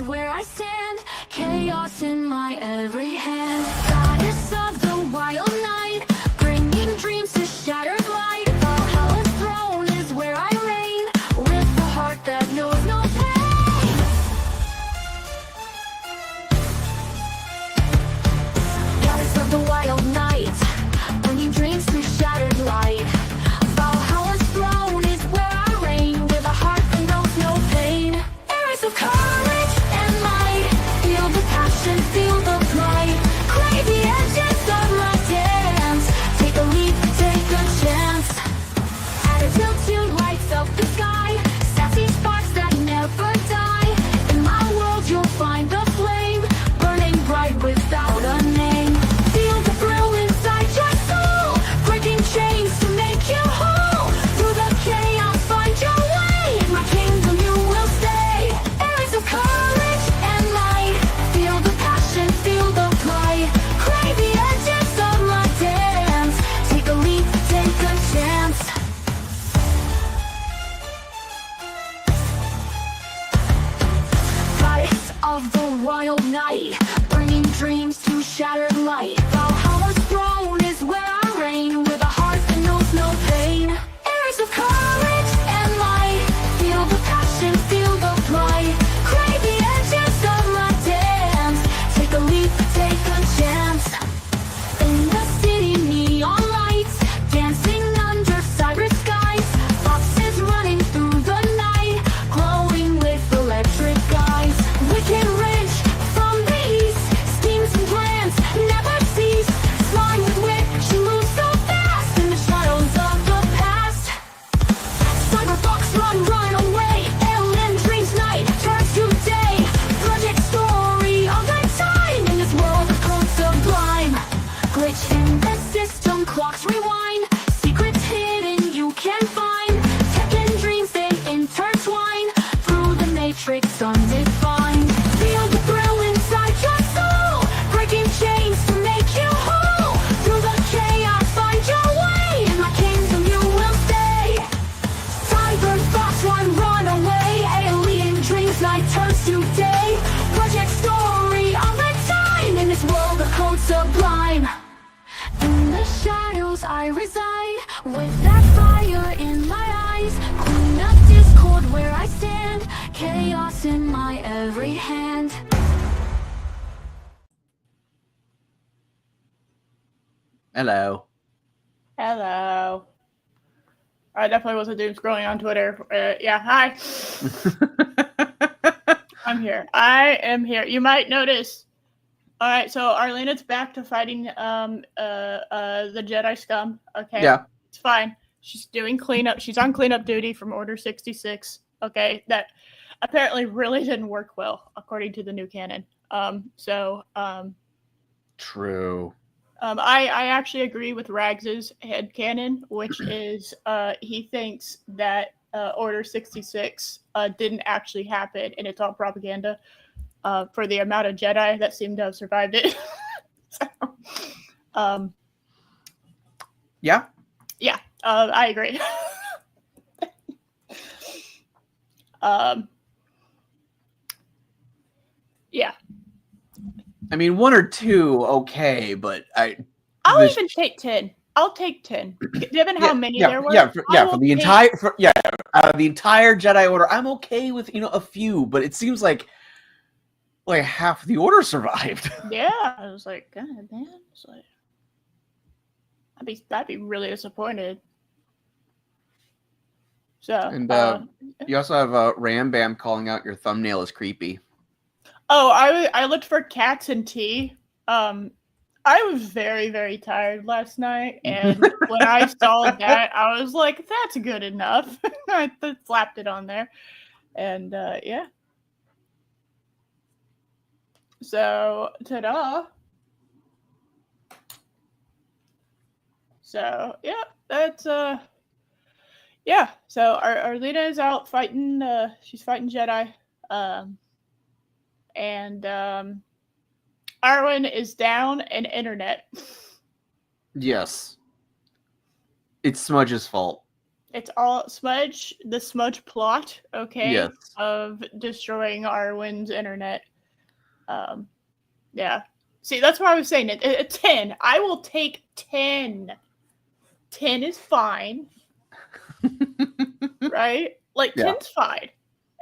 discord where I stand, chaos in my every hand. Goddess of the wild night, bringing dreams to shattered light. Valhalla's throne is where I reign, with a heart that knows no pain. Goddess of the wild night, bringing dreams to shattered light. Valhalla's throne is where I reign, with a heart that knows no pain. Arrows of courage and might, feel the passion, feel the flight. Crave the edges of my dance, take a leap, take a chance. Attitude to lights up the sky, sassy sparks that never die. In my world you'll find the flame, burning bright without a name. Feel the thrill inside your soul, breaking chains to make you whole. Through the chaos find your way, in my kingdom you will stay. Arrows of courage and light, feel the passion, feel the flight. Crave the edges of my dance, take a leap, take a chance. Goddess of the wild night, bringing dreams to shattered light. Valhalla's throne is where I reign, with a heart that knows no pain. Arrows of courage and light, feel the passion, feel the flight. Crave the edges of my dance, take a leap, take a chance. In the city, neon lights, dancing under cyber skies. Foxes running through the night, glowing with electric eyes. Wicked wrench from the east, schemes and plans never cease. Flying with wit, she moves so fast in the shadows of the past. Cyber fox run away, alien dreams night turns to day. Project story of the time, in this world of code sublime. Glitch in the system, clocks rewind, secrets hidden you can find. Tech and dreams they intertwine, through the matrix undefined. Feel the thrill inside your soul, breaking chains to make you whole. Through the chaos find your way, in my kingdom you will stay. Cyber fox run away, alien dreams night turns to day. Project story of the time, in this world of code sublime. In the shadows I reside, with that fire in my eyes. Queen of discord where I stand, chaos in my every hand. Hello. Hello. I definitely wasn't doom scrolling on Twitter. Yeah, hi. I'm here. I am here. You might notice. All right, so Arlena's back to fighting the Jedi scum. Okay. Yeah. It's fine. She's doing cleanup. She's on cleanup duty from Order 66. Okay, that apparently really didn't work well according to the new canon. True. I actually agree with Rags's headcanon, which is he thinks that Order 66 didn't actually happen, and it's all propaganda for the amount of Jedi that seem to have survived it. Yeah. Yeah, I agree. Yeah. I mean, 1 or 2, okay, but I'll even take 10. I'll take 10, given how many there were. For the entire out of the entire Jedi Order, I'm okay with a few, but it seems like half the Order survived. Yeah, I was like, God, man, it's like I'd be really disappointed. So, And you also have Ram Bam calling out your thumbnail as creepy. Oh, I looked for cats and tea. I was very, very tired last night, and when I saw that, I was like, "That's good enough." I slapped it on there, and yeah. So, ta-da! So, yeah, that's yeah. So, Arlena is out fighting. She's fighting Jedi. And Arwen is down an internet. Yes. It's Smudge's fault. It's all the smudge plot, okay, Yes. of destroying Arwen's internet. Yeah. See, that's why I was saying it. 10. I will take 10. 10 is fine, right? Like Yeah. 10's fine.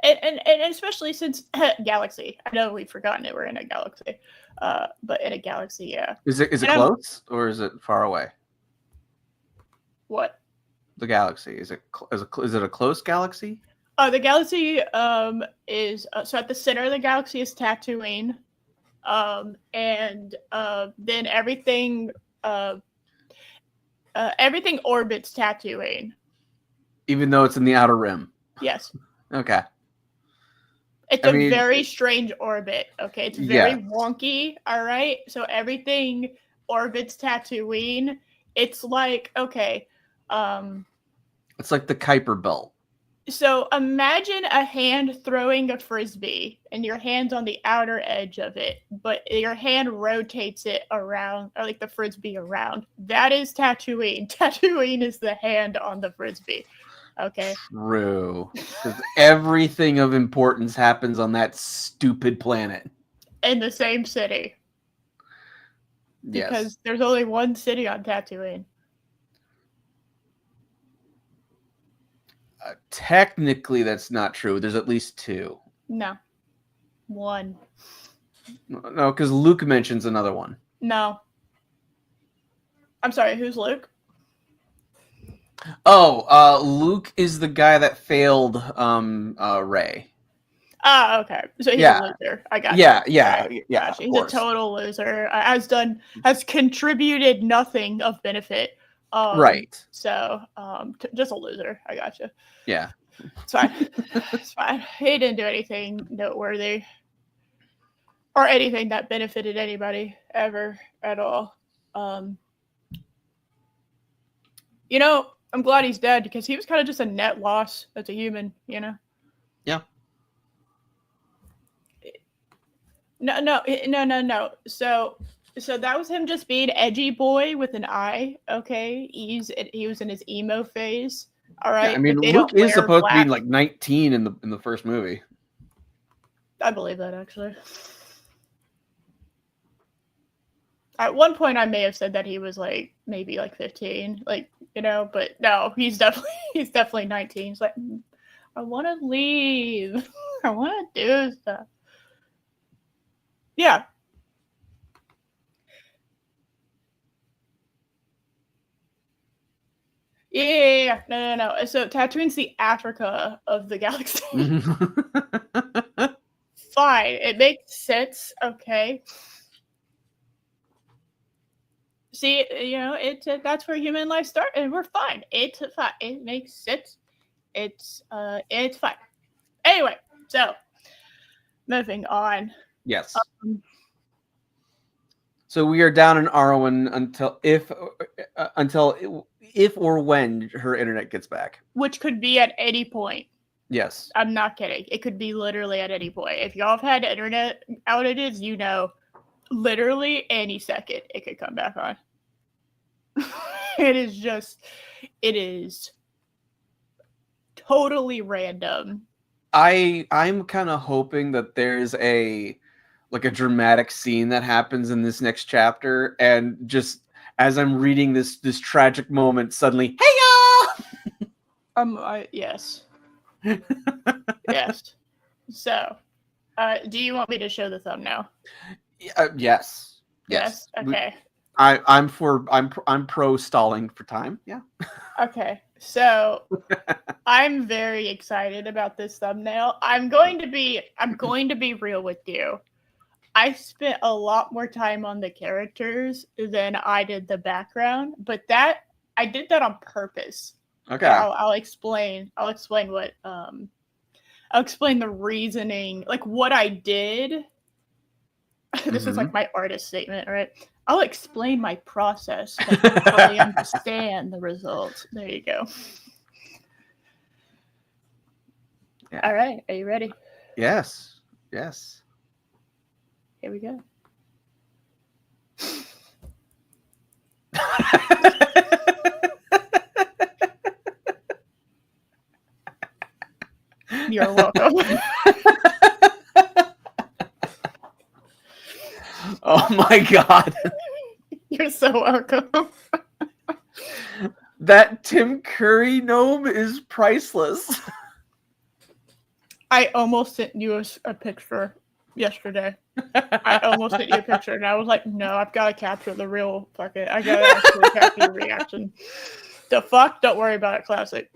And especially since galaxy. I know we've forgotten it. We're in a galaxy. But in a galaxy, yeah. Is it And close or is it far away? What? The galaxy is it a close galaxy? The galaxy is so at the center of the galaxy is Tatooine, and then everything orbits Tatooine. Even though it's in the outer rim. Yes. Okay. It's a very strange orbit. Okay, it's very wonky. All right, so everything orbits Tatooine. It's like it's like the Kuiper Belt. So imagine a hand throwing a frisbee, and your hand's on the outer edge of it, but your hand rotates it around, or like the frisbee around. That is Tatooine. Tatooine is the hand on the frisbee. Okay. True. Because everything of importance happens on that stupid planet. In the same city. Yes. Because there's only one city on Tatooine. Technically, that's not true. There's at least 2. No. 1. No, because Luke mentions another one. No. I'm sorry, who's Luke? Oh, Luke is the guy that failed Rey. Ah, okay. So he's a loser. I got yeah, you. yeah, Right. yeah. Gotcha. He's a total loser. Has contributed nothing of benefit. Right. So, just a loser. I gotcha. Yeah. It's fine. It's fine. He didn't do anything noteworthy or anything that benefited anybody ever at all. I'm glad he's dead because he was kind of just a net loss as a human, Yeah. No. So that was him just being edgy boy with an eye. Okay, he was in his emo phase. All right. Yeah, I mean, Luke is supposed to be like 19 in the first movie. I believe that actually. At one point, I may have said that he was like maybe like 15, but no, he's definitely 19. He's like, I want to leave. I want to do stuff. Yeah. Yeah. No. So Tatooine's the Africa of the galaxy. Fine. It makes sense. Okay. See, that's where human life starts, and we're fine. It's fine. It makes sense. It's fine. Anyway, so moving on. Yes. So we are down in Arwen until if or when her internet gets back. Which could be at any point. Yes. I'm not kidding. It could be literally at any point. If y'all have had internet outages, literally any second it could come back on. It is totally random. I'm kind of hoping that there's a dramatic scene that happens in this next chapter, and just as I'm reading this tragic moment, suddenly, hey y'all! Yes. Yes. So, do you want me to show the thumbnail? Yes. Yes. Okay. I'm pro stalling for time. Yeah. Okay. So I'm very excited about this thumbnail. I'm going to be real with you. I spent a lot more time on the characters than I did the background, but I did that on purpose. Okay. I'll explain what I'll explain the reasoning, like what I did. This is like my artist statement, right? I'll explain my process so that you fully understand the results. There you go. Yeah. All right. Are you ready? Yes. Yes. Here we go. You're welcome. Oh my god. You're so welcome. That Tim Curry gnome is priceless. I almost sent you a picture yesterday. I almost sent you a picture, and I was like, no, I've got to capture the real fucking. I got to actually capture the reaction. The fuck? Don't worry about it, classic.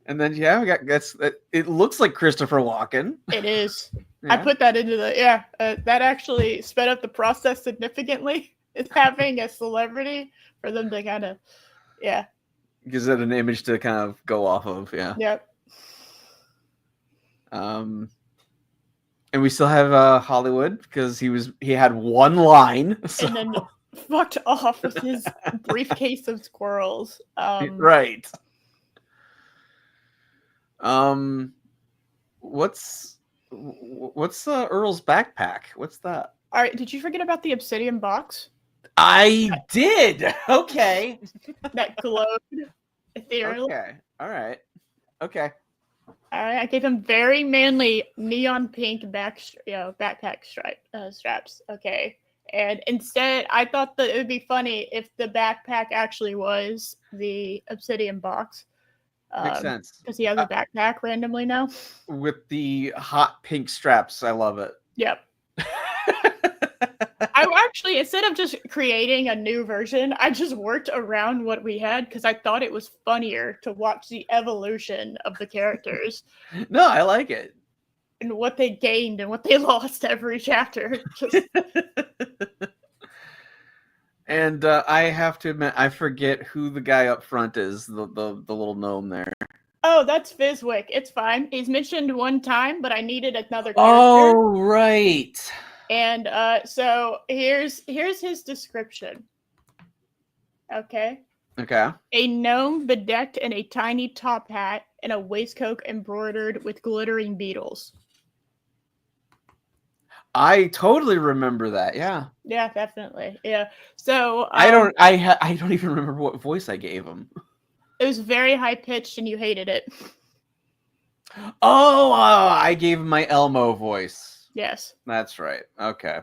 And then, yeah, we got that's. It looks like Christopher Walken. It is. Yeah. I put that into the, that actually sped up the process significantly. It's having a celebrity for them to kind of, Gives it an image to kind of go off of, yeah. Yep. And we still have Hollywood because he had one line, so. And then fucked off with his briefcase of squirrels. Right. What's Earl's backpack? What's that? All right, did you forget about the obsidian box? I did. Okay. That glowed ethereally. Okay. All right. Okay. All right, I gave him very manly neon pink backpack straps. Okay, and instead, I thought that it would be funny if the backpack actually was the obsidian box. Makes sense. Because he has a backpack randomly now. With the hot pink straps, I love it. Yep. I actually, instead of just creating a new version, I just worked around what we had because I thought it was funnier to watch the evolution of the characters. No, I like it. And what they gained and what they lost every chapter. And I have to admit, I forget who the guy up front is, the little gnome there. Oh, that's Fizwick. It's fine. He's mentioned one time, but I needed another character. Oh, right. And so here's his description. Okay. Okay. A gnome bedecked in a tiny top hat and a waistcoat embroidered with glittering beetles. I totally remember that. Yeah. Yeah, definitely. Yeah. So I don't even remember what voice I gave him. It was very high pitched, and you hated it. Oh, I gave him my Elmo voice. Yes. That's right. Okay.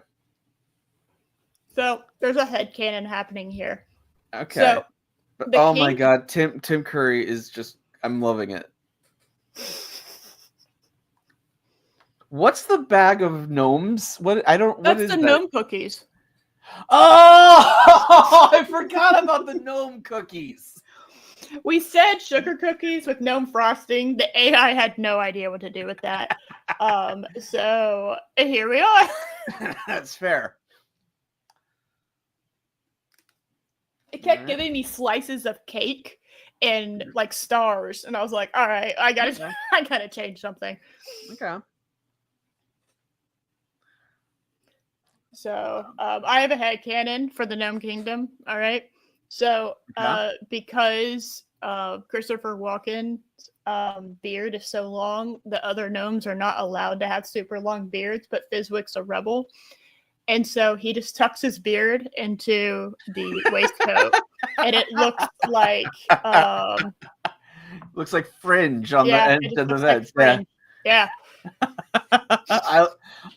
So there's a headcanon happening here. Okay. So, but, oh my god, Tim Curry is just, I'm loving it. What's the bag of gnomes? What is the that? gnome cookies. Oh, I forgot about the gnome cookies. We said sugar cookies with gnome frosting. The AI had no idea what to do with that. So here we are. That's fair. It kept giving me slices of cake and like stars, and I was like, "All right, I gotta change something." Okay. So I have a headcanon for the Gnome Kingdom. All right. So because Christopher Walken's beard is so long, the other gnomes are not allowed to have super long beards, but Fizwick's a rebel. And so he just tucks his beard into the waistcoat, and it looks like looks like fringe on the end of the head. Like yeah.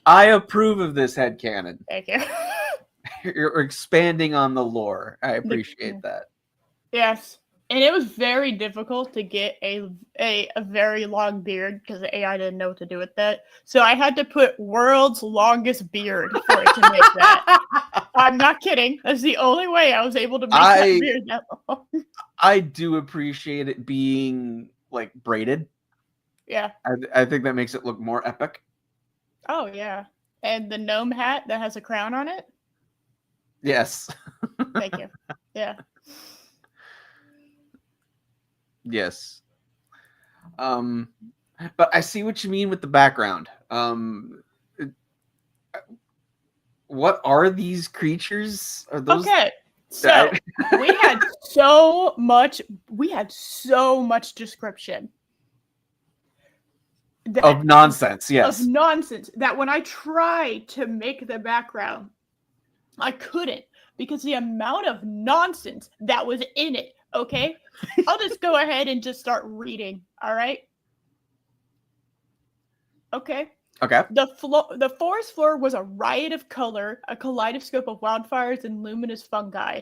I approve of this headcanon. Thank you. You're expanding on the lore. I appreciate that. Yes. And it was very difficult to get a very long beard because the AI didn't know what to do with that. So I had to put world's longest beard for it to make that. I'm not kidding. That's the only way I was able to make that beard that long. I do appreciate it being like braided. Yeah. I think that makes it look more epic. Oh, yeah. And the gnome hat that has a crown on it? Yes. Thank you. Yeah. Yes. But I see what you mean with the background. What are these creatures? Are those okay? So we had so much description of nonsense. Yes, of nonsense that when I tried to make the background, I couldn't because the amount of nonsense that was in it. Okay, I'll just go ahead and just start reading. All right. Okay. Okay. The forest floor was a riot of color, a kaleidoscope of wildfires and luminous fungi.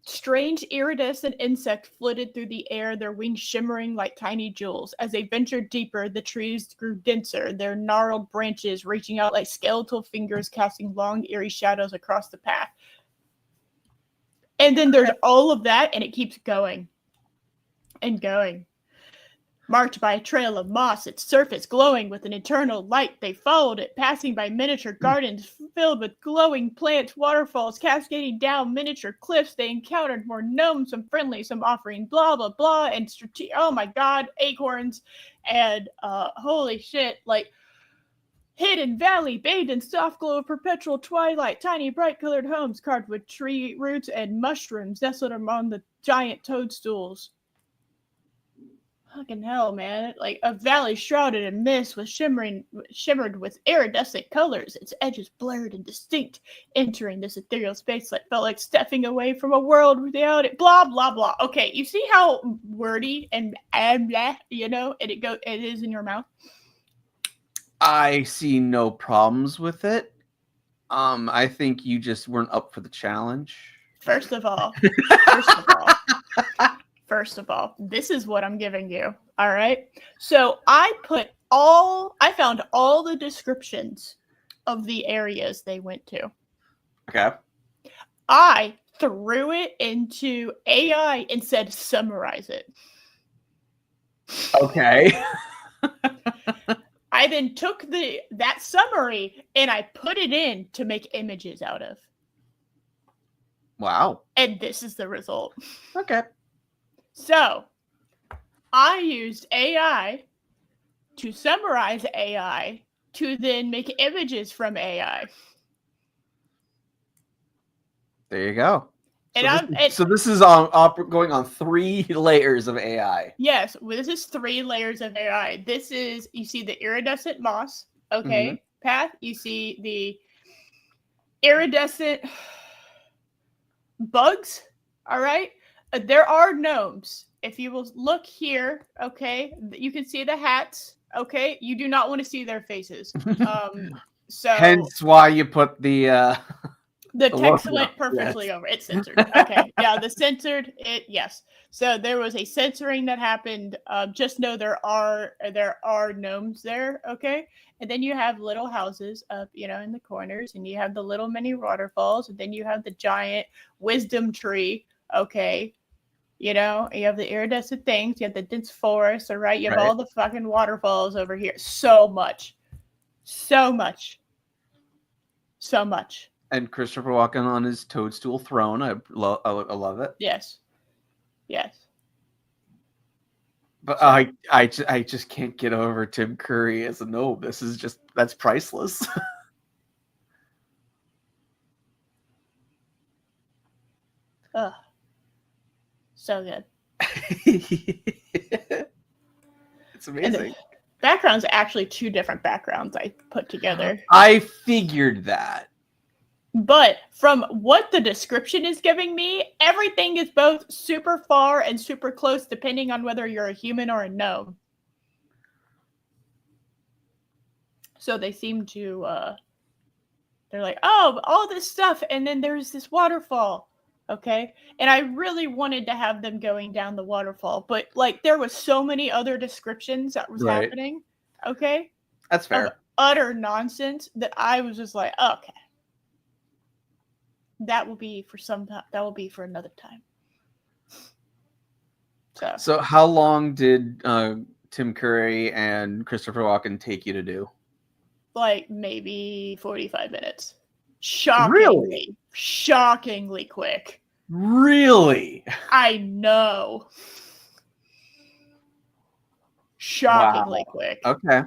Strange iridescent insects flitted through the air, their wings shimmering like tiny jewels. As they ventured deeper, the trees grew denser, their gnarled branches reaching out like skeletal fingers, casting long, eerie shadows across the path. And then there's all of that, and it keeps going and going. Marked by a trail of moss, its surface glowing with an eternal light, they followed it, passing by miniature gardens filled with glowing plants, waterfalls cascading down miniature cliffs. They encountered more gnomes, some friendly, some offering blah blah blah, and oh my god, acorns, and holy shit, like hidden valley bathed in soft glow of perpetual twilight, tiny bright colored homes carved with tree roots and mushrooms nestled among the giant toadstools. Fucking hell, man. Like a valley shrouded in mist was shimmered with iridescent colors, its edges blurred and distinct, entering this ethereal space that felt like stepping away from a world without it. Blah blah blah. Okay, you see how wordy and blah, you know, it is in your mouth? I see no problems with it. I think you just weren't up for the challenge. First of all, this is what I'm giving you. All right. So I found all the descriptions of the areas they went to. Okay. I threw it into AI and said, summarize it. Okay. I then took that summary and I put it in to make images out of. Wow. And this is the result. Okay. So, I used AI to summarize AI to then make images from AI. There you go. And so this is going on 3 layers of AI. Yes, this is 3 layers of AI. This is, you see the iridescent moss, okay, path. You see the iridescent bugs, all right? There are gnomes. If you will look here, okay, you can see the hats, okay? You do not want to see their faces. So Hence why you put the text went perfectly over. It's censored. Okay. Yeah, the censored yes. So there was a censoring that happened. Just know there are gnomes there, okay? And then you have little houses up, in the corners, and you have the little mini waterfalls, and then you have the giant wisdom tree, okay? You have the iridescent things, you have the dense forest, all right? You have all the fucking waterfalls over here. So much. And Christopher Walken on his toadstool throne. I love it. Yes. But I just can't get over Tim Curry as a gnome. That's priceless. Ugh. So good. It's amazing. Background's actually 2 different backgrounds I put together. I figured that. But from what the description is giving me, everything is both super far and super close, depending on whether you're a human or a gnome. So they seem to, they're like, oh, all this stuff, and then there's this waterfall, okay? And I really wanted to have them going down the waterfall, but, there was so many other descriptions that was happening, okay? That's fair. Of utter nonsense that I was just like, okay. That will be for some time. That will be for another time. So how long did Tim Curry and Christopher Walken take you to do? Maybe 45 minutes. Shockingly quick. Really? I know. Shockingly quick. Okay.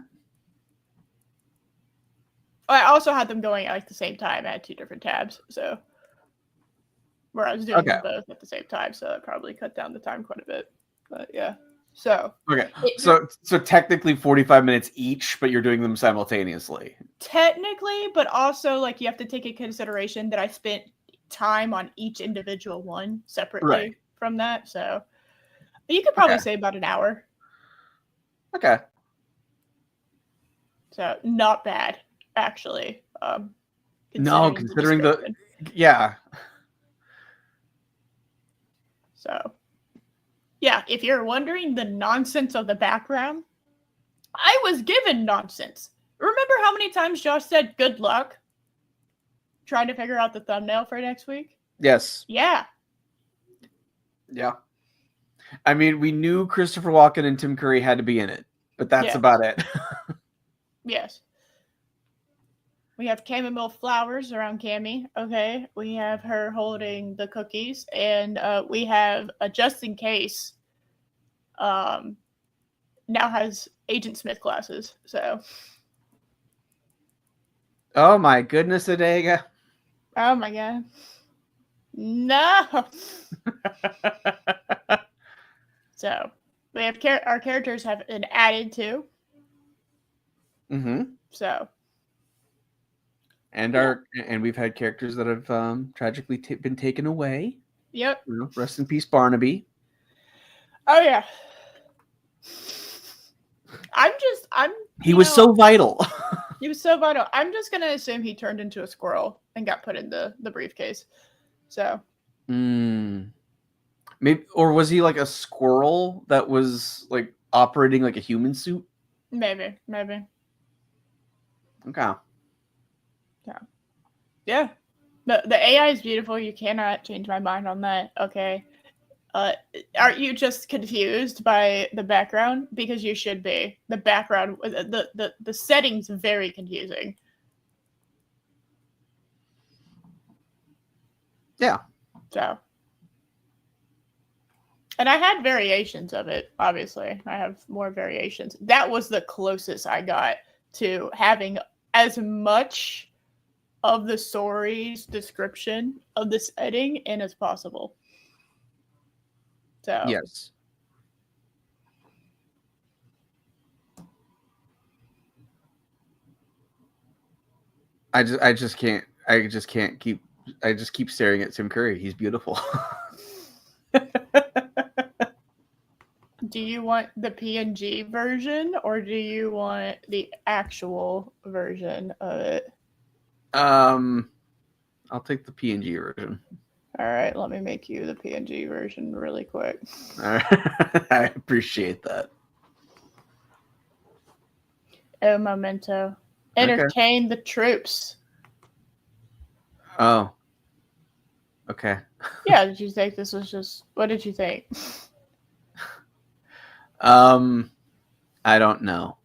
I also had them going at the same time. I had 2 different tabs, so where I was doing them both at the same time, so that probably cut down the time quite a bit. But yeah. So so technically 45 minutes each, but you're doing them simultaneously. Technically, but also you have to take into consideration that I spent time on each individual one separately from that. So You could probably Okay. say about an hour. Okay. So not bad, actually. No, The considering description. yeah. So yeah, if you're wondering the nonsense of the background, I was given nonsense. Remember how many times Josh said good luck trying to figure out the thumbnail for next week? Yes. Yeah. Yeah. I mean, we knew Christopher Walken and Tim Curry had to be in it, but that's Yes. about it. Yes. We have chamomile flowers around Cammy. Okay. We have her holding the cookies, and we have just in case. Now has Agent Smith glasses. So. Oh my goodness, Adega. Oh my god. No. So we have our characters have been added to. Mm-hmm. So. And and we've had characters that have tragically been taken away. Yep. You know, rest in peace, Barnaby. Oh yeah. He was so vital. He was so vital. I'm just gonna assume he turned into a squirrel and got put in the briefcase. So. Maybe, or was he like a squirrel that was like operating like a human suit? Maybe. Okay. Yeah. The AI is beautiful. You cannot change my mind on that. Okay. Aren't you just confused by the background? Because you should be. The background, the setting's very confusing. Yeah. So. And I had variations of it, obviously. I have more variations. That was the closest I got to having as much of the story's description of the setting in as possible. So yes. I just can't keep staring at Tim Curry. He's beautiful. do you want the PNG version or do you want the actual version of it? I'll take the PNG version. All right, let me make you the PNG version really quick. All right. I appreciate that. Oh, memento. Entertain the troops. Oh. Okay. Yeah, did you think this was just... What did you think? I don't know.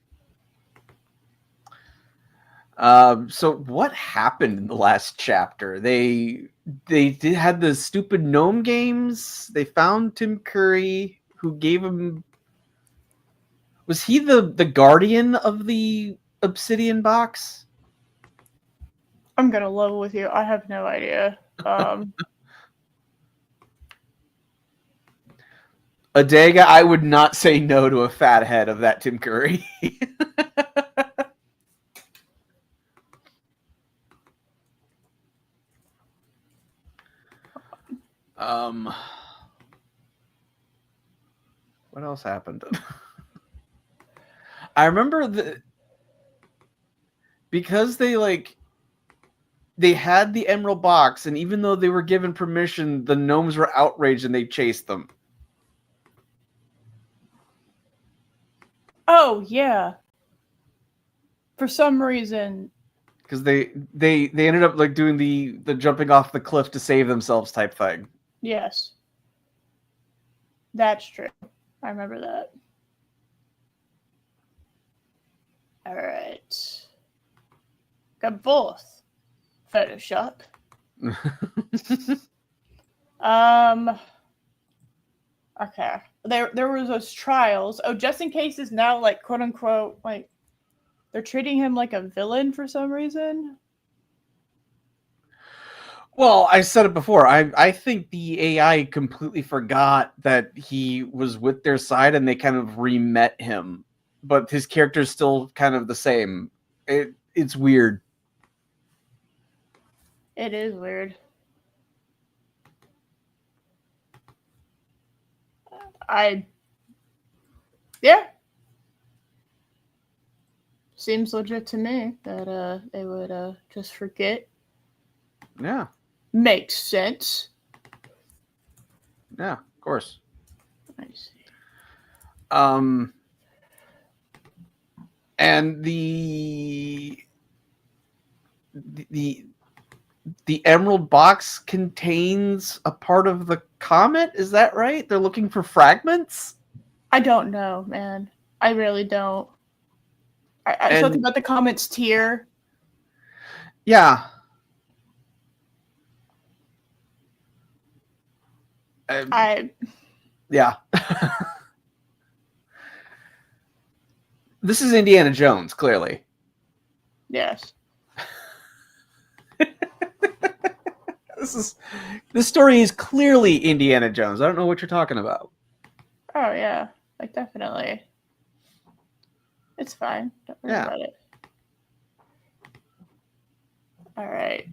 So what happened in the last chapter? They had the stupid gnome games. They found Tim Curry, who gave him... Was he the guardian of the obsidian box? I'm gonna level with you. I have no idea. Adega, I would not say no to a fat head of that Tim Curry. What else happened? I remember because they had the emerald box, and even though they were given permission, the gnomes were outraged and they chased them. Oh yeah. For some reason. Because they ended up like doing the jumping off the cliff to save themselves type thing. Yes. That's true. I remember that. All right. Come forth, Photoshop. Okay. There was those trials. Oh, just in case is now like quote unquote like they're treating him like a villain for some reason. Well, I said it before. I think the AI completely forgot that he was with their side and they kind of re-met him. But his character's still kind of the same. It's weird. It is weird. I Yeah. Seems legit to me that they would just forget. Yeah. Makes sense. Yeah, of course. I see. And the emerald box contains a part of the comet. Is that right? They're looking for fragments. I don't know, man. I really don't. I something about the comet's tier. Yeah. Yeah. This is Indiana Jones, clearly. Yes. This story is clearly Indiana Jones. I don't know what you're talking about. Oh yeah, like definitely. It's fine. Don't worry about it. All right.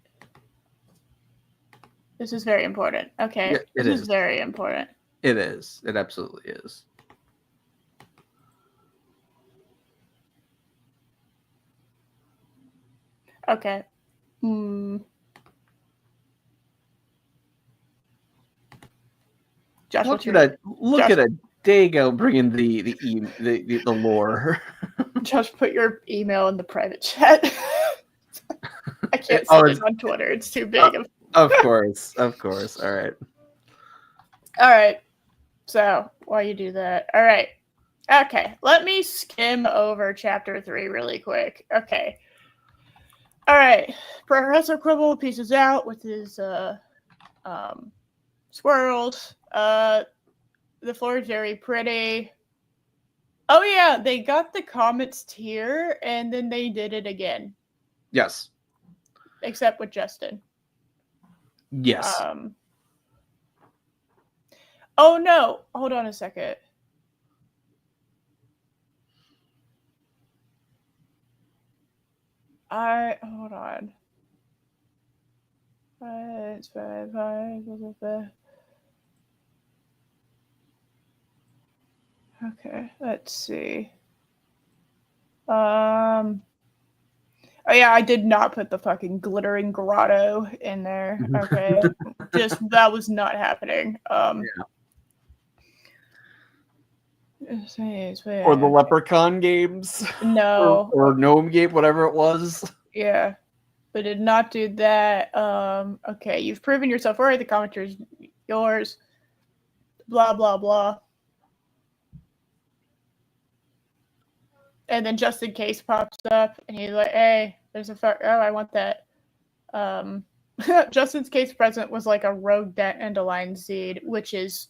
This is very important. Okay. Yeah, this is very important. It is. It absolutely is. Okay. Josh, look at a Dago bringing the lore. Josh, put your email in the private chat. I can't see it on Twitter. It's too big. Of course. All right. So while you do that, all right. Okay, let me skim over chapter 3 really quick. Okay. All right. Professor Quibble pieces out with his squirrels. The floor is very pretty. Oh yeah, they got the comet's tier and then they did it again. Yes. Except with Justin. Yes. Oh no, hold on a second. Hold on. Okay, let's see. Oh yeah, I did not put the fucking glittering grotto in there. Okay. Just that was not happening. Or the Leprechaun games. No. Or Gnome game, whatever it was. Yeah. But did not do that. Okay, you've proven yourself worthy. The commenter is yours. Blah blah blah. And then Justin Case pops up and he's like, hey, there's I want that. Justin's Case present was like a rogue dandelion seed, which is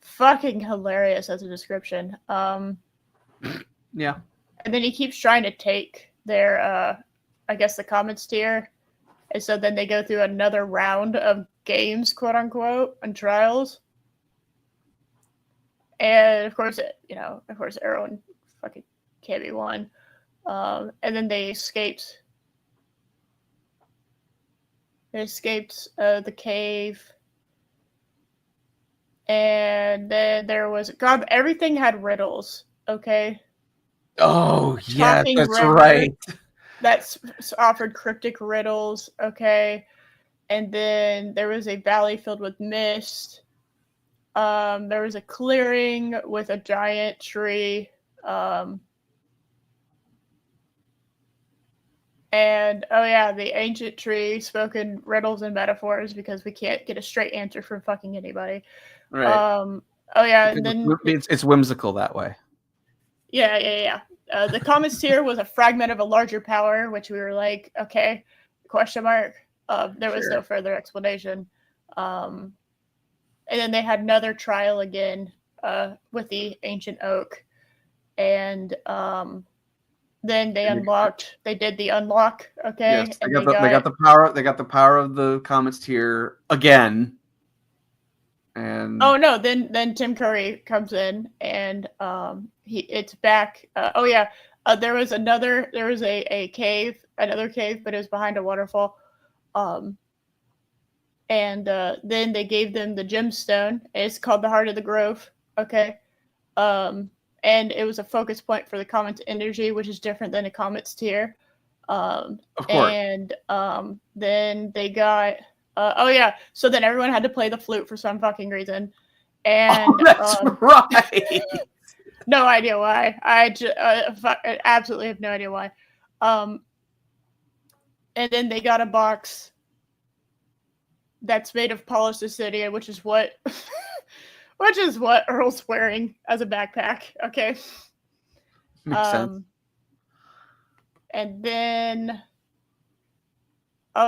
fucking hilarious as a description. Yeah. And then he keeps trying to take their I guess the comments tier. And so then they go through another round of games, quote unquote, and trials. And of course, everyone fucking can't be won. And then they escaped. They escaped the cave. And then there was God. Everything had riddles. Okay. Oh yeah, that's right. That's offered cryptic riddles. Okay. And then there was a valley filled with mist. There was a clearing with a giant tree. And oh yeah, the ancient tree spoken riddles and metaphors because we can't get a straight answer from fucking anybody. Right. Oh yeah, and then it's whimsical that way. Yeah. The comet's tier was a fragment of a larger power, which we were like, okay, question mark. There was no further explanation. And then they had another trial again with the ancient oak, and then they did the unlock. Okay. Yes, they got the power. They got the power of the comet's tier again. And oh no, then Tim Curry comes in and it's back. There was a cave, another cave, but it was behind a waterfall. And then they gave them the gemstone. It's called the Heart of the Grove. Okay. and it was a focus point for the comet's energy, which is different than a comet's tear. Of course. And then they got so then everyone had to play the flute for some fucking reason, and that's right. no idea why. I absolutely have no idea why. And then they got a box that's made of polished obsidian, which is what Earl's wearing as a backpack. Okay. Makes sense. And then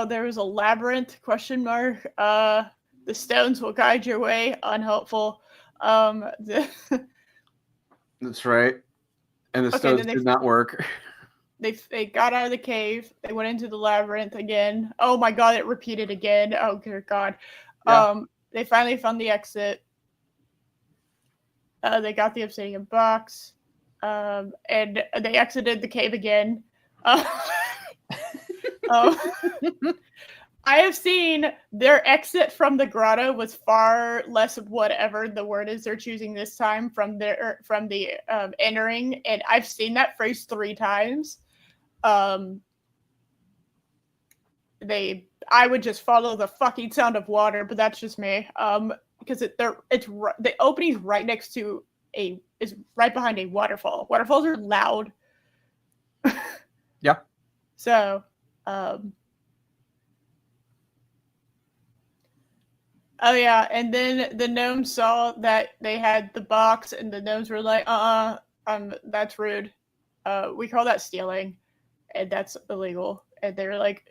there was a labyrinth ? The stones will guide your way. Unhelpful. That's right. And the stones did not work. They got out of the cave. They went into the labyrinth again. Oh my god, it repeated again. Oh dear god. Yeah. They finally found the exit. They got the obsidian box. And they exited the cave again. I have seen their exit from the grotto was far less of whatever the word is they're choosing this time from the entering, and I've seen that phrase 3 times. I would just follow the fucking sound of water, but that's just me. Because the opening's right next to is right behind a waterfall. Waterfalls are loud. Yeah. So, oh yeah, and then the gnomes saw that they had the box, and the gnomes were like, that's rude. We call that stealing, and that's illegal. And they were like,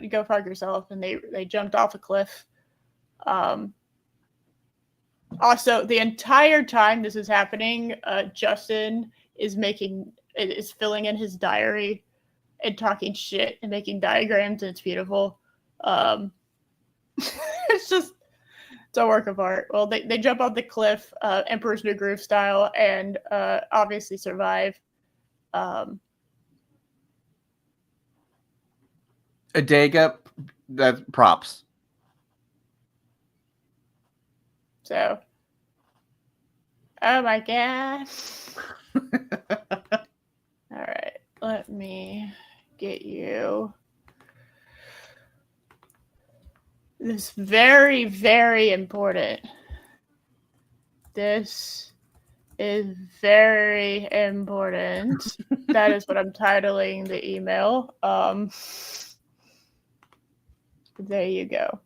go fuck yourself, and they jumped off a cliff. Also, the entire time this is happening, Justin is filling in his diary and talking shit and making diagrams, and it's beautiful. It's a work of art. Well, they jump off the cliff, Emperor's New Groove style, and obviously survive. Adega, that's props. So, oh my god. All right, let me get you this very, very important. This is very important. That is what I'm titling the email. There you go.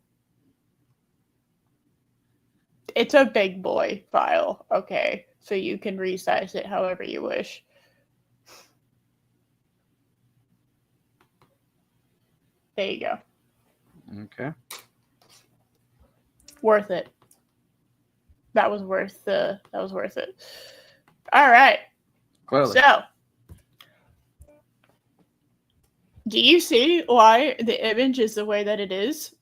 It's a big boy file, okay? So you can resize it however you wish. There you go. Okay. Worth it. That was worth it. All right. Clearly. So, do you see why the image is the way that it is?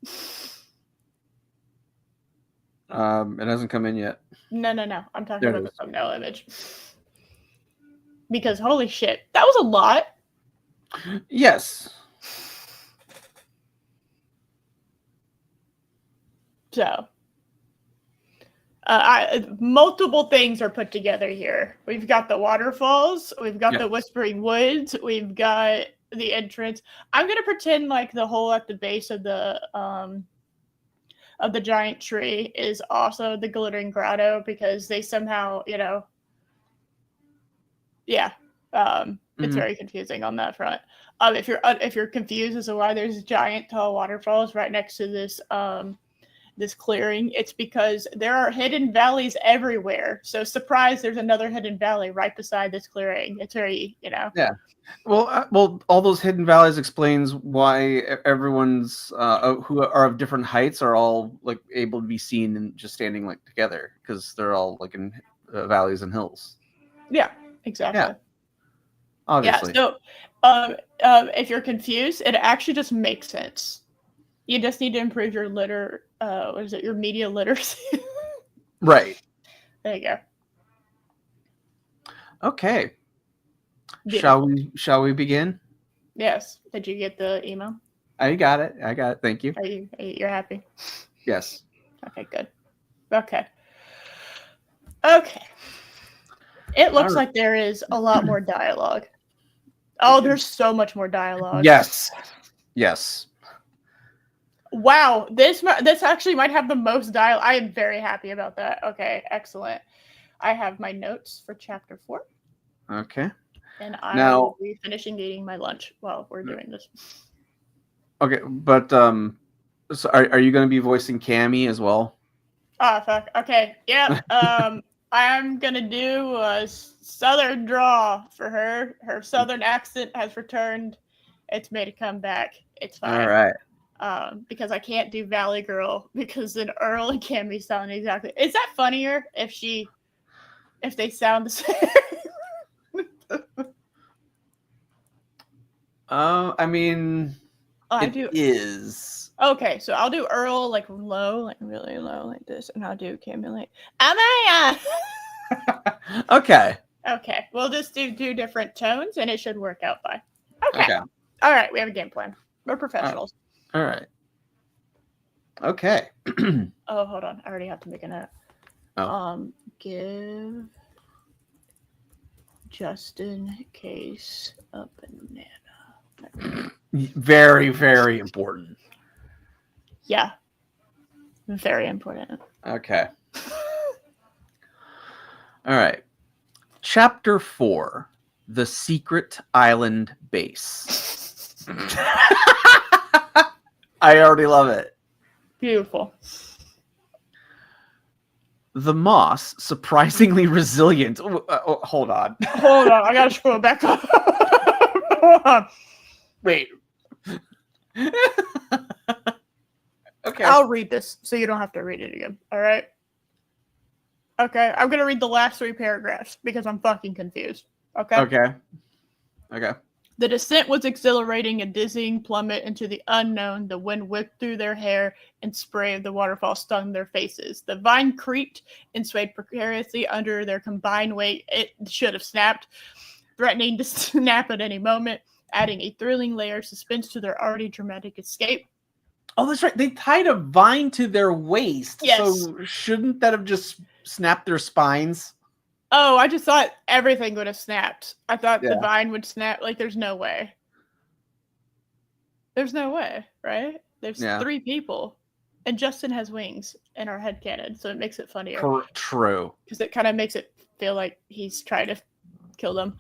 It hasn't come in yet. No. I'm talking about the thumbnail image. Because holy shit, that was a lot. Yes. So, multiple things are put together here. We've got the waterfalls, we've got the Whispering Woods, we've got the entrance. I'm gonna pretend like the hole at the base of the giant tree is also the Glittering Grotto, because they somehow, it's very confusing on that front. If you're confused as to why there's giant tall waterfalls right next to this this clearing, it's because there are hidden valleys everywhere. So surprise, there's another hidden valley right beside this clearing. It's very, Yeah. Well, all those hidden valleys explains why everyone's who are of different heights are all like able to be seen and just standing like together, because they're all like in valleys and hills. Yeah, exactly. Yeah. Obviously. Yeah. So, if you're confused, it actually just makes sense. You just need to improve your your media literacy. Right. There you go. Okay. Yeah. Shall we begin? Yes. Did you get the email? I got it. Thank you. You're happy? Yes. Okay, good. Okay. It looks Alright. like there is a lot more dialogue. Oh, there's so much more dialogue. Yes. Yes. Wow, this actually might have the most dialogue. I am very happy about that. Okay, excellent. I have my notes for chapter 4. Okay. And I Now- will be finishing eating my lunch while we're doing this. Okay, but so are you going to be voicing Cammy as well? Oh, fuck. Okay, yep. I'm gonna do a southern draw for her. Her southern accent has returned. It's made a comeback. It's fine. All right. Because I can't do Valley Girl because then Earl and Cammy sound exactly. Is that funnier if they sound the same? I mean, it is. Okay, so I'll do Earl like low, like really low, like this, and I'll do Cammy like Amaya. Okay. Okay, we'll just do 2 different tones, and it should work out fine. Okay. All right, we have a game plan. We're professionals. All right. Okay. Oh, hold on. I already have to make a note. Oh. Give Justin Case a banana. Very, very important. Yeah. Very important. Okay. All right. Chapter 4, The Secret Island Base. I already love it. Beautiful. The moss, surprisingly resilient. Hold on. Hold on. I gotta scroll back up. Hold on. Wait. Okay. I'll read this so you don't have to read it again. All right. Okay. I'm going to read the last 3 paragraphs because I'm fucking confused. Okay. Okay. Okay. The descent was exhilarating, a dizzying plummet into the unknown. The wind whipped through their hair, and spray of the waterfall stung their faces. The vine creaked and swayed precariously under their combined weight. It should have snapped, threatening to snap at any moment, adding a thrilling layer of suspense to their already dramatic escape. Oh, that's right. They tied a vine to their waist. Yes. So shouldn't that have just snapped their spines? Oh, I just thought everything would have snapped. I thought the Yeah. vine would snap. Like, there's no way. There's no way, right? There's 3 people. And Justin has wings in our headcanon, so it makes it funnier. True. Because it kind of makes it feel like he's trying to kill them.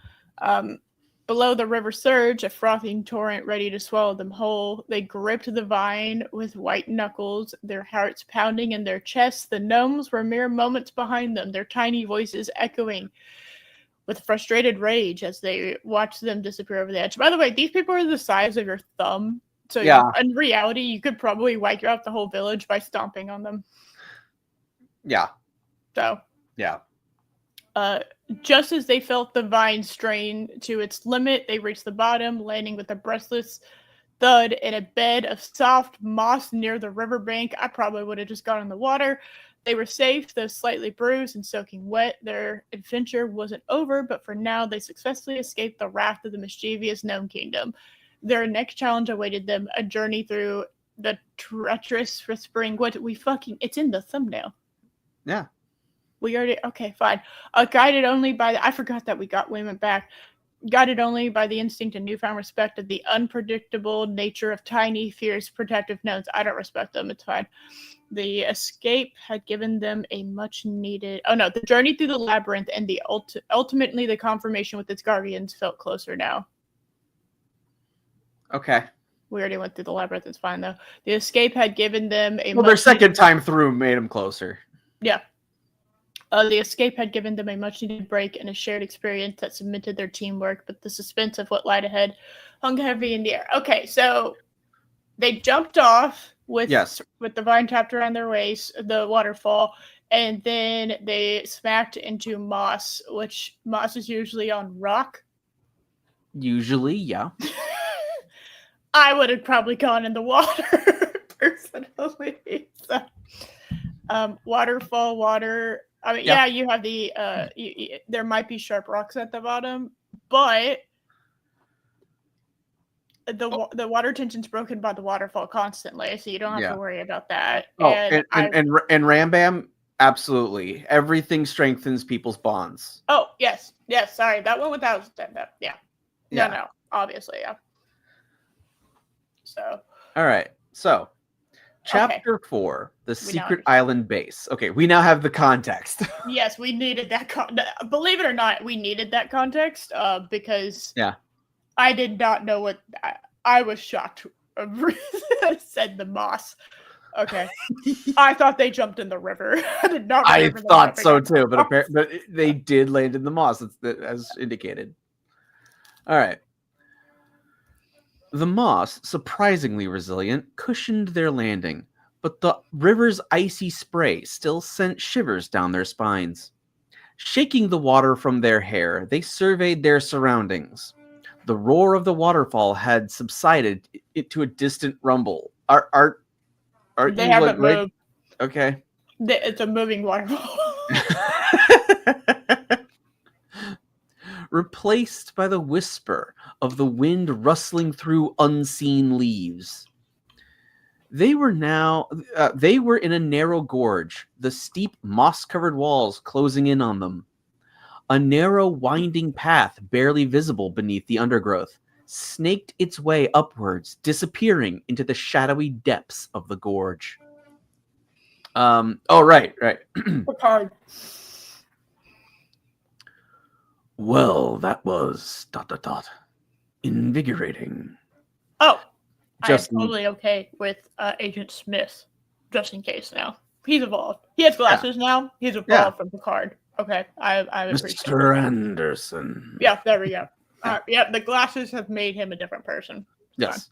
Below the river surge, a frothing torrent ready to swallow them whole. They gripped the vine with white knuckles, their hearts pounding in their chests. The gnomes were mere moments behind them, their tiny voices echoing with frustrated rage as they watched them disappear over the edge. By the way, these people are the size of your thumb. So in reality, you could probably wipe out the whole village by stomping on them. Yeah. So. Yeah. Just as they felt the vine strain to its limit, they reached the bottom, landing with a breathless thud in a bed of soft moss near the riverbank. I probably would have just gone in the water. They were safe, though slightly bruised and soaking wet. Their adventure wasn't over, but for now, they successfully escaped the wrath of the mischievous gnome kingdom. Their next challenge awaited them, a journey through the treacherous whispering. It's in the thumbnail. Yeah. We already, okay, fine. Guided only by, I forgot that we went back. Guided only by the instinct and newfound respect of the unpredictable nature of tiny, fierce, protective gnomes. I don't respect them, it's fine. The escape had given them a much needed, the journey through the labyrinth and the ultimately the confirmation with its guardians felt closer now. Okay. We already went through the labyrinth, it's fine though. The escape had given them a their second time through made them closer. Yeah. The escape had given them a much-needed break and a shared experience that cemented their teamwork, but the suspense of what lied ahead hung heavy in the air. Okay, so they jumped off with the vine tapped around their waist, the waterfall, and then they smacked into moss, which moss is usually on rock. Usually, yeah. I would have probably gone in the water, personally. So, waterfall, water... I mean, you have the, there might be sharp rocks at the bottom, but the water tension's broken by the waterfall constantly, so you don't have to worry about that. And Rambam, Absolutely. Everything strengthens people's bonds. Oh, yes. Yes, sorry. That one without stand-up. Yeah. Yeah. No, obviously, yeah. So. All right. So, Chapter 4, The Secret understand. Island Base. Okay, we now have the context. Yes, we needed that believe it or not, we needed that context because I did not know what I was shocked. Said the moss. Okay. I thought they jumped in the river. I did not I thought so too, but they did land in the moss, as indicated. All right. The moss, surprisingly resilient, cushioned their landing, but the river's icy spray still sent shivers down their spines. Shaking the water from their hair, they surveyed their surroundings. The roar of the waterfall had subsided to a distant rumble. They haven't moved. Okay. It's a moving waterfall. Replaced by the whisper of the wind rustling through unseen leaves. They were in a narrow gorge, the steep moss-covered walls closing in on them. A narrow, winding path, barely visible beneath the undergrowth, snaked its way upwards, disappearing into the shadowy depths of the gorge. Right. Hard. Well, that was ... invigorating. Oh, I'm totally okay with Agent Smith, just in case now. He's evolved. He has glasses now. He's evolved from Picard. Okay, I appreciate Mr. Anderson. Yeah, there we go. The glasses have made him a different person. Yes.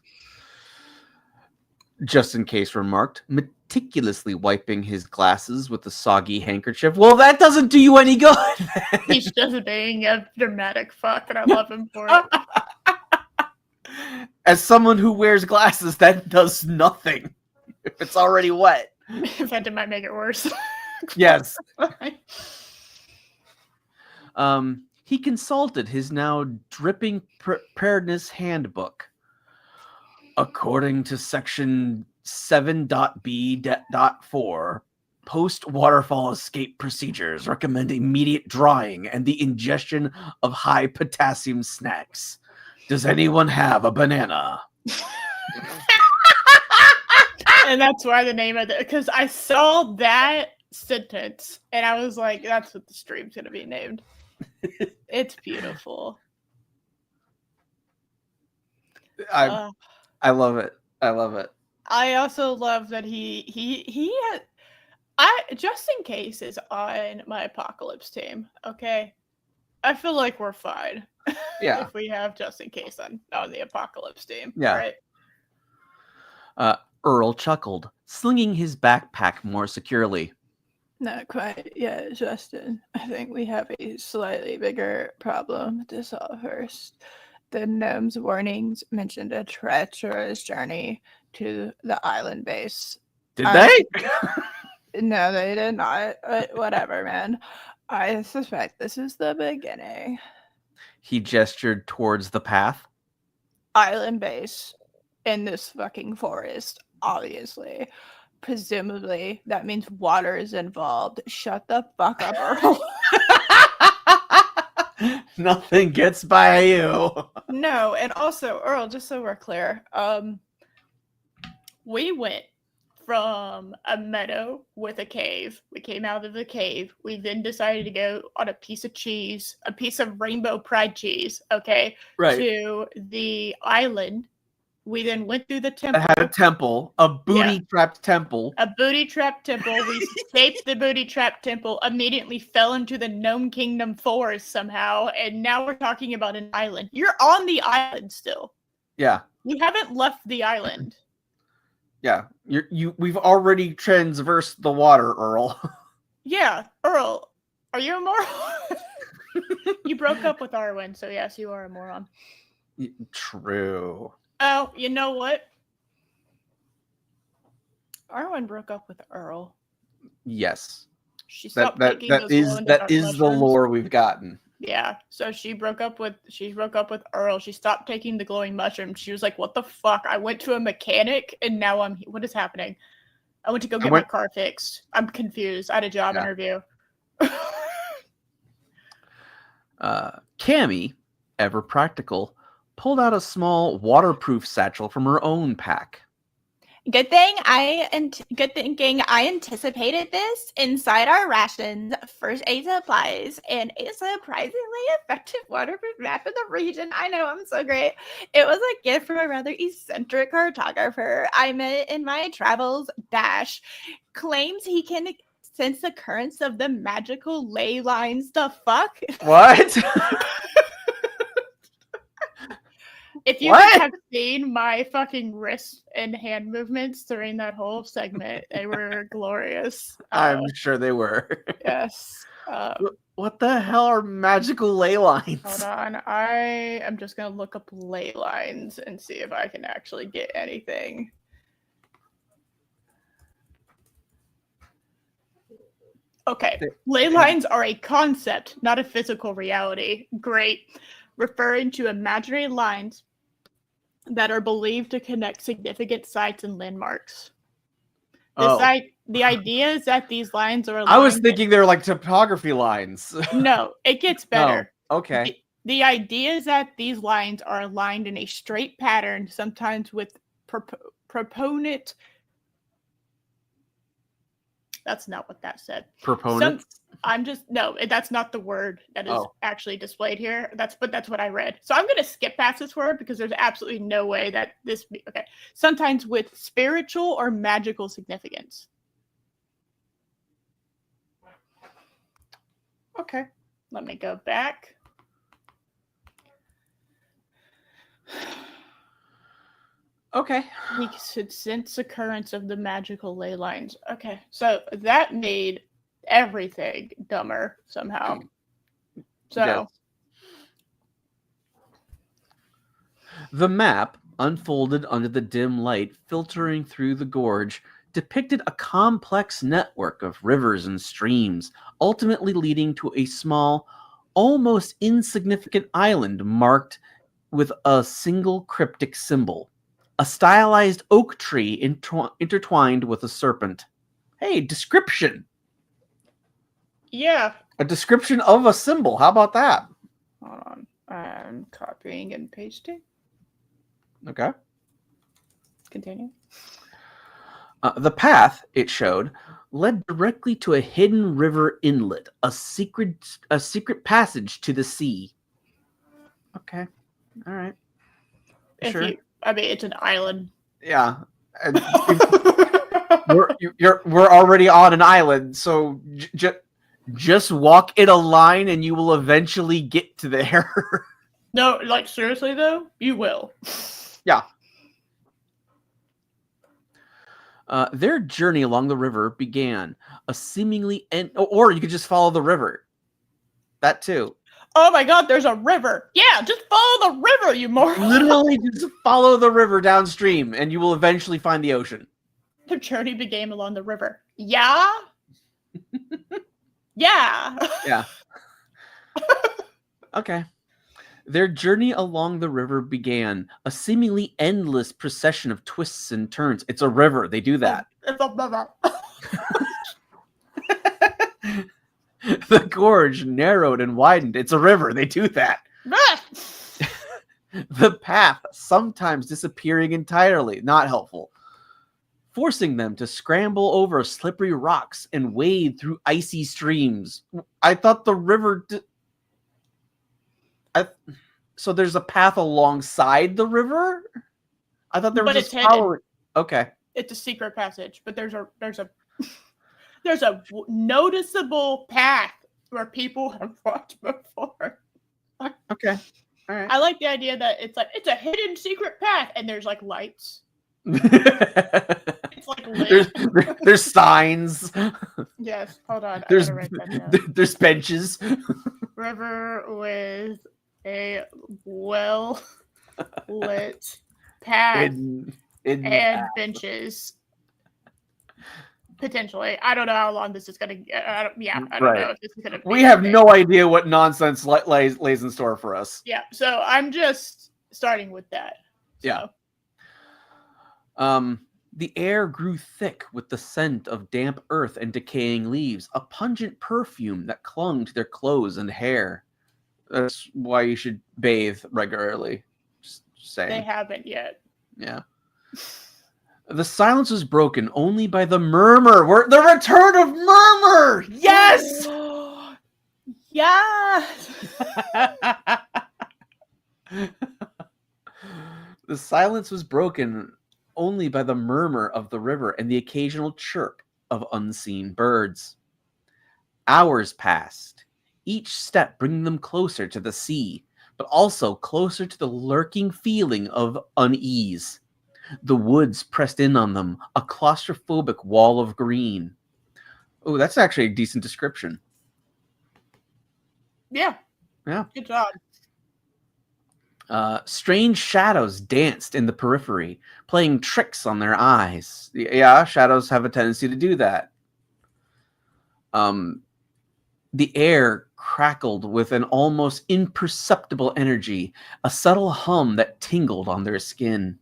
Just in case remarked, meticulously wiping his glasses with a soggy handkerchief. Well, that doesn't do you any good. He's just being a dramatic fuck, and I love him for it. As someone who wears glasses, that does nothing. If it's already wet. In fact, it might make it worse. Yes. He consulted his now dripping preparedness handbook. According to section 7.b.4, post-waterfall escape procedures recommend immediate drying and the ingestion of high potassium snacks. Does anyone have a banana? And that's why the name of it, because I saw that sentence and I was like, that's what the stream's going to be named. It's beautiful. I love it. I love it. I also love that he had, just in case is on my apocalypse team. Okay, I feel like we're fine. Yeah, if we have just in case on the apocalypse team. Yeah. Right. Earl chuckled, slinging his backpack more securely. Not quite yet, Justin. I think we have a slightly bigger problem to solve first. The gnome's warnings mentioned a treacherous journey to the island base. Did they? No, they did not. But whatever, man. I suspect this is the beginning. He gestured towards the path. Island base in this fucking forest, obviously. Presumably, that means water is involved. Shut the fuck up, Earl. Nothing gets by you. No, and also, Earl, just so we're clear, we went from a meadow with a cave. We came out of the cave. We then decided to go on a piece of cheese, a piece of Rainbow Pride cheese, okay, right, to the island. We then went through the temple. It had a temple, a booty-trapped temple. A booty-trapped temple. We escaped the booty-trapped temple, immediately fell into the Gnome Kingdom forest somehow, and now we're talking about an island. You're on the island still. Yeah. You haven't left the island. Yeah. We've already transversed the water, Earl. Yeah, Earl, are you a moron? You broke up with Arwen, so yes, you are a moron. True. Oh, you know what? Arwen broke up with Earl. Yes. She stopped that is the lore we've gotten. Yeah. So she broke up with Earl. She stopped taking the glowing mushrooms. She was like, "What the fuck? I went to a mechanic and now what is happening?" I went to go get my car fixed. I'm confused. I had a job interview. Cammy, ever practical, pulled out a small waterproof satchel from her own pack. Good thinking. I anticipated this inside our rations, first aid supplies, and a surprisingly effective waterproof map of the region. I know, I'm so great. It was a gift from a rather eccentric cartographer I met in my travels. Dash claims he can sense the currents of the magical ley lines. The fuck? What? If you have seen my fucking wrist and hand movements during that whole segment, they were glorious. I'm sure they were. Yes. What the hell are magical ley lines? Hold on. I am just going to look up ley lines and see if I can actually get anything. Okay. Ley lines are a concept, not a physical reality. Great. Referring to imaginary lines that are believed to connect significant sites and landmarks. The idea is that these lines are aligned. I was thinking they're like topography lines. No, it gets better. No. Okay. The idea is that these lines are aligned in a straight pattern, sometimes with proponent. That's not what that said. Proponents? That's not the word that is actually displayed here. That's what I read. So I'm going to skip past this word because there's absolutely no way that this. Okay. Sometimes with spiritual or magical significance. Okay. Let me go back. Okay. We should sense occurrence of the magical ley lines. Okay. So that made everything dumber somehow. So yes. The map, unfolded under the dim light filtering through the gorge, depicted a complex network of rivers and streams, ultimately leading to a small, almost insignificant island marked with a single cryptic symbol. A stylized oak tree intertwined with a serpent. Hey, description! Yeah. A description of a symbol. How about that? Hold on. I'm copying and pasting. Okay. Continue. The path, it showed, led directly to a hidden river inlet, a secret passage to the sea. Okay. All right. Sure. It's an island. Yeah. We're already on an island, so just walk in a line and you will eventually get to there. No, like seriously though, you will. Yeah. Their journey along the river began a seemingly or you could just follow the river. That too. Oh my god, there's a river. Yeah, just follow the river, you moron. Literally just follow the river downstream and you will eventually find the ocean. Their journey began along the river. Yeah? Yeah. Yeah. Okay. Their journey along the river began a seemingly endless procession of twists and turns. It's a river. They do that. It's a river. The gorge narrowed and widened. It's a river. They do that. The path sometimes disappearing entirely. Not helpful. Forcing them to scramble over slippery rocks and wade through icy streams. I thought the river... So there's a path alongside the river? I thought they were just following... Okay. It's a secret passage, but there's a noticeable path where people have walked before. Okay. All right. I like the idea that it's a hidden secret path and there's like lights. It's like lit. There's signs. Yes, hold on. There's benches. River with a well lit path and benches. Potentially. I don't know how long this is going to... I don't know if this is going to... We have no idea what nonsense lays in store for us. Yeah, so I'm just starting with that. So. Yeah. The air grew thick with the scent of damp earth and decaying leaves, a pungent perfume that clung to their clothes and hair. That's why you should bathe regularly. Just saying. They haven't yet. Yeah. The silence was broken only by the murmur. The return of murmur! Yes! Yes! The silence was broken only by the murmur of the river and the occasional chirp of unseen birds. Hours passed, each step bringing them closer to the sea, but also closer to the lurking feeling of unease. The woods pressed in on them, a claustrophobic wall of green. Oh, that's actually a decent description. Yeah. Yeah. Good job. Strange shadows danced in the periphery, playing tricks on their eyes. Yeah, shadows have a tendency to do that. The air crackled with an almost imperceptible energy, a subtle hum that tingled on their skin.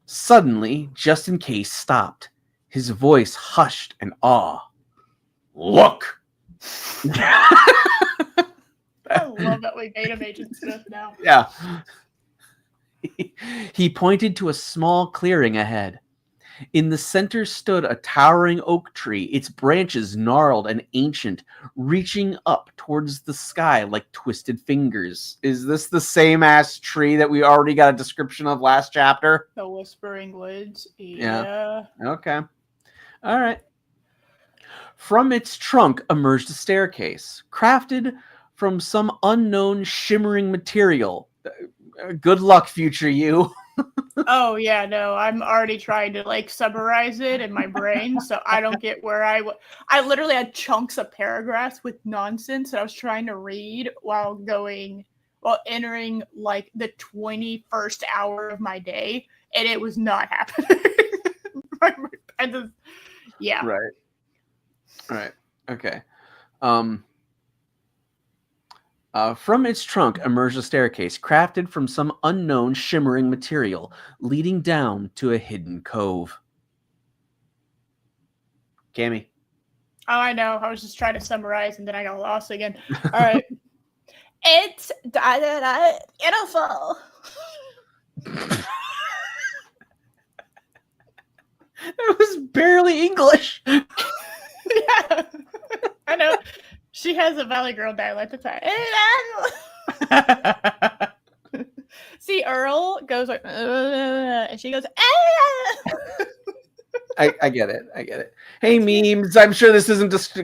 Suddenly, just in case stopped, his voice hushed in awe. Look! I love that we made him Agent Smith now. Yeah. He pointed to a small clearing ahead. In the center stood a towering oak tree, its branches gnarled and ancient, reaching up towards the sky like twisted fingers. Is this the same ass tree that we already got a description of last chapter? The Whispering Woods. Yeah. Okay. All right. From its trunk emerged a staircase, crafted from some unknown shimmering material. Good luck, future you. Oh yeah, no, I'm already trying to like summarize it in my brain, so I don't get where I literally had chunks of paragraphs with nonsense that I was trying to read while entering like the 21st hour of my day, and it was not happening. Yeah. Right. Okay. From its trunk emerged a staircase crafted from some unknown shimmering material, leading down to a hidden cove. Cammy. Oh, I know. I was just trying to summarize, and then I got lost again. All right. It's beautiful. It was barely English. Yeah, I know. She has a Valley Girl dialect. It's See, Earl goes like, and she goes, I get it. Hey, memes. I'm sure this isn't just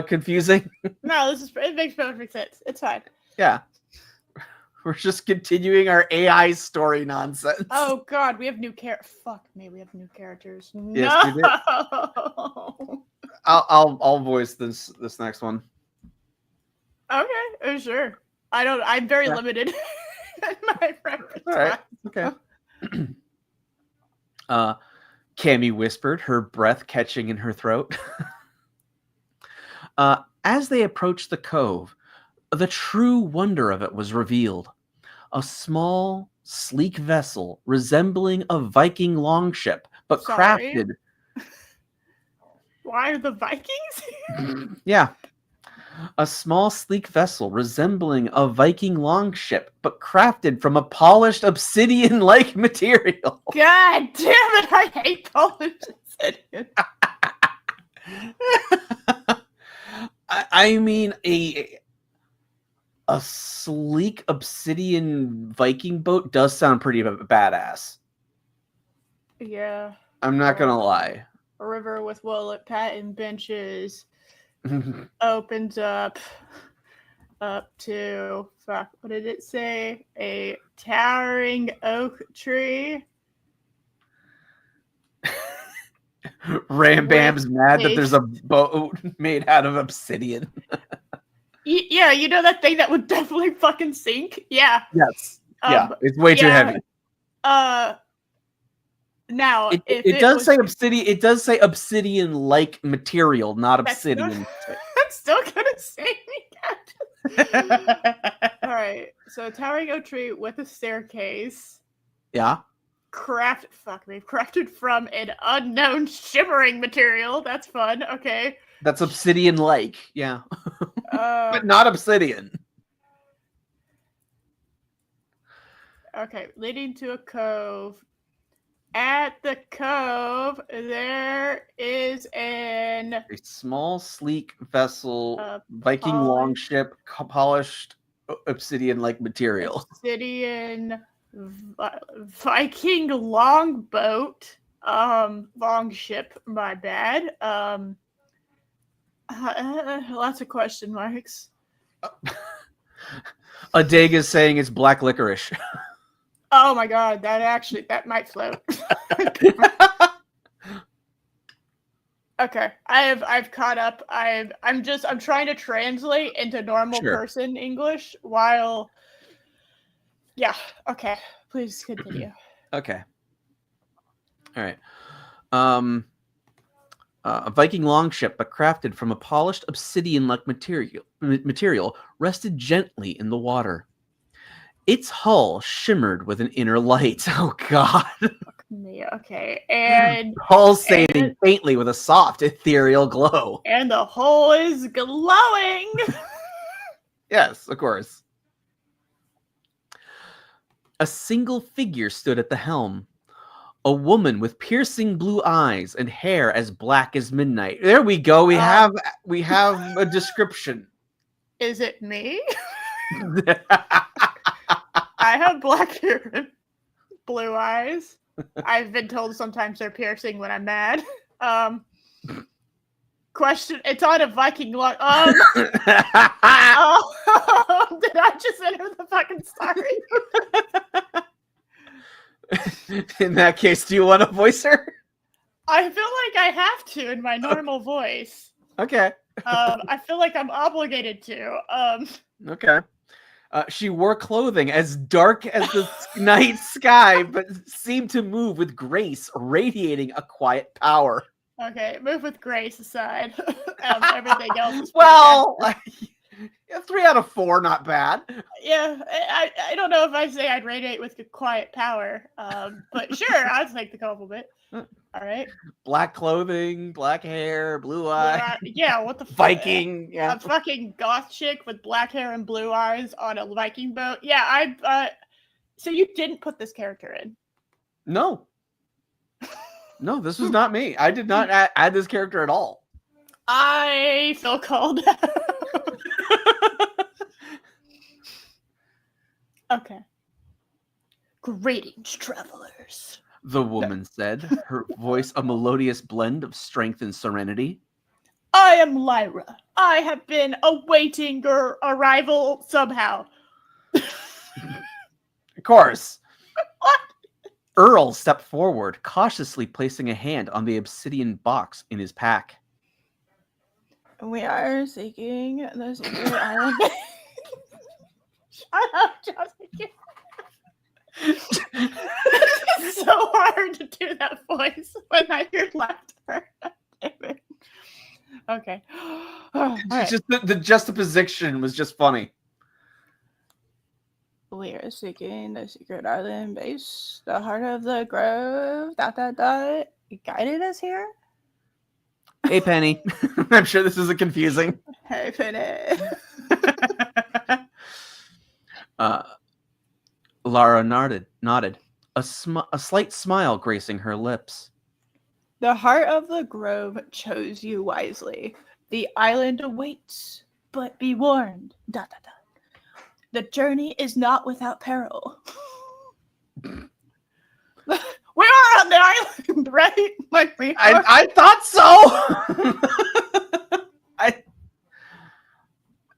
confusing. No, it makes perfect sense. It's fine. Yeah. We're just continuing our AI story nonsense. Oh God, we have new Fuck me, we have new characters. Yes, we did. I'll voice this next one. Okay, sure. I'm very limited in my repertoire. All right. Okay. Cammy whispered, her breath catching in her throat. As they approached the cove, the true wonder of it was revealed. A small, sleek vessel resembling a Viking longship, but crafted. Why are the Vikings here? Yeah. A small, sleek vessel resembling a Viking longship, but crafted from a polished obsidian-like material. God damn it, I hate polished obsidian. I mean, a sleek obsidian Viking boat does sound pretty badass. Yeah. I'm not gonna lie. A river with patent benches opens up to, what did it say? A towering oak tree. Ram Bam's mad that there's a boat made out of obsidian. Yeah, you know that thing that would definitely fucking sink? Yeah. Yes. Yeah, it's way too heavy. Now, it does say obsidian. It does say obsidian-like material, not obsidian. That's still gonna save me, Captain. All right. So, a towering oak tree with a staircase. Yeah. crafted from an unknown shimmering material. That's fun. Okay. That's obsidian-like, yeah. But not obsidian. Okay, leading to a cove. At the cove, there is A small, sleek vessel, Viking polished- longship, polished obsidian-like material. Obsidian Viking longboat. Longship, my bad. Lots of question marks. Adeg is saying it's black licorice. Oh my god, that might float. Okay, I've caught up. I'm trying to translate into normal person English while. Yeah. Okay. Please continue. Okay. All right. A Viking longship, but crafted from a polished obsidian-like material, rested gently in the water. Its hull shimmered with an inner light. Oh God! Yeah, okay, and pulsating faintly with a soft, ethereal glow. And the hull is glowing. Yes, of course. A single figure stood at the helm. A woman with piercing blue eyes and hair as black as midnight. There we go. We have a description. Is it me? I have black hair and blue eyes. I've been told sometimes they're piercing when I'm mad. Question. It's on a Viking log. Did I just enter the fucking story? In that case, do you want to voice her? I feel like I have to in my normal voice. Okay. I feel like I'm obligated to. Okay. She wore clothing as dark as the night sky, but seemed to move with grace, radiating a quiet power. Okay, move with grace aside. Everything else is well, 3 out of 4, not bad. Yeah, I don't know if I say I'd radiate with quiet power, but sure, I'll take the compliment. All right. Black clothing, black hair, blue eyes. Yeah, what the Viking? Yeah, a fucking goth chick with black hair and blue eyes on a Viking boat. Yeah, so you didn't put this character in? No. No, this was not me. I did not add this character at all. I feel called. Okay. Greetings, travelers. The woman said, her voice a melodious blend of strength and serenity. I am Lyra. I have been awaiting your arrival somehow. Of course. What? Earl stepped forward, cautiously placing a hand on the obsidian box in his pack. We are seeking the secret island. Shut up, Jessica. It's so hard to do that voice when I hear laughter. Damn it. Okay. Right. Just the juxtaposition was just funny. We are seeking the secret island base, the heart of the grove. ... You guided us here. Hey, Penny. I'm sure this isn't confusing. Hey, Penny. Lara nodded. A slight smile gracing her lips. The heart of the grove chose you wisely. The island awaits, but be warned. ... The journey is not without peril. We are on the island, right? Like we are. I thought so.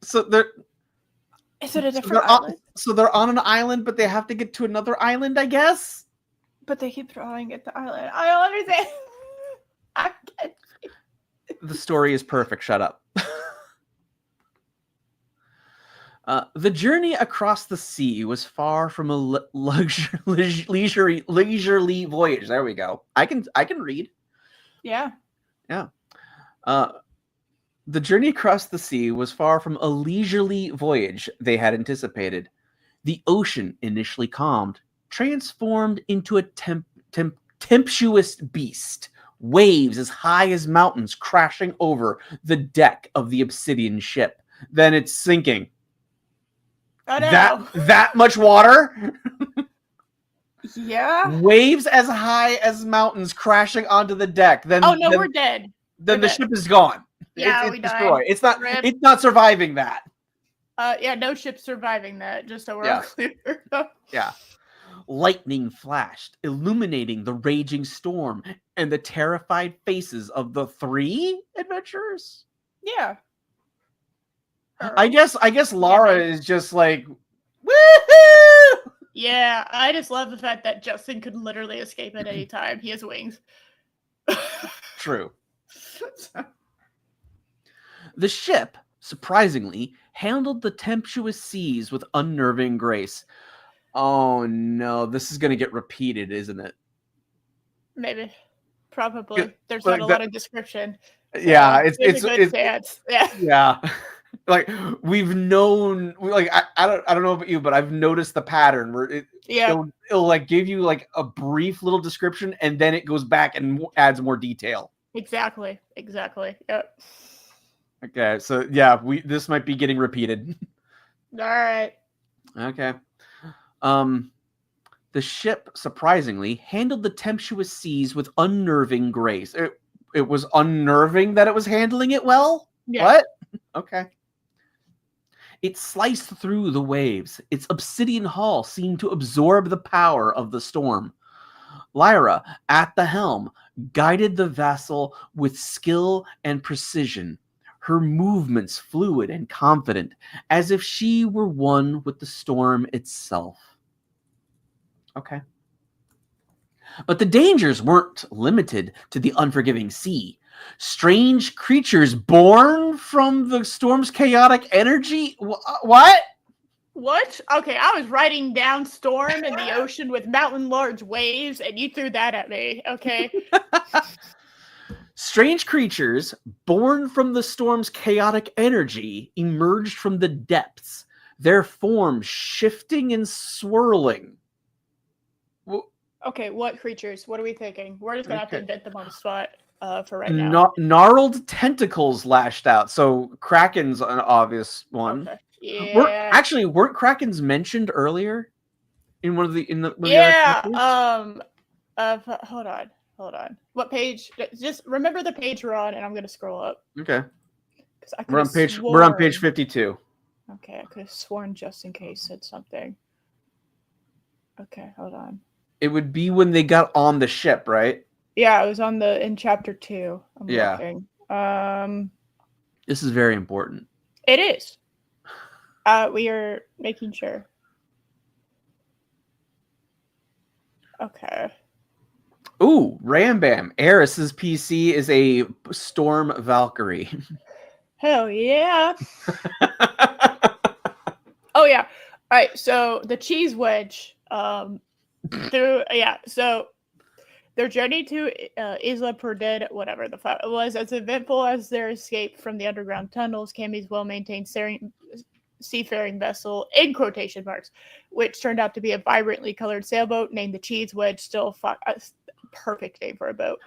So they're. Is it a different island? So they're on an island, but they have to get to another island, I guess. But they keep throwing at the island. I don't understand. I can't. The story is perfect. Shut up. The journey across the sea was far from a leisurely voyage. There we go. I can read. Yeah. Yeah. The journey across the sea was far from a leisurely voyage they had anticipated. The ocean initially calmed, transformed into a tempestuous beast. Waves as high as mountains crashing over the deck of the obsidian ship. Then it's sinking. Oh, no. That much water? Yeah. Waves as high as mountains crashing onto the deck. Then We're dead. Then We're the ship is gone. Yeah, it's we destroyed. died. It's not surviving that. Yeah, no ship surviving that, just so we're all clear. Yeah. Lightning flashed, illuminating the raging storm and the terrified faces of the 3 adventurers. Yeah. I guess Lara is just like, woohoo! Yeah, I just love the fact that Justin could literally escape at any time. He has wings. True. The ship, surprisingly, handled the tempestuous seas with unnerving grace. Oh no, this is going to get repeated, isn't it? Maybe. Probably. There's like not a lot of description. Yeah, it's a good chance. Yeah. Yeah. Like we've known, like I don't know about you, but I've noticed the pattern where it'll like give you like a brief little description and then it goes back and adds more detail. Exactly. Yep. Okay, so yeah, this might be getting repeated. All right. Okay. The ship surprisingly handled the tempestuous seas with unnerving grace. It was unnerving that it was handling it well? Yeah. What? Okay. It sliced through the waves. Its obsidian hull seemed to absorb the power of the storm. Lyra, at the helm, guided the vessel with skill and precision, her movements fluid and confident, as if she were one with the storm itself. Okay. But the dangers weren't limited to the unforgiving sea. Strange creatures born from the storm's chaotic energy? What? What? Okay, I was writing down storm in the ocean with mountain large waves, and you threw that at me. Okay. Strange creatures born from the storm's chaotic energy emerged from the depths, their forms shifting and swirling. Okay, what creatures? What are we thinking? We're just gonna have to invent them on the spot for right now. Gnarled tentacles lashed out. So Kraken's an obvious one. Okay. Yeah. Weren't Krakens mentioned earlier in one of the hold on. What page? Just remember the page we're on, and I'm gonna scroll up. Okay. We're on page 52. Okay, I could have sworn just in case said something. Okay, hold on. It would be when they got on the ship, right? Yeah, it was in chapter 2. I'm looking. This is very important. It is. We are making sure. Okay. Ooh, Rambam. Eris's PC is a Storm Valkyrie. Hell yeah. Oh yeah. All right, so the cheese wedge so their journey to Isla Perdida, whatever the fuck it was, as eventful as their escape from the underground tunnels, Cammy's well-maintained seafaring vessel, in quotation marks, which turned out to be a vibrantly colored sailboat named the Cheese Wedge, still a perfect name for a boat.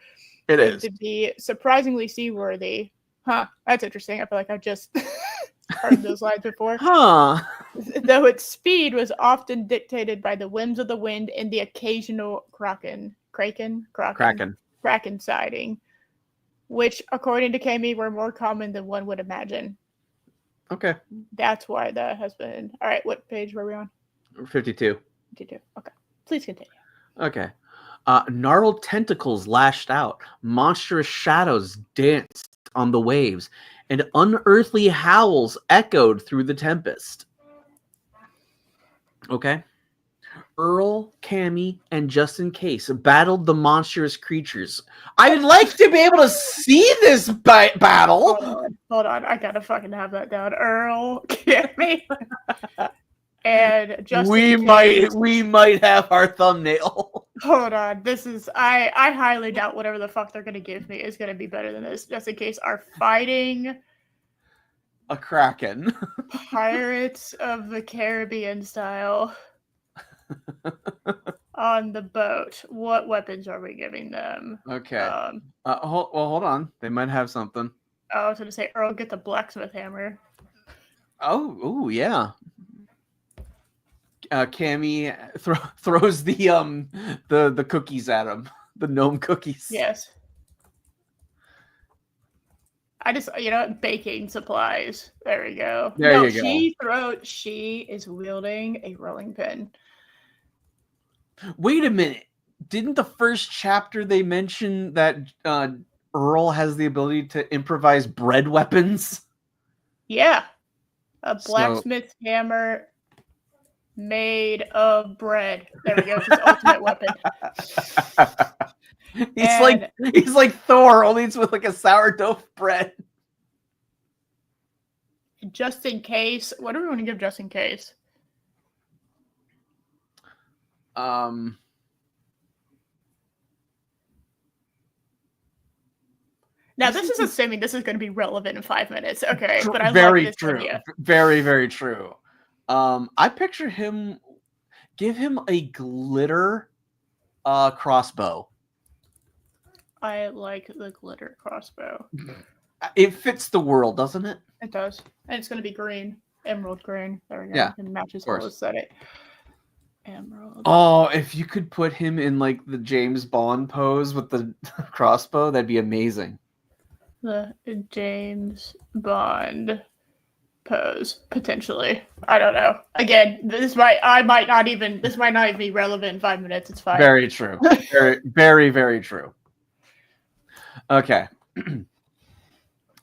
It is. To be surprisingly seaworthy. Huh, that's interesting. I feel like I've just heard those lines before. Huh. Though its speed was often dictated by the whims of the wind and the occasional kraken sighting, which, according to Kami, were more common than one would imagine. Okay. That's why that has been. All right, what page were we on? 52. 52. Okay. Please continue. Okay. Gnarled tentacles lashed out. Monstrous shadows danced on the waves, and unearthly howls echoed through the tempest. Okay. Earl, Cammy, and Justin Case battled the monstrous creatures. I'd like to be able to see this battle. Hold on. I gotta fucking have that down. Earl, Cammy, and Justin Case. We might have our thumbnail. Hold on. This is I highly doubt whatever the fuck they're gonna give me is gonna be better than this. Just in case are fighting a kraken. Pirates of the Caribbean style. On the boat, what weapons are we giving them? Okay. Hold on. They might have something. I was going to say, Earl, get the blacksmith hammer. Oh, yeah. Cammy throws the cookies at him, the gnome cookies. Yes. I just, baking supplies. There we go. There you go. She is wielding a rolling pin. Wait a minute. Didn't the first chapter they mention that Earl has the ability to improvise bread weapons? Yeah. A blacksmith hammer made of bread. There we go. It's his ultimate weapon. He's like Thor, only it's with like a sourdough bread. Just in case, what do we want to give just in case? Now this is assuming this is going to be relevant in 5 minutes. Okay, but I love this idea. Very, very true. I picture him. Give him a glitter crossbow. I like the glitter crossbow. It fits the world, doesn't it? It does. And it's going to be green. Emerald green. There we go. Yeah. It matches whole aesthetic. Emerald. Oh, if you could put him in like the James Bond pose with the crossbow, that'd be amazing. The James Bond pose, potentially. I don't know. Again, this might not even be relevant in 5 minutes. It's fine. Very true. Very, very, very true. Okay.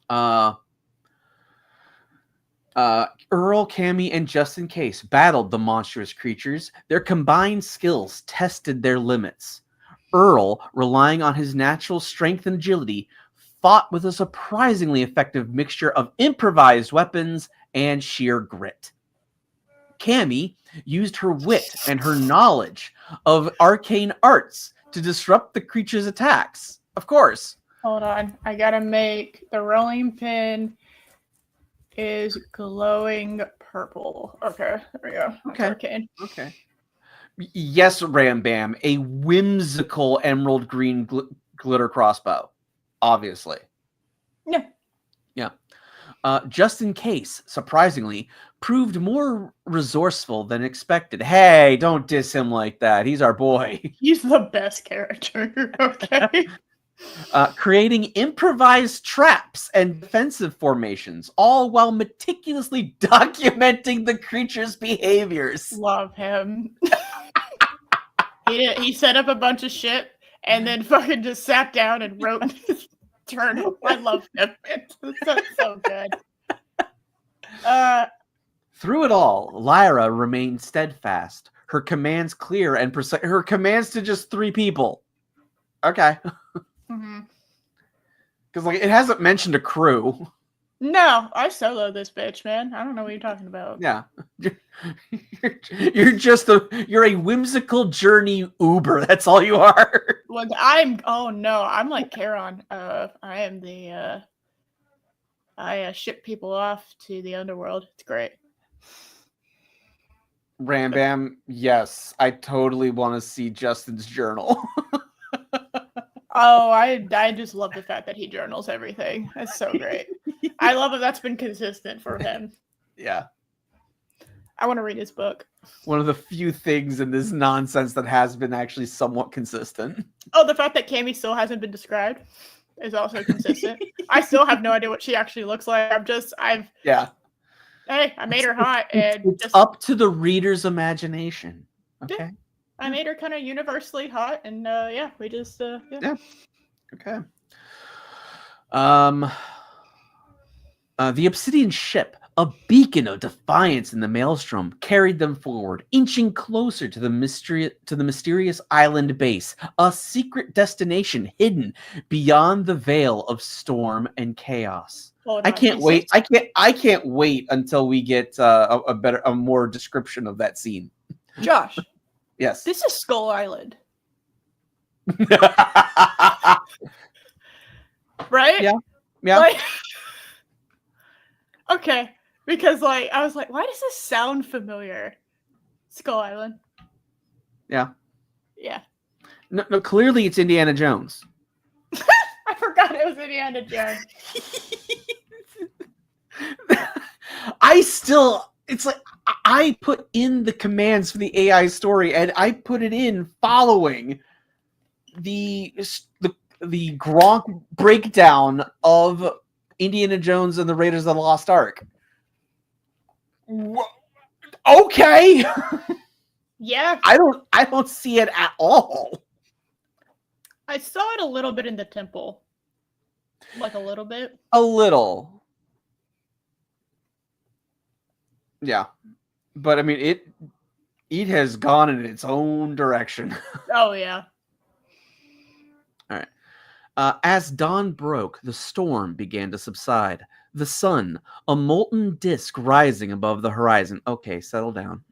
Earl, Cammy, and Just in Case battled the monstrous creatures. Their combined skills tested their limits. Earl, relying on his natural strength and agility, fought with a surprisingly effective mixture of improvised weapons and sheer grit. Cammy used her wit and her knowledge of arcane arts to disrupt the creature's attacks. Of course. Hold on. I gotta make the rolling pin is glowing purple. Okay, there we go. Okay. Arcane. Okay. Yes, Ram Bam. A whimsical emerald green glitter crossbow. Obviously. Yeah. Yeah. Just in Case, surprisingly, proved more resourceful than expected. Hey, don't diss him like that. He's our boy. He's the best character. Okay. Creating improvised traps and defensive formations, all while meticulously documenting the creature's behaviors. Love him. He set up a bunch of shit and then fucking just sat down and wrote his journal. I love him. It's so good. Through it all, Lyra remained steadfast. Her commands clear and precise. Her commands to just 3 people. Okay. Because like it hasn't mentioned a crew. No, I soloed this bitch, man. I don't know what you're talking about. Yeah, you're a whimsical journey Uber. That's all you are. Well, I'm like Charon. I am I ship people off to the underworld. It's great. Ram Bam, yes, I totally want to see Justin's journal. Oh, I just love the fact that he journals everything. That's so great. I love that that's been consistent for him. Yeah. I want to read his book. One of the few things in this nonsense that has been actually somewhat consistent. Oh, the fact that Cammy still hasn't been described is also consistent. I still have no idea what she actually looks like. Yeah. Hey, I made her hot, and it's just up to the reader's imagination. Okay. Yeah. I made her kind of universally hot, and we just yeah. Okay. The Obsidian ship, a beacon of defiance in the maelstrom, carried them forward, inching closer to the mysterious island base, a secret destination hidden beyond the veil of storm and chaos. I can't wait. I can't wait until we get a more description of that scene. Josh. Yes. This is Skull Island. Right? Yeah. Yeah. Like, okay. Because I was like, why does this sound familiar? Skull Island. Yeah. Yeah. No, clearly it's Indiana Jones. I forgot it was Indiana Jones. It's like I put in the commands for the AI story, and I put it in following the Gronk breakdown of Indiana Jones and the Raiders of the Lost Ark. Okay. Yeah. I don't see it at all. I saw it a little bit in the temple. Like a little bit. A little. Yeah. But I mean it has gone in its own direction. Oh yeah. All right. As dawn broke, the storm began to subside. The sun, a molten disk rising above the horizon. Okay, settle down.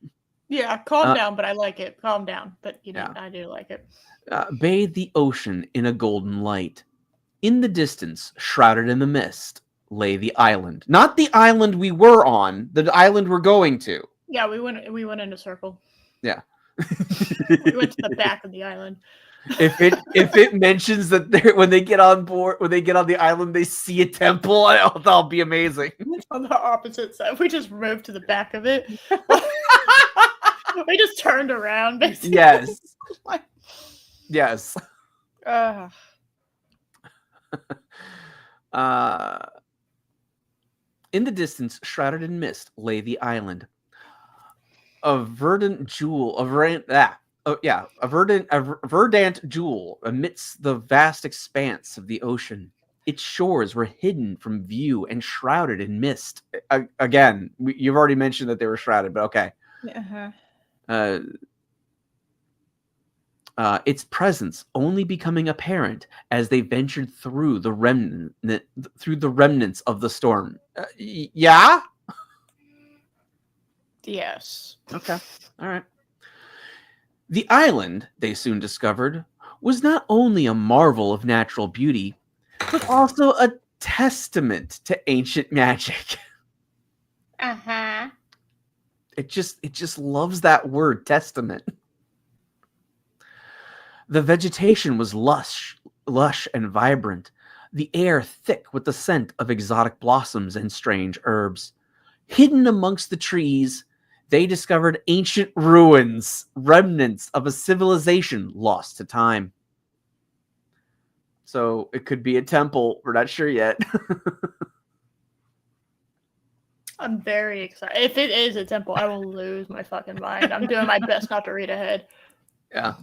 Yeah, calm down, but I like it. Calm down, but you know, Yeah. I do like it. Bathed the ocean in a golden light. In the distance, shrouded in the mist, lay the island. Not the island we were on, the island we're going to. Yeah, we went in a circle. Yeah. We went to the back of the island. If it mentions that when they get on the island, they see a temple, that'll be amazing. On the opposite side. We just moved to the back of it. We just turned around, basically. Yes. Yes. In the distance, shrouded in mist, lay the island. A verdant jewel, a verdant jewel amidst the vast expanse of the ocean. Its shores were hidden from view and shrouded in mist. Again, you've already mentioned that they were shrouded, but okay. Its presence only becoming apparent as they ventured through the remnants of the storm. Yeah. Yes. Okay. All right. The island, they soon discovered, was not only a marvel of natural beauty, but also a testament to ancient magic. It just loves that word, testament. The vegetation was lush and vibrant, the air thick with the scent of exotic blossoms and strange herbs. Hidden amongst the trees, they discovered ancient ruins, remnants of a civilization lost to time. So it could be a temple. We're not sure yet. I'm very excited. If it is a temple, I will lose my fucking mind. I'm doing my best not to read ahead. Yeah.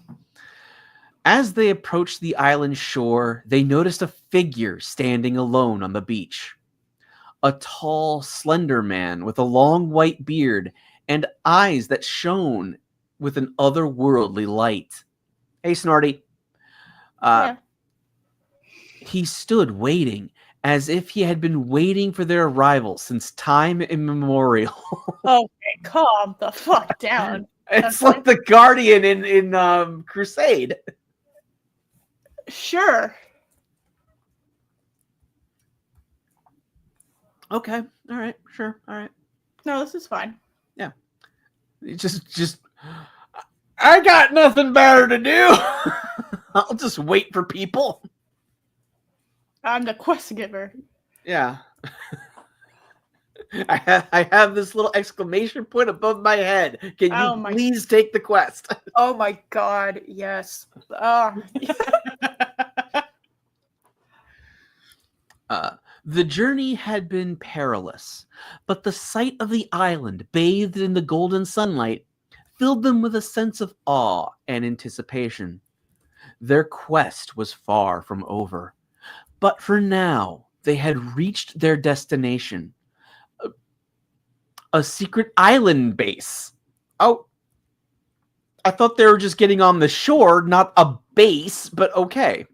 As they approached the island shore, they noticed a figure standing alone on the beach. A tall, slender man with a long white beard and eyes that shone with an otherworldly light. Hey, Snorty. Yeah. He stood waiting, as if he had been waiting for their arrival since time immemorial. Okay, calm the fuck down. It's like the Guardian in Crusade. Sure. Okay. All right. Sure. All right. No, this is fine. Yeah. Just I got nothing better to do. I'll just wait for people. I'm the quest giver. Yeah. I have this little exclamation point above my head. Can you please take the quest? Oh my god, yes. The journey had been perilous, but the sight of the island bathed in the golden sunlight filled them with a sense of awe and anticipation. Their quest was far from over, but for now they had reached their destination. A secret island base. Oh, I thought they were just getting on the shore, not a base, but okay.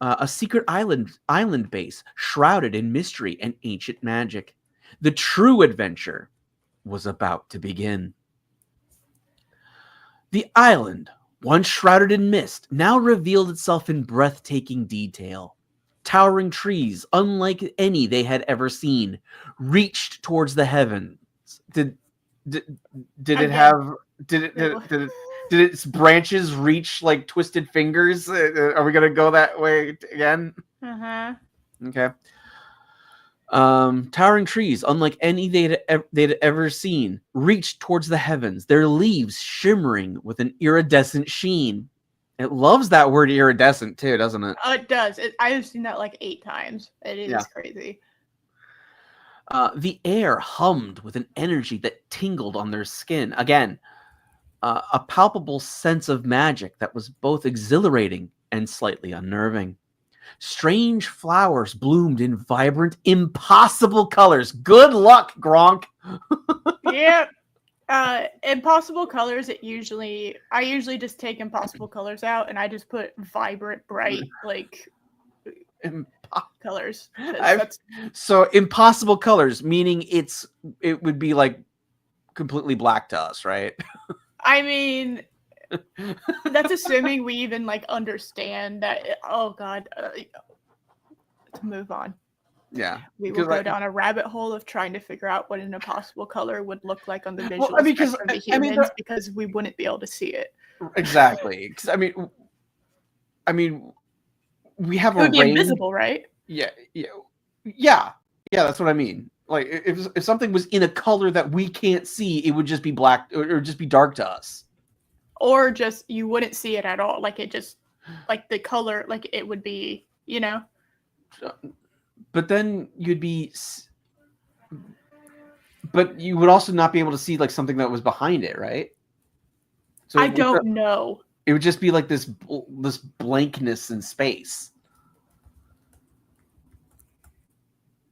A secret island base shrouded in mystery and ancient magic. The true adventure was about to begin. The island, once shrouded in mist, now revealed itself in breathtaking detail. Towering trees, unlike any they had ever seen, reached towards the heavens. Did it have Did its branches reach like twisted fingers? Are we gonna go that way again? Uh-huh. Okay. Towering trees, unlike any they'd ever seen, reached towards the heavens, their leaves shimmering with an iridescent sheen. It loves that word iridescent too, doesn't it? It does. I've seen that like 8 times. It is crazy. The air hummed with an energy that tingled on their skin. Again, a palpable sense of magic that was both exhilarating and slightly unnerving. Strange flowers bloomed in vibrant, impossible colors. Good luck, Gronk. Yep. Impossible colors. I usually just take impossible colors out and I just put vibrant, bright, like colors. So impossible colors, meaning it would be like completely black to us, right? I mean, that's assuming we even like understand that. Oh God. To move on. Yeah, we will go down a rabbit hole of trying to figure out what an impossible color would look like on the visual spectrum of the humans, because we wouldn't be able to see it. Exactly. I mean, we have it would a be range. Invisible, right? Yeah. That's what I mean. Like if something was in a color that we can't see, it would just be black or just be dark to us. Or just you wouldn't see it at all. Like it just like the color, like it would be, you know. But then but you would also not be able to see like something that was behind it, right? So I don't know. It would just be like this blankness in space.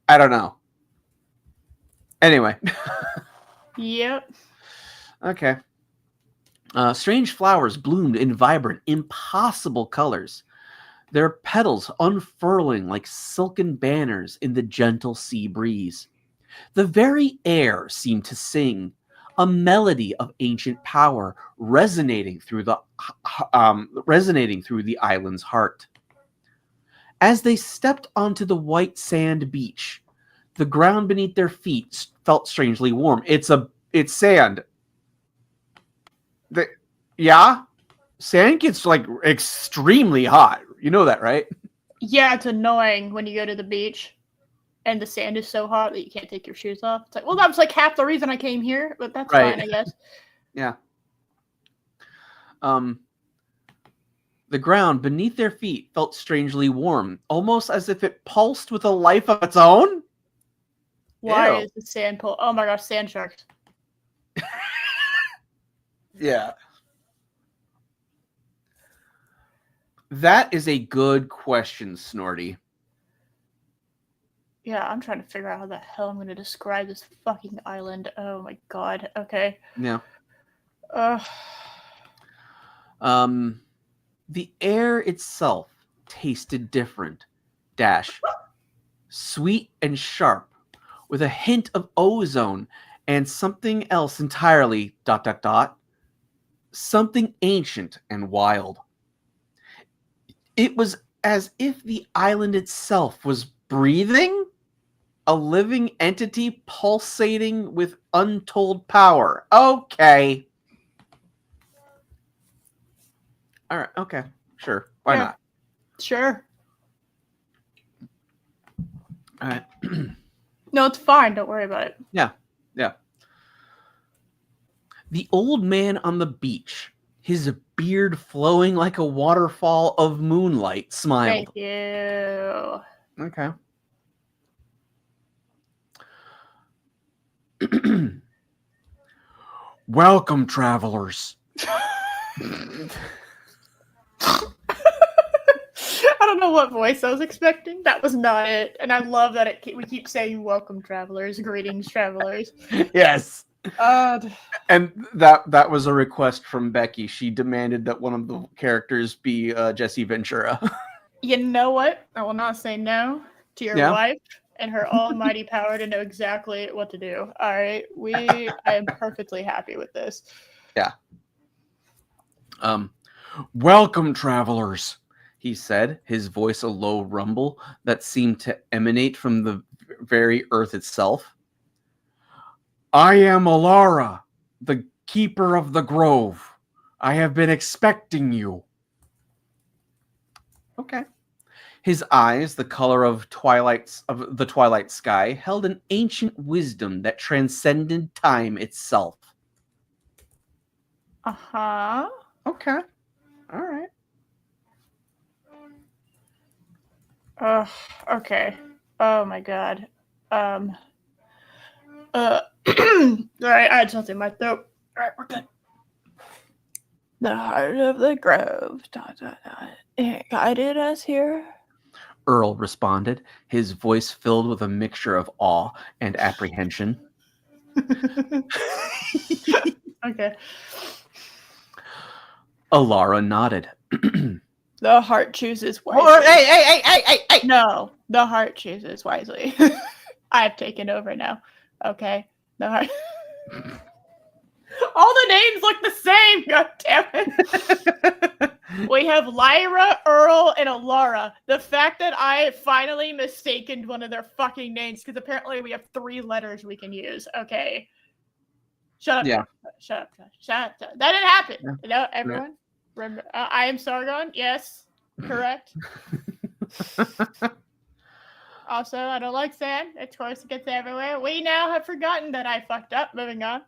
I don't know. Anyway. Yep. Okay. Strange flowers bloomed in vibrant, impossible colors, their petals unfurling like silken banners in the gentle sea breeze. The very air seemed to sing, a melody of ancient power resonating through the island's heart. As they stepped onto the white sand beach, the ground beneath their feet felt strangely warm. It's sand. Sand gets like extremely hot. You know that, right? Yeah, it's annoying when you go to the beach and the sand is so hot that you can't take your shoes off. It's like, well, that was like half the reason I came here, but that's fine, I guess. Yeah. The ground beneath their feet felt strangely warm, almost as if it pulsed with a life of its own. Why is the sand pull? Oh my gosh, sand sharks. Yeah. That is a good question, Snorty. Yeah, I'm trying to figure out how the hell I'm going to describe this fucking island. Oh my god. Okay. Yeah. The air itself tasted different. Sweet and sharp, with a hint of ozone and something else entirely. ... Something ancient and wild. It was as if the island itself was breathing, a living entity pulsating with untold power. Okay. All right. Okay. Sure. Why not? Sure. All right. No, it's fine. Don't worry about it. Yeah. The old man on the beach, his beard flowing like a waterfall of moonlight, smiled. Thank you. Okay. Welcome, travelers. I don't know what voice I was expecting. That was not it. And I love that we keep saying welcome, travelers. Greetings, travelers. Yes. And that was a request from Becky. She demanded that one of the characters be Jesse Ventura. You know what? I will not say no to your wife and her almighty power to know exactly what to do. All right. I am perfectly happy with this. Yeah. Welcome, travelers, he said, his voice a low rumble that seemed to emanate from the very earth itself. I am Alara, the keeper of the grove. I have been expecting you. Okay. His eyes, the color of the twilight sky, held an ancient wisdom that transcended time itself. Uh-huh. Okay. All right. Okay. Oh my god. Alright, I had something in my throat. Alright, we're good. The heart of the grove. It guided us here. Earl responded, his voice filled with a mixture of awe and apprehension. Okay. Alara nodded. The heart chooses wisely. Oh, hey! No, the heart chooses wisely. I've taken over now. Okay. The heart. All the names look the same. God damn it. We have Lyra, Earl, and Alara. The fact that I finally mistaken one of their fucking names, because apparently we have 3 letters we can use. Okay. Shut up. Yeah. Shut up. That didn't happen. Yeah. No, everyone. Remember, I am Sargon. Yes. Correct. Also, I don't like sand. Of course, it gets everywhere. We now have forgotten that I fucked up. Moving on.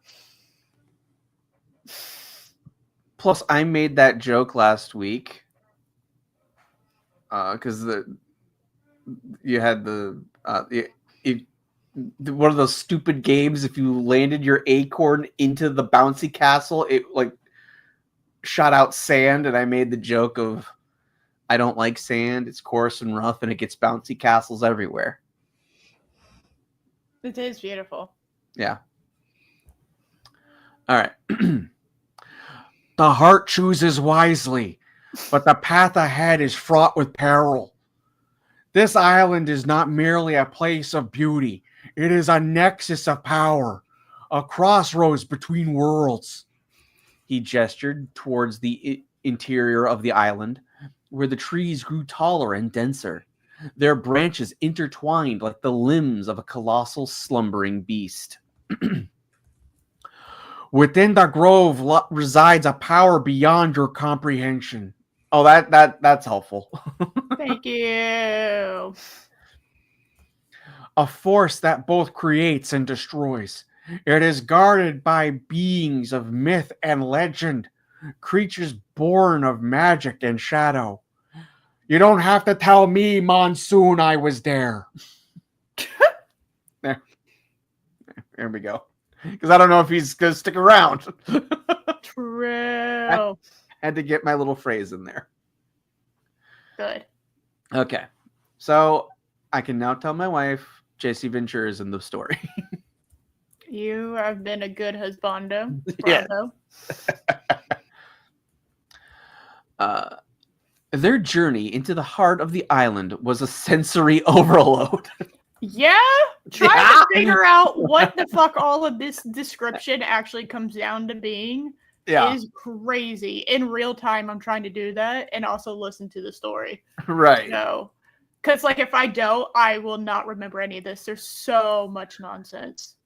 Plus, I made that joke last week because you had one of those stupid games. If you landed your acorn into the bouncy castle, it like shot out sand, and I made the joke of I don't like sand. It's coarse and rough, and it gets bouncy castles everywhere. It is beautiful. Yeah. All right. The heart chooses wisely, but the path ahead is fraught with peril. This island is not merely a place of beauty. It is a nexus of power, a crossroads between worlds. He gestured towards the interior of the island, where the trees grew taller and denser, their branches intertwined like the limbs of a colossal slumbering beast. Within the grove resides a power beyond your comprehension. Oh, that's helpful. Thank you. A force that both creates and destroys. It is guarded by beings of myth and legend, creatures born of magic and shadow. You don't have to tell me, Monsoon, I was there. There we go. Because I don't know if he's going to stick around. True. I had to get my little phrase in there. Good. Okay. So I can now tell my wife JC Ventura is in the story. You have been a good husbando. Yeah. Bravo. Their journey into the heart of the island was a sensory overload. Yeah? Trying to figure out what the fuck all of this description actually comes down to being is crazy. In real time, I'm trying to do that and also listen to the story. Right. So, because like if I don't, I will not remember any of this. There's so much nonsense.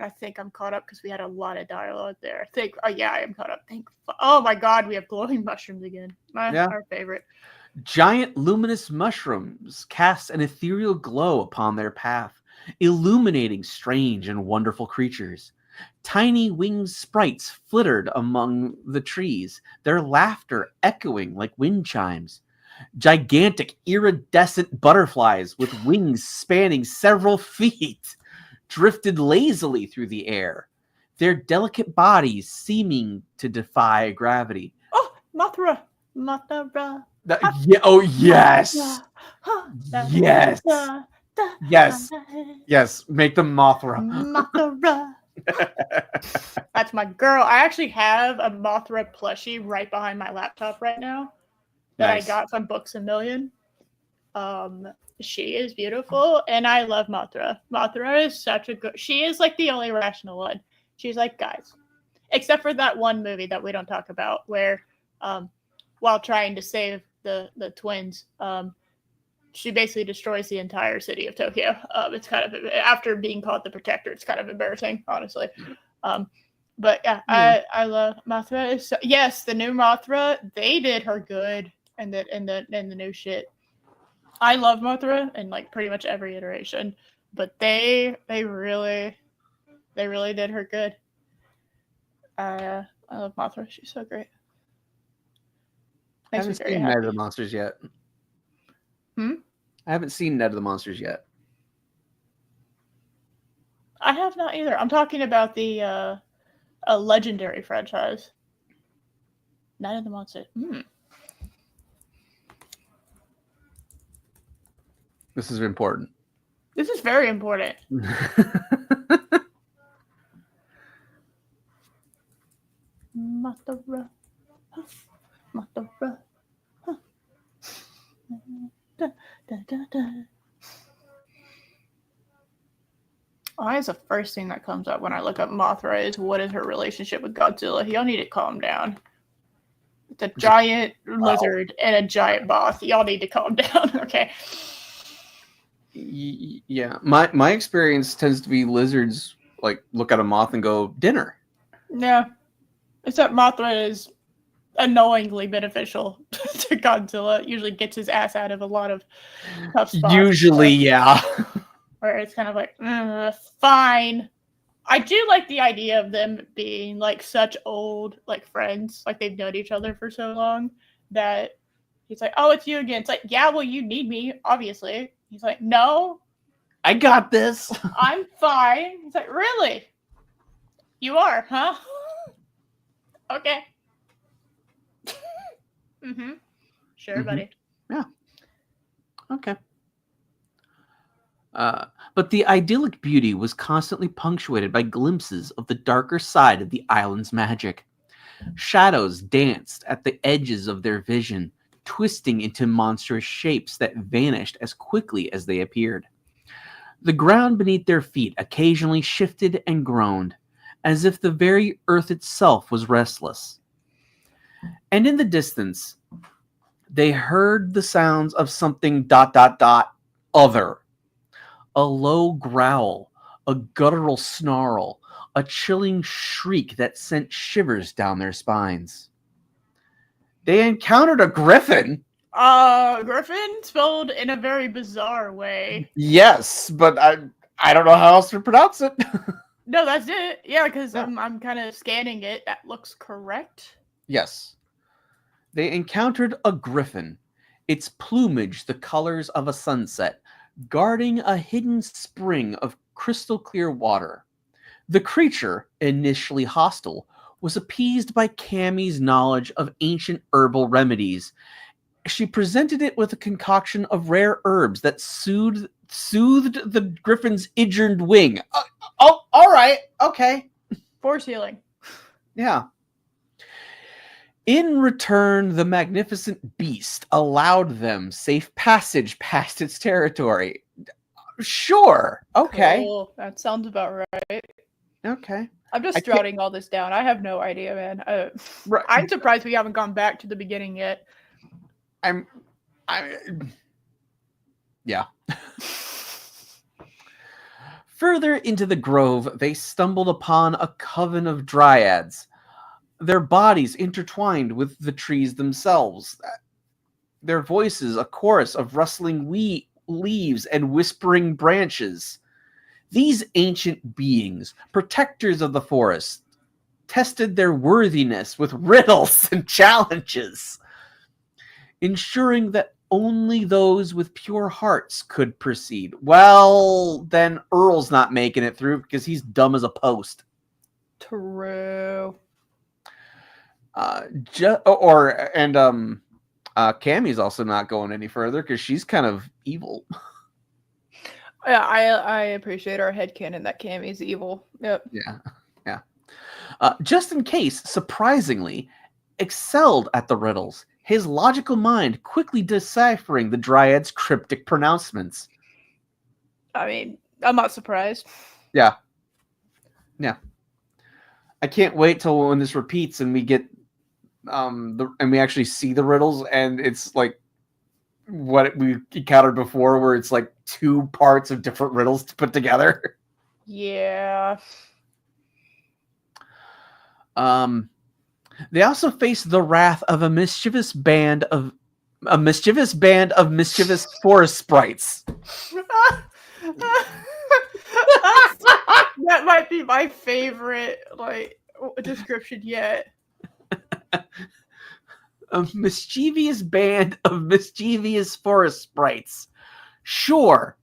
I think I'm caught up because we had a lot of dialogue there. I think, I am caught up. Oh my god, we have glowing mushrooms again. Our favorite. Giant luminous mushrooms cast an ethereal glow upon their path, illuminating strange and wonderful creatures. Tiny winged sprites flittered among the trees, their laughter echoing like wind chimes. Gigantic iridescent butterflies with wings spanning several feet drifted lazily through the air, their delicate bodies seeming to defy gravity. Oh, Mothra. Yes. Yes. Make them Mothra. That's my girl. I actually have a Mothra plushie right behind my laptop right now that I got from Books A Million. She is beautiful, and I love Mothra. Mothra is such a good. She is like the only rational one. She's like, guys, except for that one movie that we don't talk about, where, while trying to save the twins, she basically destroys the entire city of Tokyo. It's kind of, after being called the Protector, it's kind of embarrassing, honestly. But yeah, I love Mothra. Yes, the new Mothra, they did her good, and the new shit. I love Mothra in like pretty much every iteration, but they really did her good. I love Mothra. She's so great. I Makes me haven't very seen Night of happy. the Monsters yet. Hmm? I haven't seen Night of the Monsters yet. I have not either. I'm talking about the a legendary franchise. Night of the Monsters. This is important. This is very important. Mothra. Mothra. Da, da, da, da. Always the first thing that comes up when I look up Mothra is what is her relationship with Godzilla? Y'all need to calm down. It's a giant lizard and a giant moth. Y'all need to calm down, okay? Yeah, my experience tends to be lizards like look at a moth and go dinner. Yeah. Except Mothra is annoyingly beneficial to Godzilla. Usually gets his ass out of a lot of tough spots. Usually, yeah. Where it's kind of like, fine. I do like the idea of them being like such old like friends, like they've known each other for so long that he's like, oh, it's you again. It's like, yeah, well, you need me, obviously. He's like, no, I got this. I'm fine. He's like, really? You are, huh? Okay. Sure, buddy. Yeah. Okay. But the idyllic beauty was constantly punctuated by glimpses of the darker side of the island's magic. Shadows danced at the edges of their vision, twisting into monstrous shapes that vanished as quickly as they appeared. The ground beneath their feet occasionally shifted and groaned, as if the very earth itself was restless. And in the distance, they heard the sounds of something ... other. A low growl, a guttural snarl, a chilling shriek that sent shivers down their spines. They encountered a griffin. Griffin spelled in a very bizarre way. Yes, but I don't know how else to pronounce it. No, that's it. Yeah, because I'm kind of scanning it. That looks correct. Yes. They encountered a griffin, its plumage the colors of a sunset, guarding a hidden spring of crystal clear water. The creature, initially hostile, was appeased by Cammie's knowledge of ancient herbal remedies. She presented it with a concoction of rare herbs that soothed the griffin's injured wing. Oh, all right, okay. Force healing. Yeah. In return, the magnificent beast allowed them safe passage past its territory. Sure. Okay. Cool. That sounds about right. Okay. I'm just jotting all this down. I have no idea, man. Right. I'm surprised we haven't gone back to the beginning yet. Yeah. Further into the grove, they stumbled upon a coven of dryads, their bodies intertwined with the trees themselves, their voices a chorus of rustling leaves and whispering branches. These ancient beings, protectors of the forest, tested their worthiness with riddles and challenges, ensuring that only those with pure hearts could proceed. Well, then Earl's not making it through because he's dumb as a post. True. Cammie's also not going any further because she's kind of evil. Yeah, I appreciate our headcanon that Cammie's evil. Yep. Yeah. Just in case, surprisingly, excelled at the riddles, his logical mind quickly deciphering the Dryad's cryptic pronouncements. I mean, I'm not surprised. Yeah. I can't wait till when this repeats and we get and we actually see the riddles and it's like what we encountered before, where it's like two parts of different riddles to put together. Yeah. They also face the wrath of a mischievous band of mischievous forest sprites. That might be my favorite description yet. A mischievous band of mischievous forest sprites. Sure.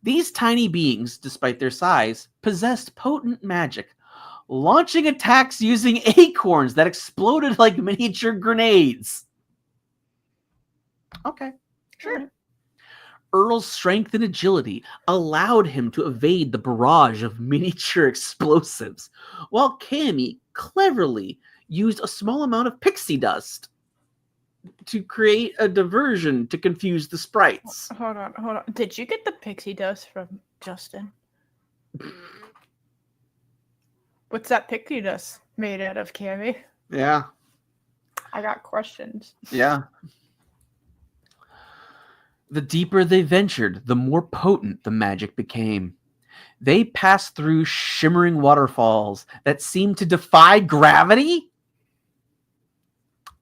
These tiny beings, despite their size, possessed potent magic, launching attacks using acorns that exploded like miniature grenades. Okay, sure. Earl's strength and agility allowed him to evade the barrage of miniature explosives, while Cammy cleverly used a small amount of pixie dust to create a diversion to confuse the sprites. Hold on. Did you get the pixie dust from Justin? What's that pixie dust made out of, Cammy? Yeah. I got questions. Yeah. The deeper they ventured, the more potent the magic became. They passed through shimmering waterfalls that seemed to defy gravity,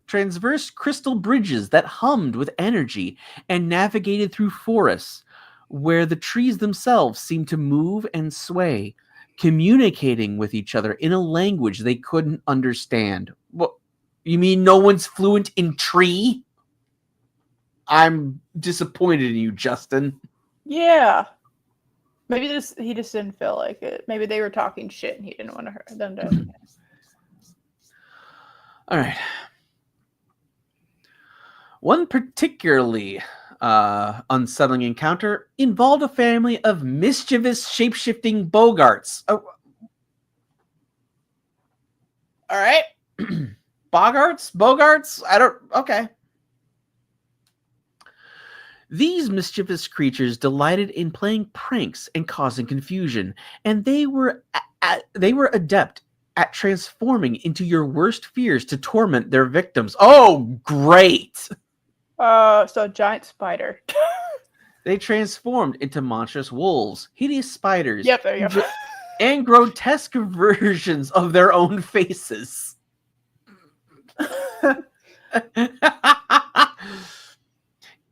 transversed crystal bridges that hummed with energy, and navigated through forests where the trees themselves seemed to move and sway, communicating with each other in a language they couldn't understand. What, you mean no one's fluent in tree? I'm disappointed in you, Justin. Yeah. Maybe he just didn't feel like it. Maybe they were talking shit and he didn't want them to. All right. One particularly unsettling encounter involved a family of mischievous, shape-shifting bogarts. Oh. All right. Bogarts? I don't... Okay. These mischievous creatures delighted in playing pranks and causing confusion, and they were adept at transforming into your worst fears to torment their victims. Oh, great! So giant spider. They transformed into monstrous wolves, hideous spiders, Yep, there you go. and grotesque versions of their own faces.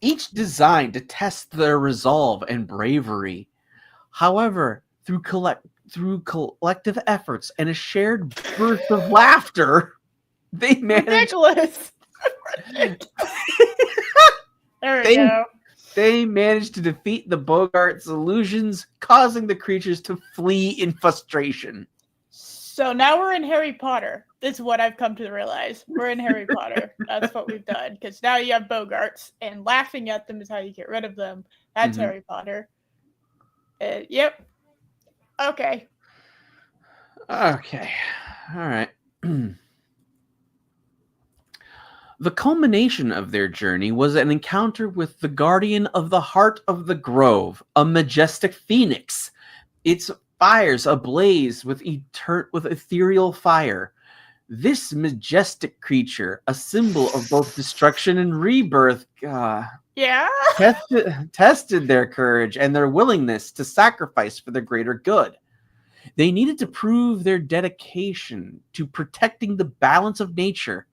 Each designed to test their resolve and bravery. However, through collective efforts and a shared burst of laughter, they managed. Ridiculous. There we go. They managed to defeat the Bogart's illusions, causing the creatures to flee in frustration. So now we're in Harry Potter. This is what I've come to realize. We're in Harry Potter. That's what we've done. Because now you have Bogarts, and laughing at them is how you get rid of them. That's Harry Potter. Yep. Okay. Okay. All right. The culmination of their journey was an encounter with the guardian of the heart of the grove, a majestic phoenix. Its fires ablaze with ethereal fire. This majestic creature, a symbol of both destruction and rebirth, tested their courage and their willingness to sacrifice for the greater good. They needed to prove their dedication to protecting the balance of nature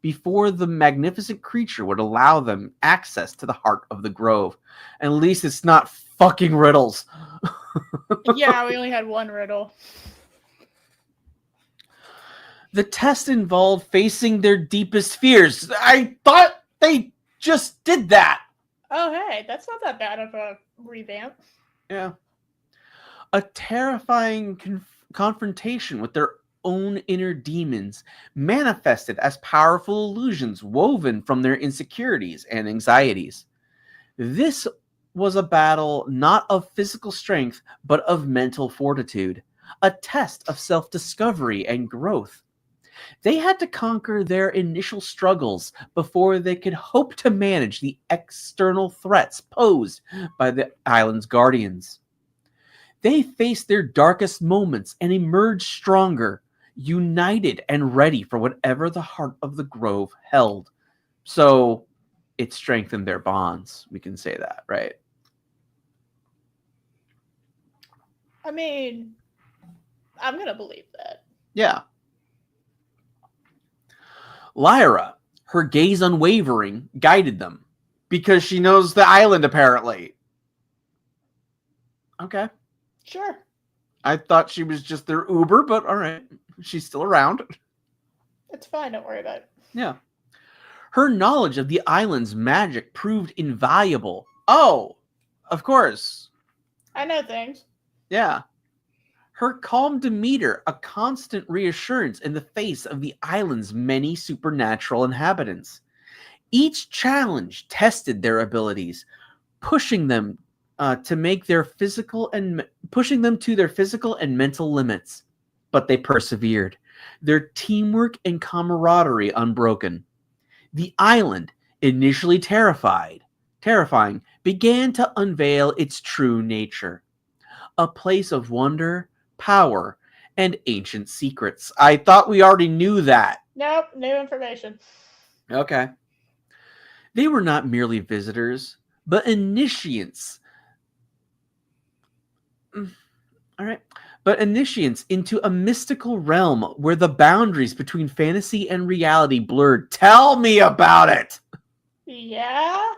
before the magnificent creature would allow them access to the heart of the grove. At least it's not fucking riddles. Yeah, we only had one riddle. The test involved facing their deepest fears. I thought they just did that. Oh, hey, that's not that bad of a revamp. Yeah. A terrifying confrontation with their own inner demons, manifested as powerful illusions woven from their insecurities and anxieties. This was a battle not of physical strength, but of mental fortitude, a test of self-discovery and growth. They had to conquer their initial struggles before they could hope to manage the external threats posed by the island's guardians. They faced their darkest moments and emerged stronger, united and ready for whatever the heart of the grove held. So it strengthened their bonds. We can say that, right? I mean, I'm going to believe that. Yeah. Lyra, her gaze unwavering, guided them because she knows the island, apparently. Okay. Sure. I thought she was just their Uber, but all right. She's still around. It's fine. Don't worry about it. Yeah. Her knowledge of the island's magic proved invaluable. Oh, of course. I know things. Yeah. Her calm demeanor, a constant reassurance in the face of the island's many supernatural inhabitants. Each challenge tested their abilities, pushing them to their physical and mental limits. But they persevered, their teamwork and camaraderie unbroken. The island, initially terrifying, began to unveil its true nature. A place of wonder, power, and ancient secrets. I thought we already knew that. Nope, new information. Okay. They were not merely visitors, but initiates. All right. But initiates into a mystical realm where the boundaries between fantasy and reality blurred. Tell me about it! Yeah?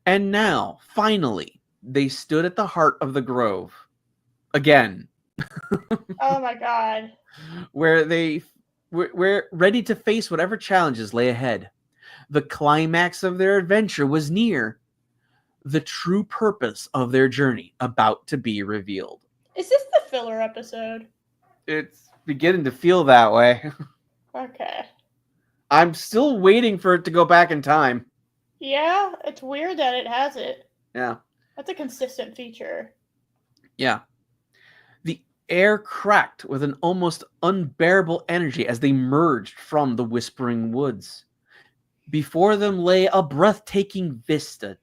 And now, finally, they stood at the heart of the grove. Again. Oh my god. Where they were ready to face whatever challenges lay ahead. The climax of their adventure was near. The true purpose of their journey about to be revealed. Is this the filler episode? It's beginning to feel that way. Okay. I'm still waiting for it to go back in time. Yeah, it's weird that it has it. Yeah. That's a consistent feature. Yeah. The air cracked with an almost unbearable energy as they merged from the whispering woods. Before them lay a breathtaking vista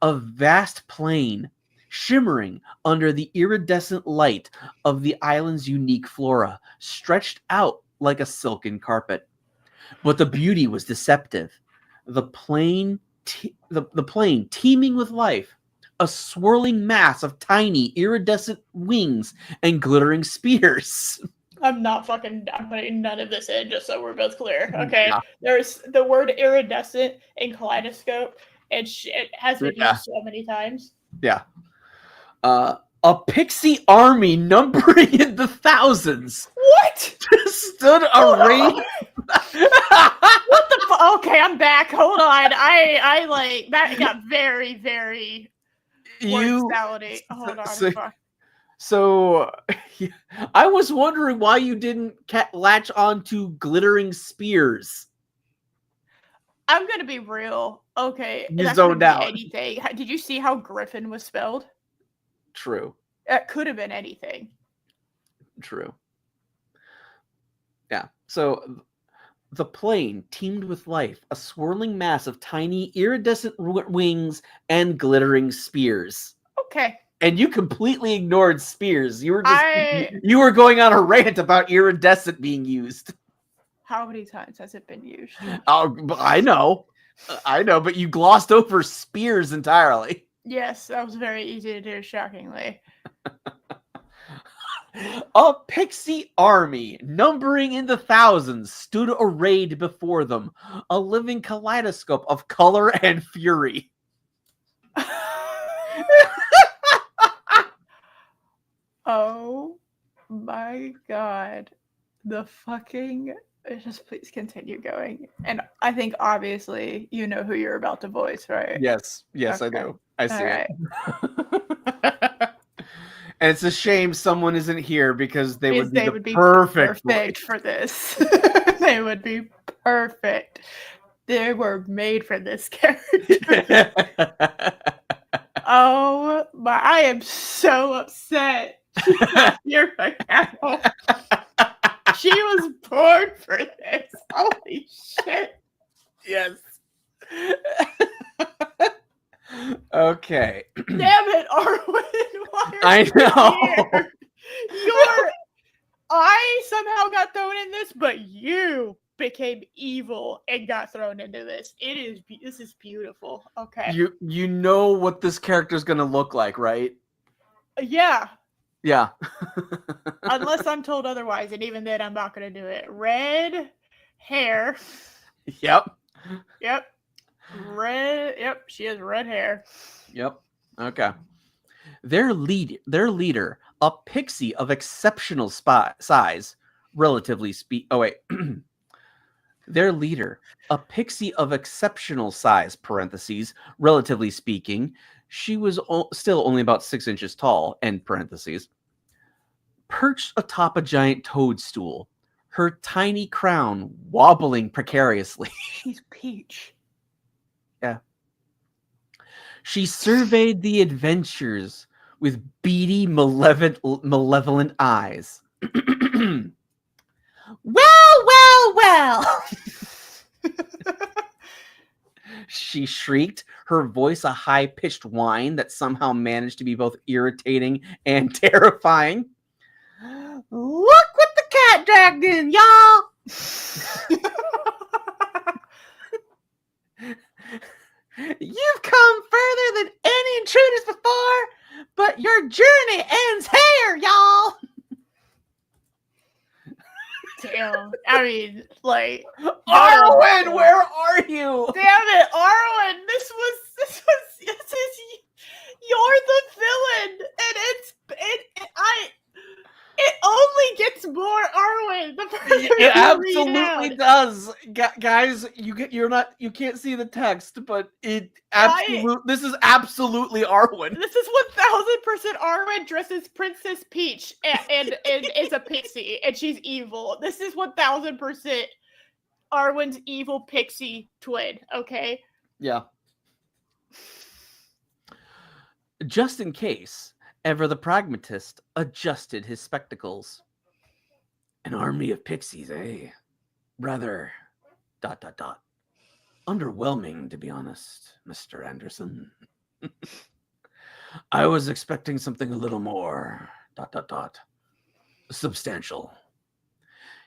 of vast plain, shimmering under the iridescent light of the island's unique flora, stretched out like a silken carpet. But the beauty was deceptive. The plain teeming with life, a swirling mass of tiny iridescent wings and glittering spears. I'm putting none of this in just so we're both clear. Okay. Yeah. There's the word iridescent in kaleidoscope, and it has been Yeah. used so many times. Yeah. A pixie army numbering in the thousands What? stood arrayed. What the okay, I'm back. Hold on. I like that got very, very word salad-y. Hold on. Fuck. So I was wondering why you didn't latch on to glittering spears. I'm gonna be real. Okay. You that zoned could be out. anything. Did you see how Griffin was spelled? True. That could have been anything. True. Yeah. So the plane teemed with life, a swirling mass of tiny iridescent wings and glittering spears. Okay. And you completely ignored spears. You were going on a rant about iridescent being used. How many times has it been used? Oh, I know, but you glossed over spears entirely. Yes, that was very easy to do, shockingly. A pixie army, numbering in the thousands, stood arrayed before them, a living kaleidoscope of color and fury. Oh my god. The fucking... Just please continue going. And I think obviously you know who you're about to voice, right? Yes, okay. I do. I see All it. And it's a shame someone isn't here because they would be perfect perfect for this. They would be perfect. They were made for this character. Oh my, I am so upset. You're a cow. She was born for this. Holy shit. Yes. Okay. Damn it, Arwen! Why are I you know. here? I somehow got thrown in this, but you became evil and got thrown into this. This is beautiful. Okay. You know what this character is going to look like, right? Yeah. Yeah. Unless I'm told otherwise, and even then I'm not gonna do it. Red hair. Yep. Yep. Red. Yep. She has red hair. Yep. Okay. Their leader, a pixie of exceptional size, relatively Oh wait. Their leader, a pixie of exceptional size, parentheses, relatively speaking, she was still only about 6 inches tall, end parentheses, perched atop a giant toadstool, her tiny crown wobbling precariously. She's Peach. Yeah. She surveyed the adventures with beady, malevolent eyes. Well. She shrieked, her voice a high-pitched whine that somehow managed to be both irritating and terrifying. Look what the cat dragged in, y'all! You've come further than any intruders before, but your journey ends here, y'all! Damn. I mean, like, Arwen, where are you? damn it, Arwen. This is you're the villain, and it only gets more Arwen the further It you absolutely read does, guys. You can't see the text, but this is absolutely Arwen. This is 1000% Arwen dresses Princess Peach and is a pixie, and she's evil. This is 1000% Arwen's evil pixie twin. Okay. Yeah. Just in case, Ever the Pragmatist adjusted his spectacles. An army of pixies, eh? Rather, ... underwhelming, to be honest, Mr. Anderson. I was expecting something a little more ... substantial.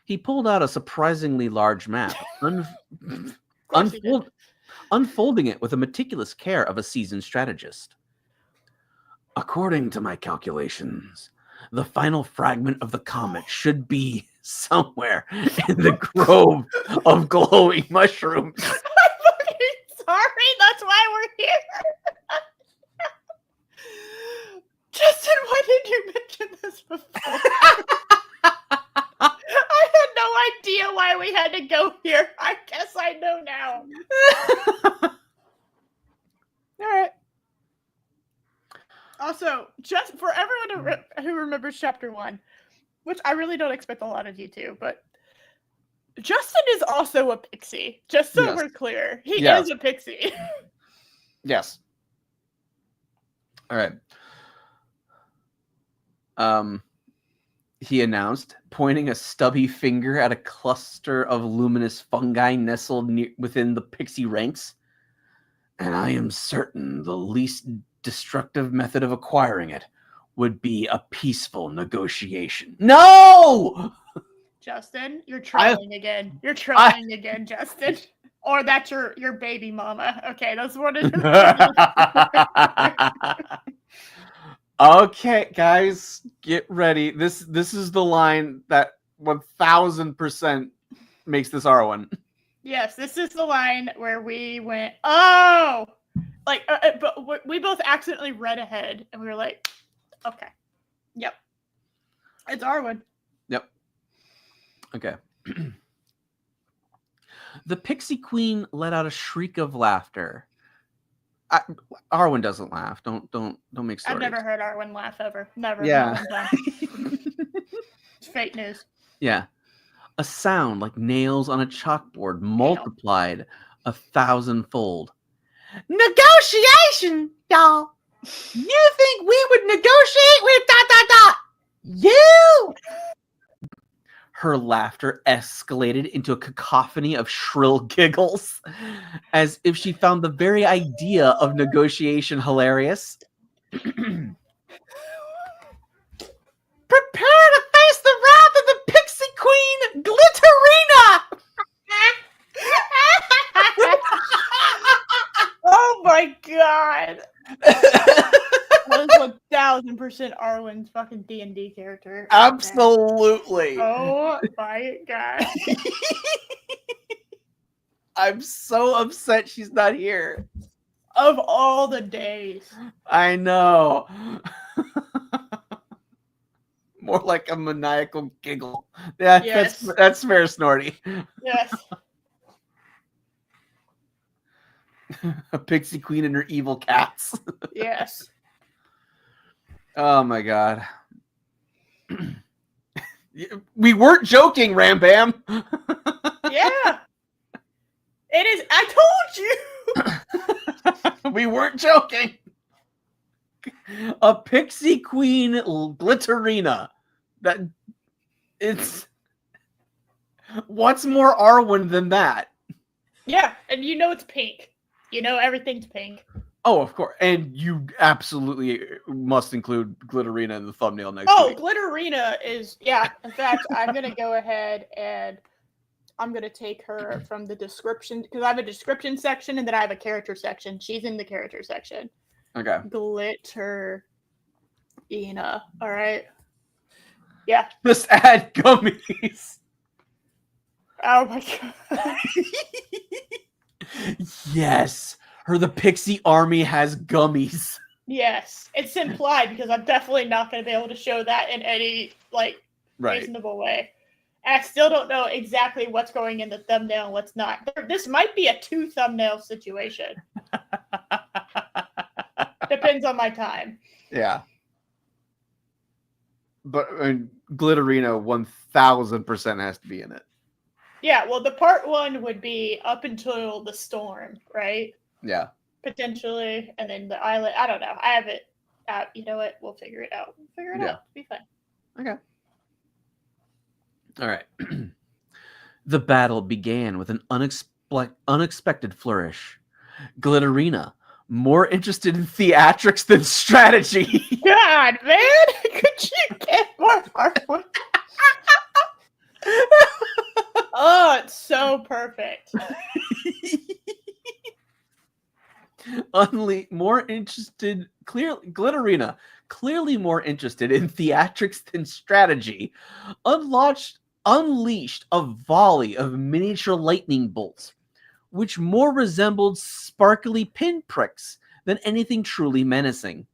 He pulled out a surprisingly large map, unfolding it with a meticulous care of a seasoned strategist. According to my calculations, the final fragment of the comet should be somewhere in the grove of glowing mushrooms. I'm fucking sorry. That's why we're here. Justin, why didn't you mention this before? I had no idea why we had to go here. I guess I know now. All right. Also, just for everyone who remembers chapter 1, which I really don't expect a lot of you to, but Justin is also a pixie. Just so we're clear, he is a pixie. Yes. All right. He announced, pointing a stubby finger at a cluster of luminous fungi nestled within the pixie ranks. And I am certain the least destructive method of acquiring it would be a peaceful negotiation. No! Justin, you're trolling again. You're trolling again, Justin. Or that's your baby mama. Okay, that's what it is. Okay, guys, get ready. This is the line that 1000% makes this Arwen. Yes, this is the line where we went, oh! Like, but we both accidentally read ahead, and we were like, okay. Yep. It's Arwen. Yep. Okay. The Pixie Queen let out a shriek of laughter. Arwen doesn't laugh. Don't make stories. I've never heard Arwen laugh ever. Never. Yeah. It's fake news. Yeah. A sound like nails on a chalkboard multiplied 1,000-fold. Negotiation, y'all. You think we would negotiate with ... You? Her laughter escalated into a cacophony of shrill giggles, as if she found the very idea of negotiation hilarious. Prepare to face the wrath of the Pixie Queen, Glitterina! Oh my god! That was 1000% Arwen's fucking D&D character. Absolutely. Oh my god. I'm so upset she's not here. Of all the days. I know. More like a maniacal giggle. Yeah, Yes. that's fair, Snorty. Yes. A pixie queen and her evil cats. Yes. Oh my god. We weren't joking, Ram Bam. Yeah. It is. I told you. We weren't joking. A pixie queen glitterina. That it's what's more Arwen than that? Yeah, and you know it's pink. You know everything's pink. Oh, of course. And you absolutely must include glitterina in the thumbnail next week. Glitterina is, yeah. In fact, I'm going to go ahead and I'm going to take her from the description, because I have a description section and then I have a character section. She's in the character section. Okay. Glitterina. All right. Yeah. Just add gummies. Oh my god. Yes. The pixie army has gummies. Yes. It's implied because I'm definitely not going to be able to show that in any reasonable way. And I still don't know exactly what's going in the thumbnail and what's not. This might be a 2 thumbnail situation. Depends on my time. Yeah. But glitterina 1000% has to be in it. Yeah, well, the part 1 would be up until the storm, right? Yeah. Potentially. And then the island. I don't know. I have it out. You know what? We'll figure it out. Out. It'll be fine. Okay. All right. The battle began with an unexpected flourish. Glitterina, more interested in theatrics than strategy. God, man! Could you get more hardwood? Oh, it's so perfect. Glitterina, clearly more interested in theatrics than strategy, unleashed a volley of miniature lightning bolts, which more resembled sparkly pinpricks than anything truly menacing.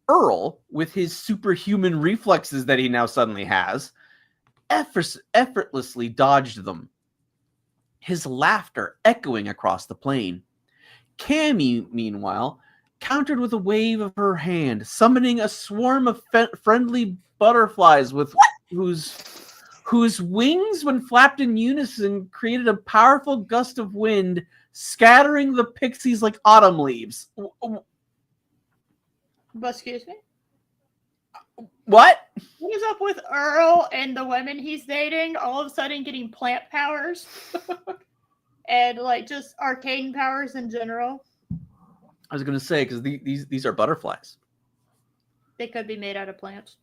Earl, with his superhuman reflexes that he now suddenly has, effortlessly dodged them, his laughter echoing across the plain. Cammy, meanwhile, countered with a wave of her hand, summoning a swarm of friendly butterflies whose wings, when flapped in unison, created a powerful gust of wind, scattering the pixies like autumn leaves. Excuse me? What? What is up with Earl and the women he's dating all of a sudden getting plant powers? And just arcane powers in general? I was going to say, because these are butterflies. They could be made out of plants.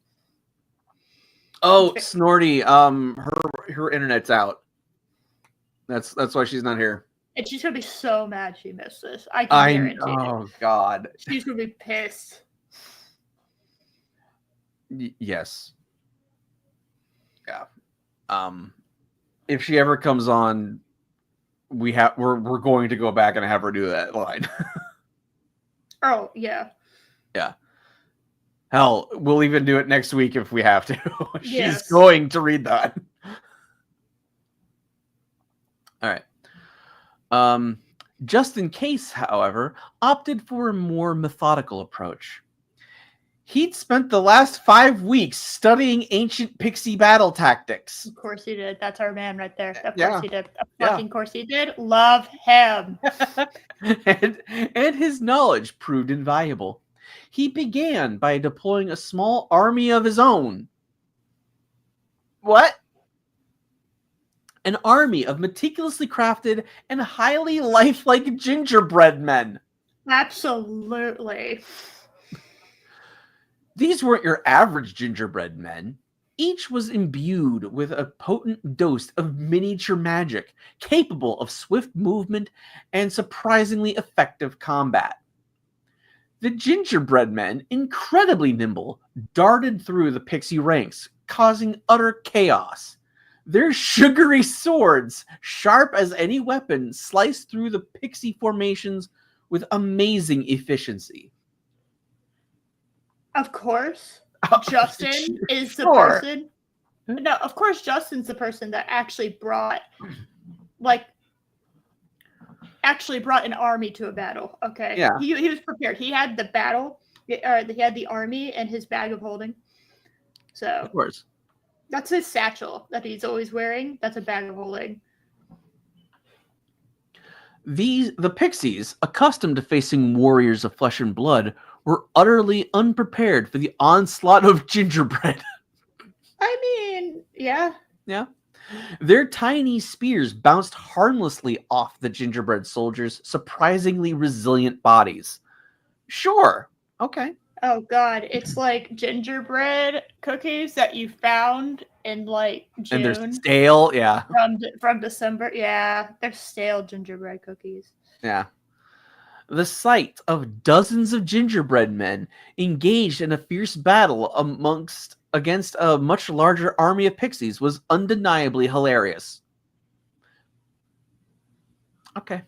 Oh, Snorty, her internet's out. That's why she's not here. And she's gonna be so mad she missed this. I guarantee it. Oh God. She's gonna be pissed. Yes. Yeah. If she ever comes on, we're going to go back and have her do that line. Oh yeah. Yeah. Hell, we'll even do it next week if we have to. Yes. She's going to read that. All right. Just in case, however, opted for a more methodical approach. He'd spent the last 5 weeks studying ancient pixie battle tactics. Of course he did. That's our man right there. Of Yeah. course he did. Of fucking course he did. Love him. and his knowledge proved invaluable. He began by deploying a small army of his own. What? An army of meticulously crafted and highly lifelike gingerbread men. Absolutely. These weren't your average gingerbread men. Each was imbued with a potent dose of miniature magic, capable of swift movement and surprisingly effective combat. The gingerbread men, incredibly nimble, darted through the pixie ranks, causing utter chaos. Their sugary swords, sharp as any weapon, sliced through the pixie formations with amazing efficiency. Of course, Justin is the Sure. person. No, of course, Justin's the person that actually brought an army to a battle. Okay. Yeah. He was prepared. He had the battle, or he had the army in his bag of holding. So Of course. that's his satchel that he's always wearing. That's a bag of holding. The pixies, accustomed to facing warriors of flesh and blood, were utterly unprepared for the onslaught of gingerbread. I mean, yeah. Yeah. Their tiny spears bounced harmlessly off the gingerbread soldiers' surprisingly resilient bodies. Sure. Okay. Oh God, it's like gingerbread cookies that you found in like And they're June stale. Yeah. from December. Yeah, they're stale gingerbread cookies. Yeah. The sight of dozens of gingerbread men engaged in a fierce battle against a much larger army of pixies was undeniably hilarious. Okay.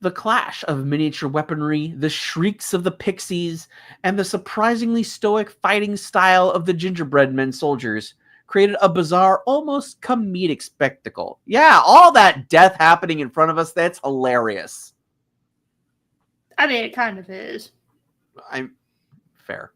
The clash of miniature weaponry, the shrieks of the pixies, and the surprisingly stoic fighting style of the gingerbread men soldiers created a bizarre, almost comedic spectacle. Yeah, all that death happening in front of us, that's hilarious. I mean, it kind of is. I'm fair.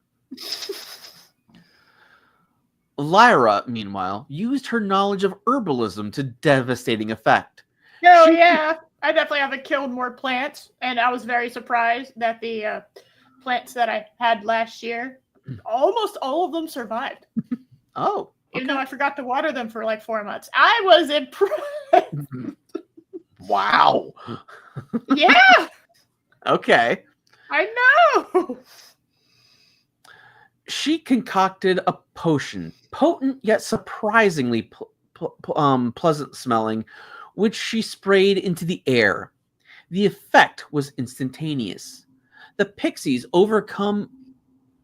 Lyra, meanwhile, used her knowledge of herbalism to devastating effect. Oh yeah, I definitely haven't killed more plants, and I was very surprised that the plants that I had last year, almost all of them survived. Oh, Even though I forgot to water them for like 4 months. I was impressed. wow. Yeah, Okay. I know. She concocted a potion, potent yet surprisingly pleasant smelling, which she sprayed into the air. The effect was instantaneous. The pixies, overcome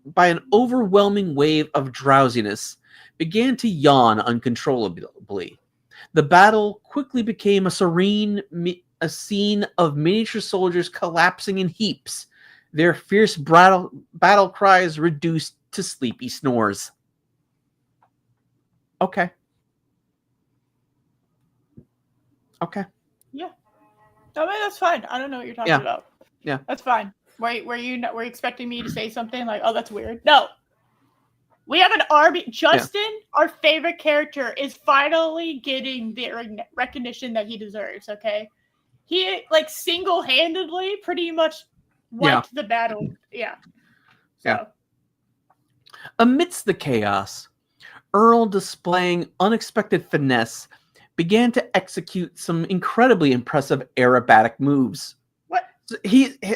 by an overwhelming wave of drowsiness, began to yawn uncontrollably. The battle quickly became a scene of miniature soldiers collapsing in heaps, their fierce battle cries reduced to sleepy snores. Okay. Okay. Yeah. I mean, that's fine. I don't know what you're talking about. Yeah. That's fine. Were you expecting me to say something like, oh, that's weird? No. We have an army. Justin, our favorite character, is finally getting the recognition that he deserves, okay? He, like, single-handedly pretty much wiped the battle. Yeah. So. Yeah. Amidst the chaos, Earl, displaying unexpected finesse, began to execute some incredibly impressive aerobatic moves. What?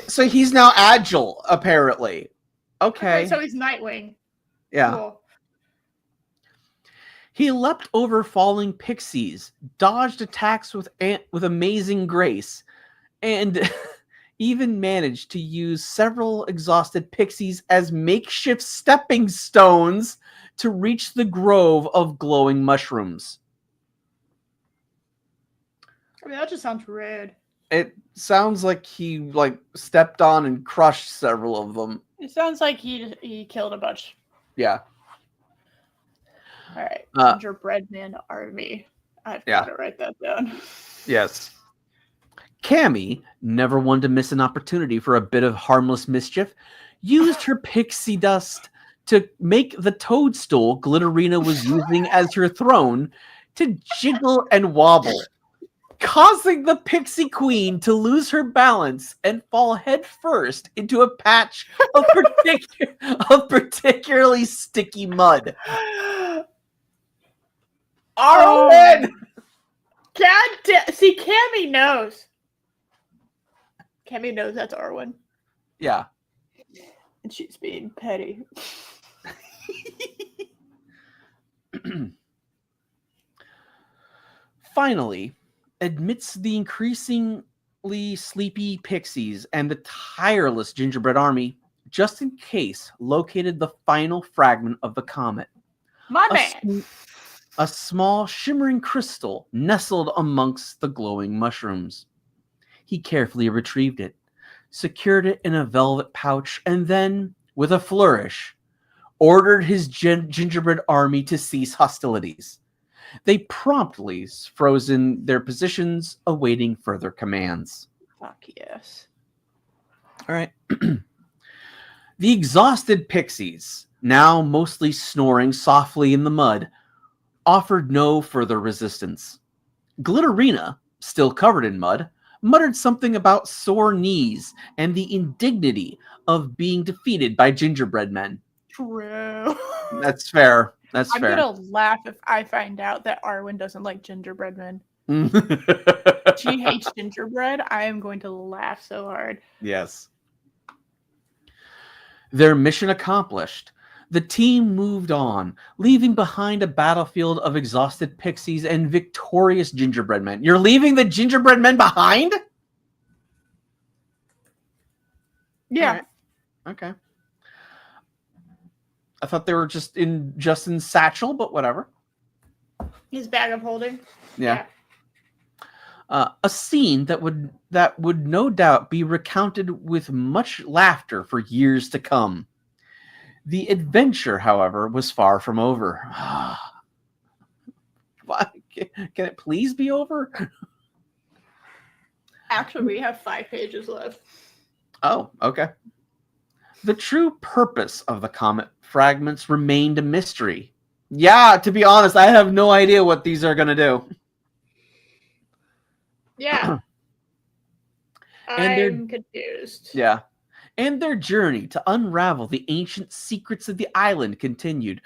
So he's now agile, apparently. Okay. So he's Nightwing. Yeah. Cool. He leapt over falling pixies, dodged attacks with amazing grace, and even managed to use several exhausted pixies as makeshift stepping stones to reach the grove of glowing mushrooms. I mean, that just sounds rude. It sounds like he stepped on and crushed several of them. It sounds like he killed a bunch. Yeah. All right. Gingerbread Man Army. I've got to write that down. Yes. Cammy, never one to miss an opportunity for a bit of harmless mischief, used her pixie dust to make the toadstool Glitterina was using as her throne to jiggle and wobble, causing the pixie queen to lose her balance and fall headfirst into a patch of particularly sticky mud. Arwen! God damn. See, Cammy knows. Cammy knows that's Arwen. Yeah. And she's being petty. Finally, amidst the increasing desperately sleepy pixies and the tireless gingerbread army, just in case, located the final fragment of the comet. My A, man. a small shimmering crystal nestled amongst the glowing mushrooms. He carefully retrieved it, secured it in a velvet pouch, and then, with a flourish, ordered his gingerbread army to cease hostilities. They promptly froze in their positions, awaiting further commands. Fuck yes. All right. The exhausted pixies, now mostly snoring softly in the mud, offered no further resistance. Glitterina, still covered in mud, muttered something about sore knees and the indignity of being defeated by gingerbread men. True. That's fair. That's I'm fair. gonna laugh if I find out that Arwen doesn't like gingerbread men. She hates gingerbread. I am going to laugh so hard. Yes. Their mission accomplished, the team moved on, leaving behind a battlefield of exhausted pixies and victorious gingerbread men. You're leaving the gingerbread men behind? Yeah. Right. Okay. I thought they were just in Justin's satchel, but whatever. His bag of holding. Yeah. A scene that would no doubt be recounted with much laughter for years to come. The adventure, however, was far from over. Why? Can it please be over? Actually, we have 5 pages left. Oh, okay. The true purpose of the comet fragments remained a mystery. Yeah, to be honest, I have no idea what these are going to do. Yeah. I'm confused. Yeah. And their journey to unravel the ancient secrets of the island continued.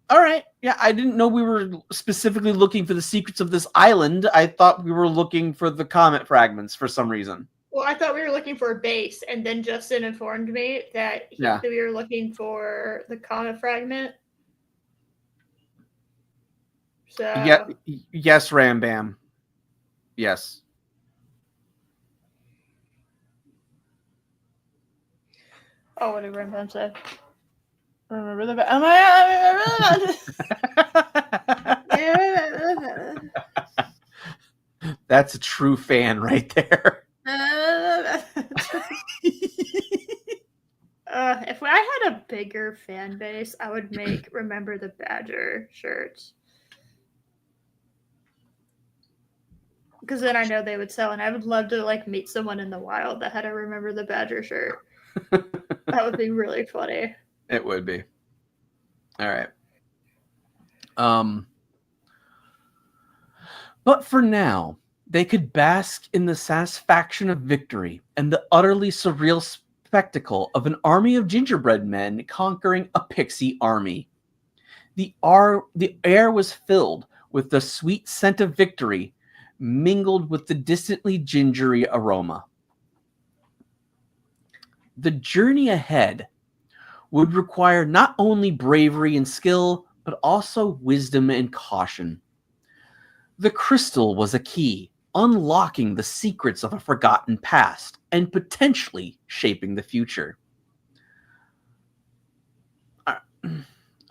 All right. Yeah, I didn't know we were specifically looking for the secrets of this island. I thought we were looking for the comet fragments for some reason. Well, I thought we were looking for a base, and then Justin informed me that we were looking for the comet fragment. So Yeah, yes, Rambam. Yes. Oh, what did Rambam say? Remember the That's a true fan right there. If I had a bigger fan base, I would make Remember the Badger shirts. Because then I know they would sell, and I would love to meet someone in the wild that had a Remember the Badger shirt. That would be really funny. It would be. All right. But for now, they could bask in the satisfaction of victory and the utterly surreal spectacle of an army of gingerbread men conquering a pixie army. The air was filled with the sweet scent of victory, mingled with the distantly gingery aroma. The journey ahead would require not only bravery and skill, but also wisdom and caution. The crystal was a key, unlocking the secrets of a forgotten past and potentially shaping the future.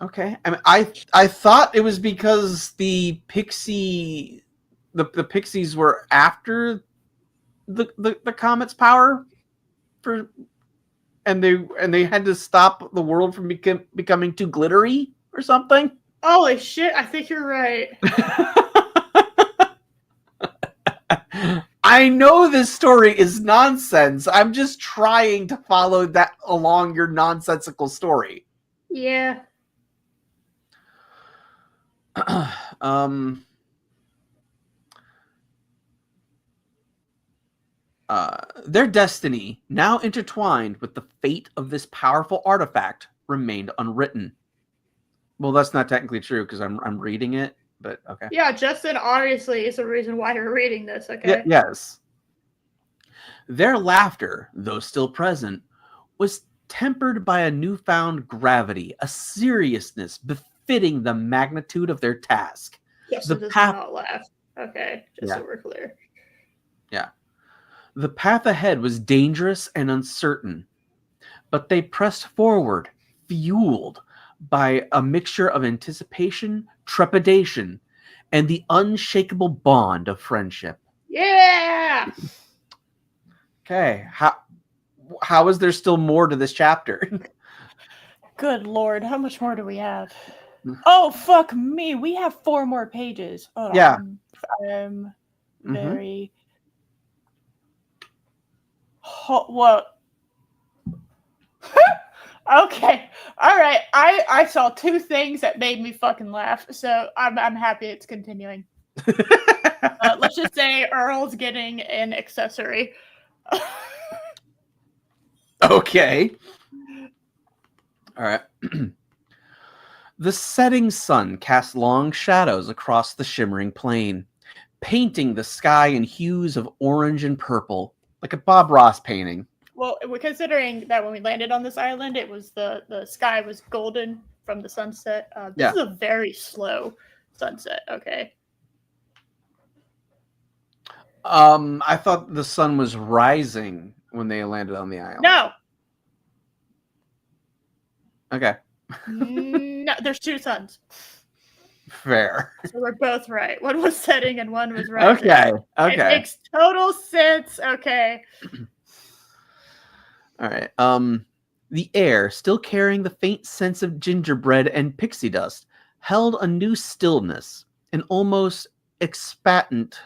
Okay. I mean, I thought it was because the pixies were after the comet's power and they had to stop the world from becoming too glittery or something. Holy shit, I think you're right. I know this story is nonsense. I'm just trying to follow that along your nonsensical story. Yeah. Their destiny, now intertwined with the fate of this powerful artifact, remained unwritten. Well, that's not technically true because I'm reading it, but okay. Yeah, Justin obviously is the reason why you're reading this, okay? Yes. Their laughter, though still present, was tempered by a newfound gravity, a seriousness befitting the magnitude of their task. Justin does not laugh. Okay, just so we're clear. Yeah. The path ahead was dangerous and uncertain, but they pressed forward, fueled by a mixture of anticipation, trepidation, and the unshakable bond of friendship. Yeah. Okay, how is there still more to this chapter? Good Lord, how much more do we have? Oh, fuck me. We have 4 more pages. Hold Yeah. on. I'm very... What? Okay. All right. I saw 2 things that made me fucking laugh, so I'm happy it's continuing. Let's just say Earl's getting an accessory. Okay. All right. The setting sun cast long shadows across the shimmering plain, painting the sky in hues of orange and purple, like a Bob Ross painting. Well, we're considering that when we landed on this island, it was the sky was golden from the sunset. This is a very slow sunset. Okay. I thought the sun was rising when they landed on the island. No. Okay. No, there's 2 suns. Fair. So we're both right. One was setting and one was rising. Okay. It makes total sense. Okay. All right. The air, still carrying the faint sense of gingerbread and pixie dust, held a new stillness, an almost expectant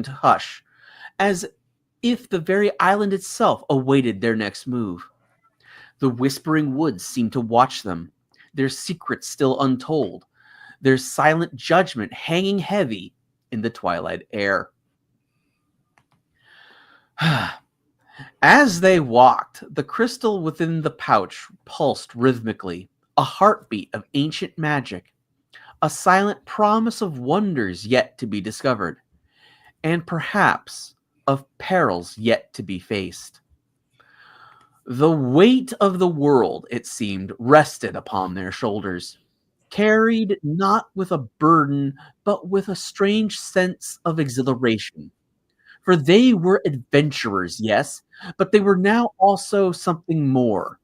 hush, as if the very island itself awaited their next move. The whispering woods seemed to watch them, their secrets still untold, their silent judgment hanging heavy in the twilight air. As they walked, the crystal within the pouch pulsed rhythmically, a heartbeat of ancient magic, a silent promise of wonders yet to be discovered, and perhaps of perils yet to be faced. The weight of the world, it seemed, rested upon their shoulders, carried not with a burden, but with a strange sense of exhilaration. For they were adventurers, yes, but they were now also something more.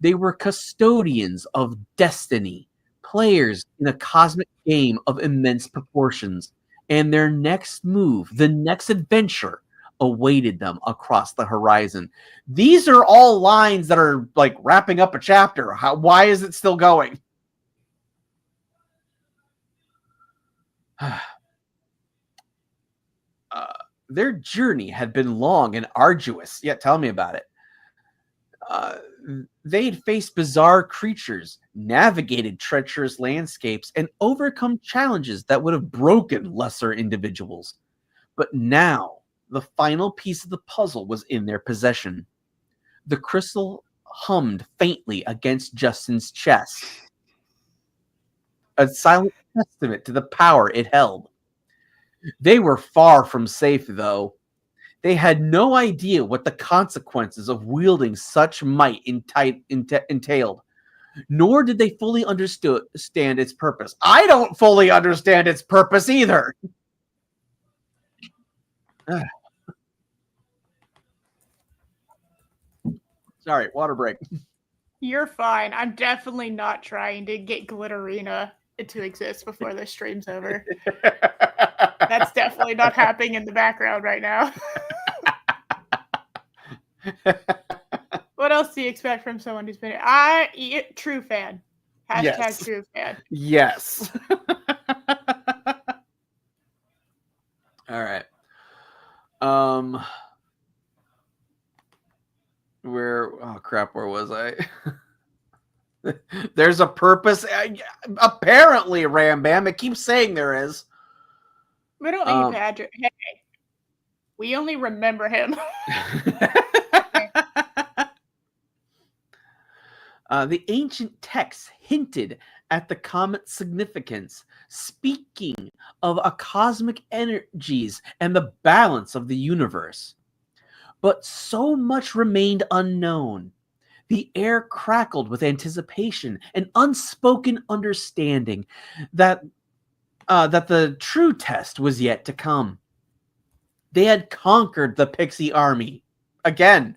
They were custodians of destiny, players in a cosmic game of immense proportions, and their next move, the next adventure, awaited them across the horizon. These are all lines that are like wrapping up a chapter. Why is it still going? Their journey had been long and arduous. Yeah, tell me about it. They'd faced bizarre creatures, navigated treacherous landscapes, and overcome challenges that would have broken lesser individuals. But now, the final piece of the puzzle was in their possession. The crystal hummed faintly against Justin's chest, a silent testament to the power it held. They were far from safe, though. They had no idea what the consequences of wielding such might entailed, nor did they fully understand its purpose. I don't fully understand its purpose either. Sorry, water break. You're fine. I'm definitely not trying to get Glitterina to exist before this stream's over. That's definitely not happening in the background right now. What else do you expect from someone who's been true fan? Hashtag Yes. true fan. Yes. All right. Where was I? There's a purpose. Apparently, Rambam. It keeps saying there is. We don't need Patrick. Hey, we only remember him. The ancient texts hinted at the comet's significance, speaking of a cosmic energies and the balance of the universe. But so much remained unknown. The air crackled with anticipation and unspoken understanding that the true test was yet to come. They had conquered the pixie army. Again,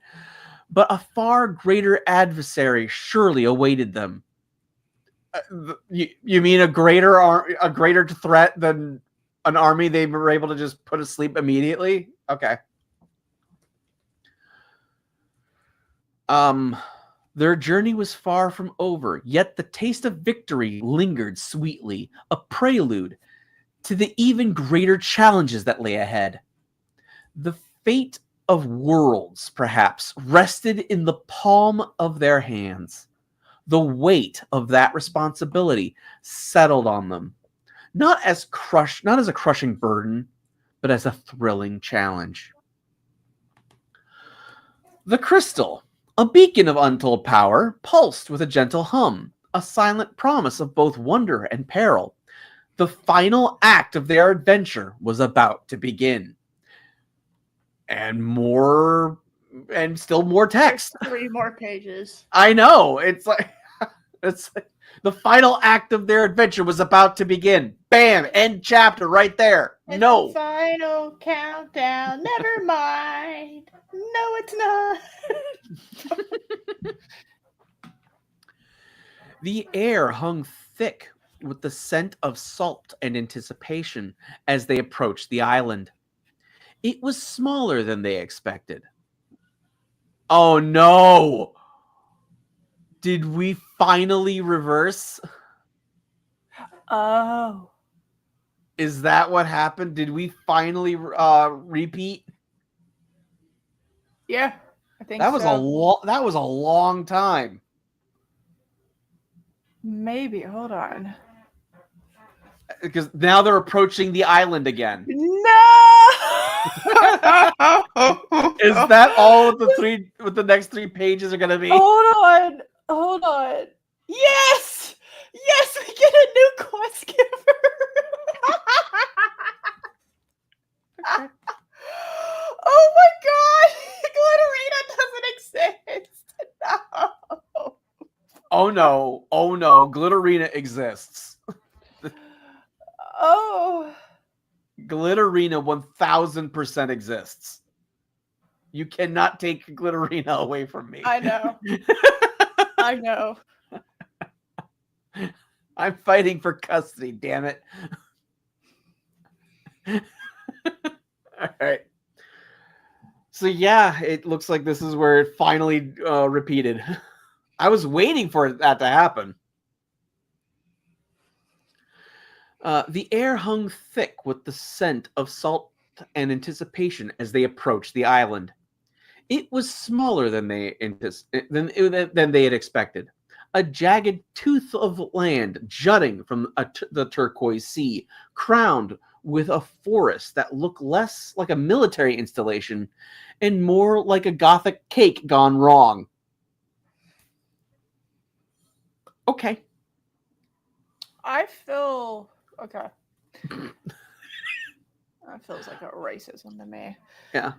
but a far greater adversary surely awaited them. You mean a greater threat than an army they were able to just put asleep immediately? Okay. Their journey was far from over, yet the taste of victory lingered sweetly, a prelude to the even greater challenges that lay ahead. The fate of worlds, perhaps, rested in the palm of their hands. The weight of that responsibility settled on them, not as a crushing burden, but as a thrilling challenge. The crystal, a beacon of untold power, pulsed with a gentle hum, a silent promise of both wonder and peril. The final act of their adventure was about to begin. And still more text. 3 more pages. I know. It's like the final act of their adventure was about to begin. Bam! End chapter right there. It's No. the final countdown. Never mind. No, it's not. The air hung thick with the scent of salt and anticipation as they approached the island. It was smaller than they expected. Oh no! Did we finally reverse? Oh. Is that what happened? Did we finally repeat? Yeah, I think That was so. that was a long time. Maybe. Hold on. Because now they're approaching the island again. No! Is that all with the next 3 pages are gonna be? Hold on. Yes! Yes, we get a new quest giver! Oh my god! Glitterina doesn't exist! No! Oh no, Glitterina exists. Oh. Glitterina 1000% exists. You cannot take Glitterina away from me. I know. I know. I'm fighting for custody, damn it. All right. So yeah, it looks like this is where it finally repeated. I was waiting for that to happen. The air hung thick with the scent of salt and anticipation as they approached the island. It was smaller than they had expected. A jagged tooth of land jutting from the turquoise sea, crowned with a forest that looked less like a military installation and more like a Gothic cake gone wrong. Okay. I feel okay. That feels like a racism to me. Yeah.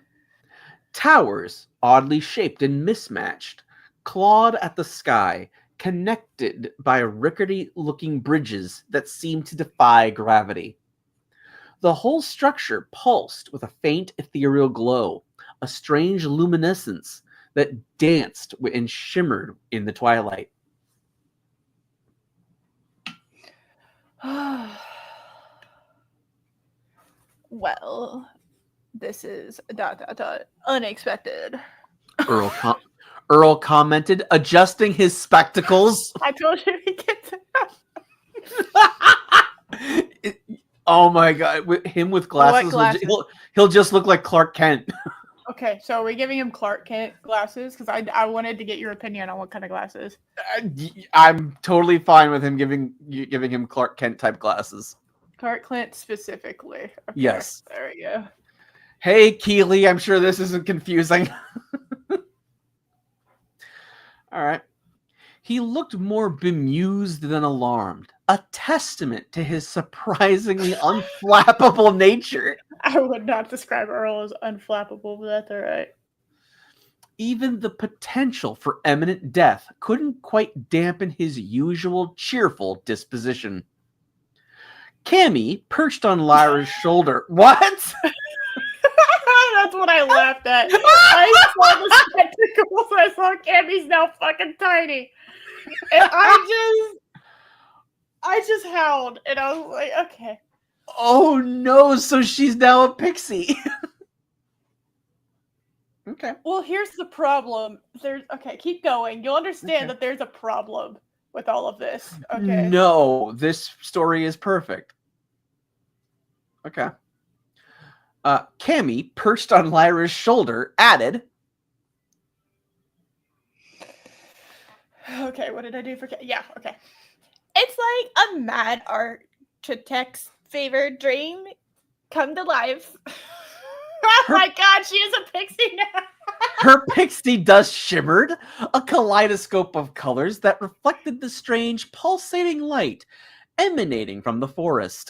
Towers, oddly shaped and mismatched, clawed at the sky, connected by rickety-looking bridges that seemed to defy gravity. The whole structure pulsed with a faint ethereal glow, a strange luminescence that danced and shimmered in the twilight. Well, this is ... unexpected. Earl commented, adjusting his spectacles. I told you he gets it. Oh my god, him with glasses, he'll just look like Clark Kent. Okay, so are we giving him Clark Kent glasses? Because I wanted to get your opinion on what kind of glasses. I'm totally fine with him giving him Clark Kent type glasses. Clark Kent specifically. Okay, Yes. there we go. Hey, Keeley, I'm sure this isn't confusing. All right. He looked more bemused than alarmed, a testament to his surprisingly unflappable nature. I would not describe Earl as unflappable, but that's all right. Even the potential for imminent death couldn't quite dampen his usual cheerful disposition. Cammy perched on Lyra's shoulder. What? That's what I laughed at. I saw the spectacles. I saw Cammy's now fucking tiny. And I just howled. And I was like, okay. Oh no, so she's now a pixie. Okay. Well, here's the problem. Okay, keep going. You'll understand that there's a problem with all of this. Okay. No, this story is perfect. Okay. Cammy, perched on Lyra's shoulder, added. Okay, what did I do for Yeah, okay. It's like a mad architect's favorite dream come to life. Oh my god, she is a pixie now. Her pixie dust shimmered, a kaleidoscope of colors that reflected the strange pulsating light emanating from the forest.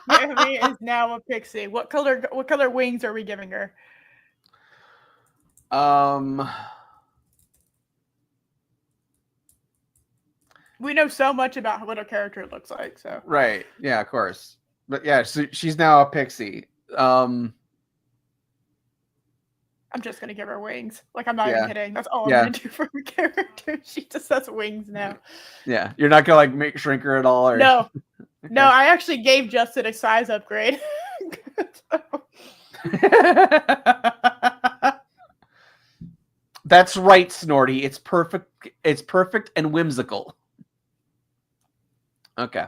Cammy is now a pixie. What color wings are we giving her? We know so much about what her character looks like, so. Right. Yeah, of course. But yeah, so she's now a pixie. I'm just gonna give her wings. Like, I'm not even kidding. That's all I'm gonna do for her character. She just has wings now. Yeah. You're not gonna like shrink her at all, or no. Okay. No, I actually gave Justin a size upgrade. That's right, Snorty. It's perfect. It's perfect and whimsical. Okay.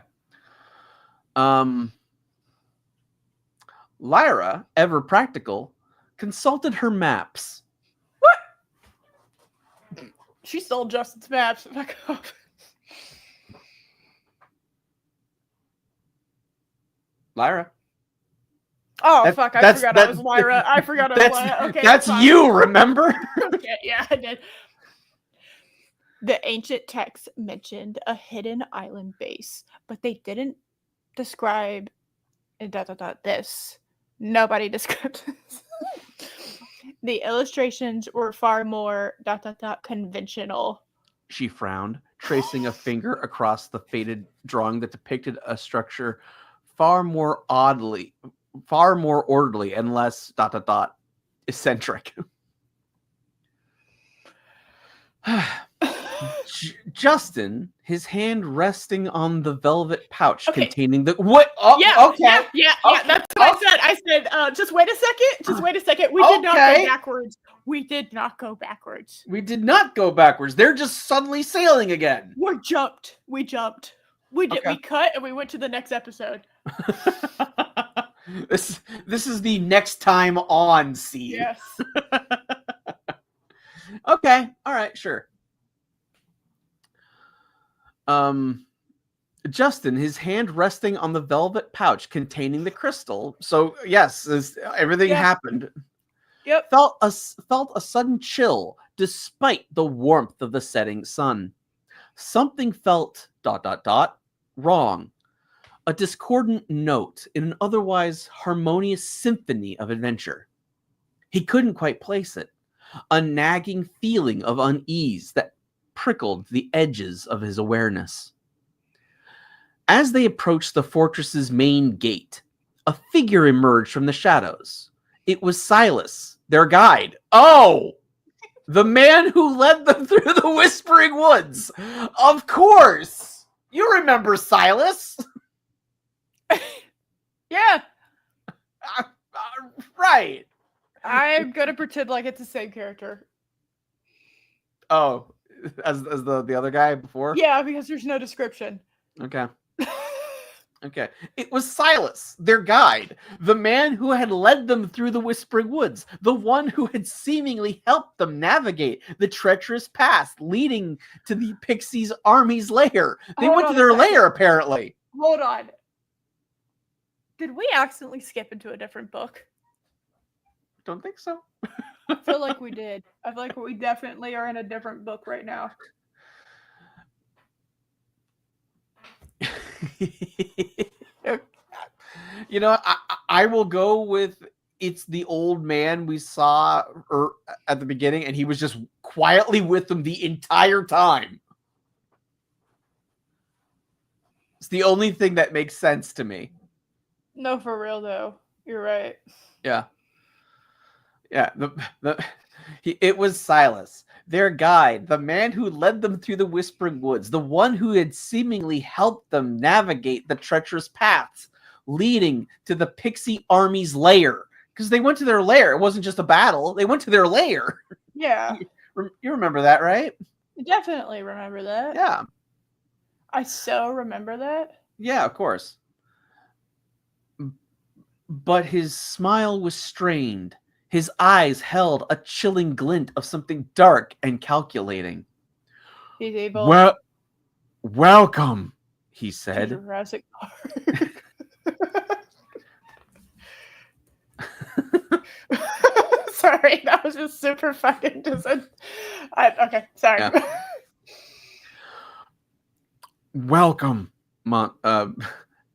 Lyra, ever practical, consulted her maps. What? She stole Justin's maps. Fuck off. Lyra. Oh, fuck. I forgot I was Lyra. I forgot I was Lyra. Okay. That's you, remember? Okay, yeah, I did. The ancient text mentioned a hidden island base, but they didn't describe this. Nobody described this. The illustrations were far more conventional. She frowned, tracing a finger across the faded drawing that depicted a structure far more orderly and less eccentric. Justin, his hand resting on the velvet pouch containing the what? Oh, yeah. That's what I said. I said, just wait a second. Just wait a second. We did not go backwards. We did not go backwards. We did not go backwards. They're just suddenly sailing again. We jumped. We did. We cut and we went to the next episode. This is the next time on scene. Yes. Okay. All right. Sure. Justin, his hand resting on the velvet pouch containing the crystal. So yes, everything happened. Yep. Felt a sudden chill despite the warmth of the setting sun. Something felt ... wrong. A discordant note in an otherwise harmonious symphony of adventure. He couldn't quite place it. A nagging feeling of unease that prickled the edges of his awareness. As they approached the fortress's main gate, a figure emerged from the shadows. It was Silas, their guide. Oh! The man who led them through the Whispering Woods. Of course! You remember Silas? Yeah. Right. I'm gonna pretend like it's the same character. Oh, as the other guy before? Yeah, because there's no description. Okay. Okay. It was Silas, their guide, the man who had led them through the Whispering Woods, the one who had seemingly helped them navigate the treacherous path leading to the Pixies' army's lair. They went to their lair, apparently. Hold on. Did we accidentally skip into a different book? Don't think so. I feel like we did. I feel like we definitely are in a different book right now. You know, I will go with it's the old man we saw at the beginning, and he was just quietly with them the entire time. It's the only thing that makes sense to me. No, for real though. You're right. Yeah. Yeah, it was Silas, their guide, the man who led them through the Whispering Woods, the one who had seemingly helped them navigate the treacherous paths leading to the Pixie Army's lair. Because they went to their lair. It wasn't just a battle. They went to their lair. Yeah. You remember that, right? Definitely remember that. Yeah. I so remember that. Yeah, of course. But his smile was strained. His eyes held a chilling glint of something dark and calculating. He's able. Welcome, he to said. Jurassic Park. Sorry, that was just super fucking okay, sorry. Yeah. Welcome,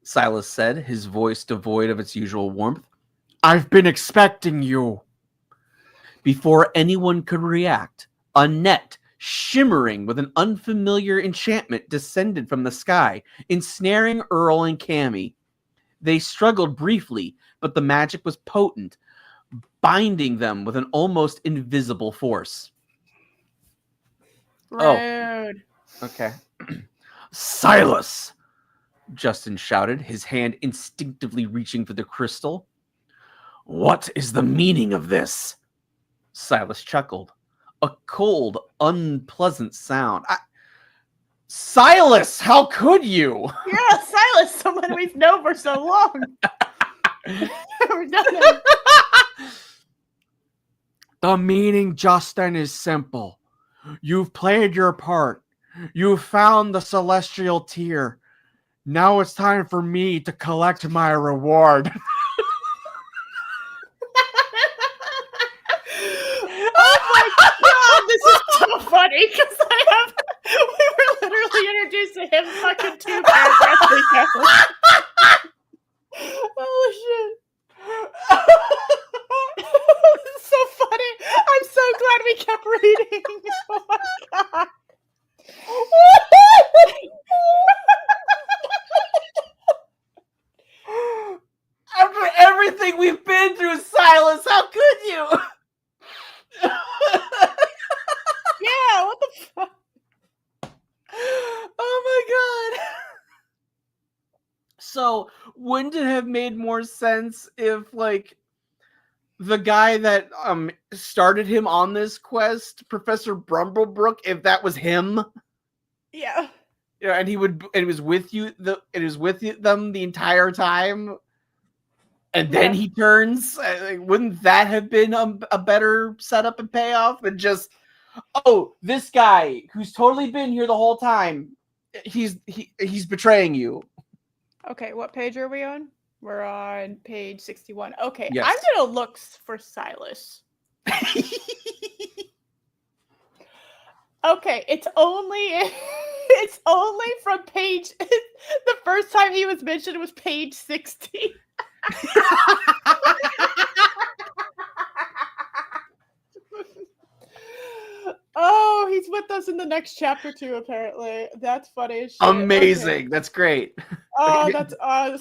Silas said, his voice devoid of its usual warmth. I've been expecting you. Before anyone could react, a net shimmering with an unfamiliar enchantment descended from the sky, ensnaring Earl and Cammy. They struggled briefly, but the magic was potent, binding them with an almost invisible force. Rude. Oh. Okay. Silas! Justin shouted, his hand instinctively reaching for the crystal. What is the meaning of this? Silas chuckled. A cold, unpleasant sound. Silas, how could you? Yeah, Silas, someone we've known for so long. We're done. The meaning, Justin, is simple. You've played your part. You've found the celestial tear. Now it's time for me to collect my reward. Oh my god, this is so funny because we were literally introduced to him fucking 2 paragraphs ago. Holy shit. This is so funny. I'm so glad we kept reading. Oh my god. After everything we've been through, Silas, how could you? Yeah, what the fuck? Oh my god. So, wouldn't it have made more sense if, like, the guy that started him on this quest, Professor Brumblebrook, if that was him? Yeah. Yeah, and he was with them the entire time, and then he turns. Wouldn't that have been a better setup and payoff than just, oh, this guy who's totally been here the whole time, he's betraying you? Okay, what page are we on? We're on page 61. Okay, Yes. I'm gonna look for Silas. Okay, it's only from page. The first time he was mentioned was page 60. Oh, he's with us in the next chapter too. Apparently, that's funny as shit. Amazing. Okay. That's great. Oh, that's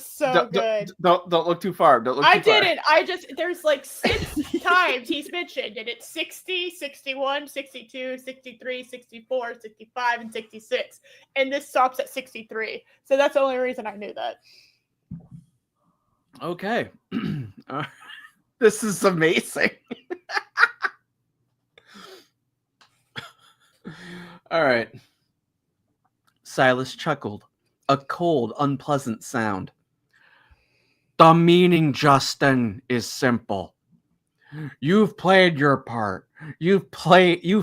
so good. Don't look too far. Don't look too I far. didn't. There's like 6 times he's mentioned, and it's 60, 61, 62, 63, 64, 65, and 66. And this stops at 63. So that's the only reason I knew that. Okay. This is amazing. All right. Silas chuckled. A cold, unpleasant sound. The meaning, Justin, is simple. You've played your part. You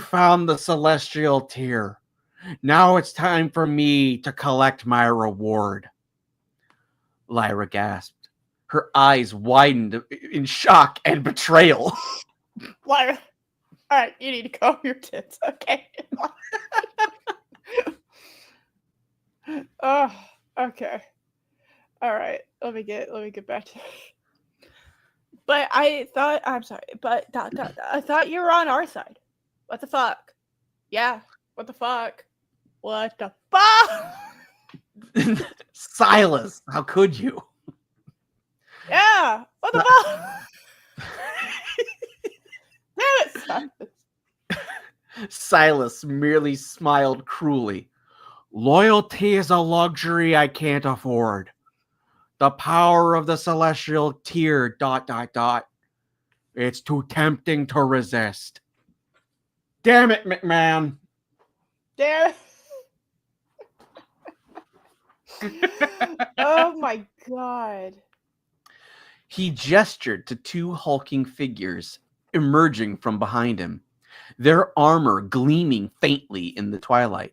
found the celestial tear. Now it's time for me to collect my reward. Lyra gasped. Her eyes widened in shock and betrayal. Lyra, all right, you need to comb your tits, okay? Oh, okay. All right, let me get back to it. But I thought I thought you were on our side. What the fuck? Yeah. What the fuck? What the fuck? Silas, how could you? Yeah. What the fuck? Silas merely smiled cruelly. Loyalty is a luxury I can't afford. The power of the celestial tier, ... It's too tempting to resist. Damn it, McMahon. Damn. Oh my god. He gestured to two hulking figures emerging from behind him, their armor gleaming faintly in the twilight.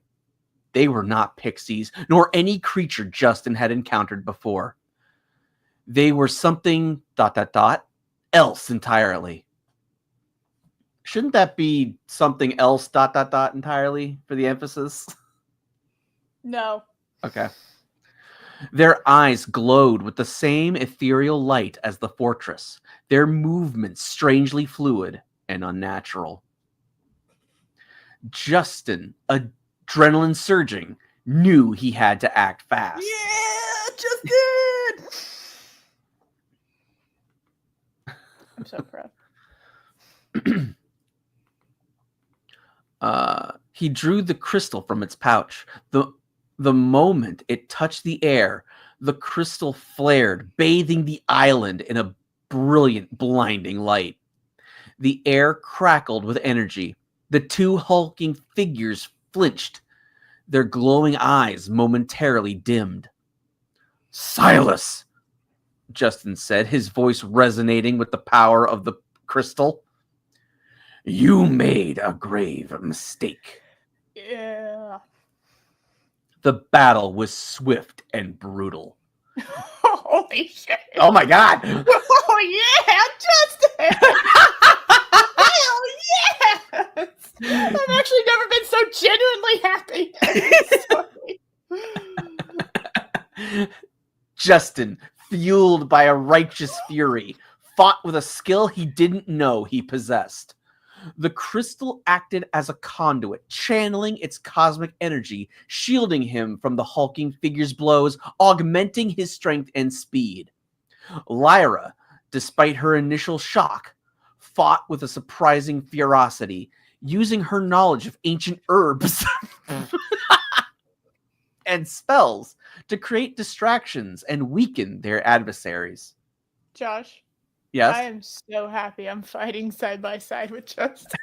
They were not pixies, nor any creature Justin had encountered before. They were something ... else entirely. Shouldn't that be something else ... entirely for the emphasis? No. Okay. Their eyes glowed with the same ethereal light as the fortress, their movements strangely fluid and unnatural. Justin, adrenaline surging, knew he had to act fast. Yeah, Justin! I'm so proud. He drew the crystal from its pouch. The moment it touched the air, the crystal flared, bathing the island in a brilliant, blinding light. The air crackled with energy. The two hulking figures flinched, their glowing eyes momentarily dimmed. Silas, Justin said, his voice resonating with the power of the crystal. You made a grave mistake. Yeah. The battle was swift and brutal. Holy shit. Oh my god! Oh yeah, Justin! Hell yes! I've actually never been so genuinely happy. Justin, fueled by a righteous fury, fought with a skill he didn't know he possessed. The crystal acted as a conduit, channeling its cosmic energy, shielding him from the hulking figure's blows, augmenting his strength and speed. Lyra, despite her initial shock, fought with a surprising ferocity, using her knowledge of ancient herbs and spells to create distractions and weaken their adversaries. Josh, Yes? I am so happy I'm fighting side by side with Justin.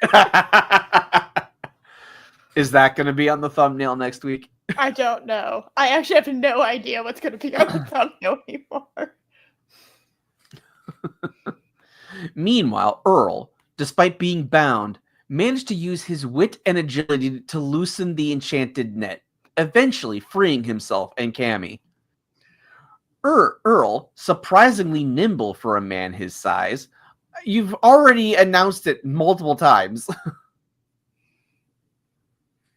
Is that going to be on the thumbnail next week? I don't know. I actually have no idea what's going to be on the thumbnail anymore. Meanwhile, Earl, despite being bound, managed to use his wit and agility to loosen the enchanted net, eventually freeing himself and Cammy. Earl, surprisingly nimble for a man his size. You've already announced it multiple times.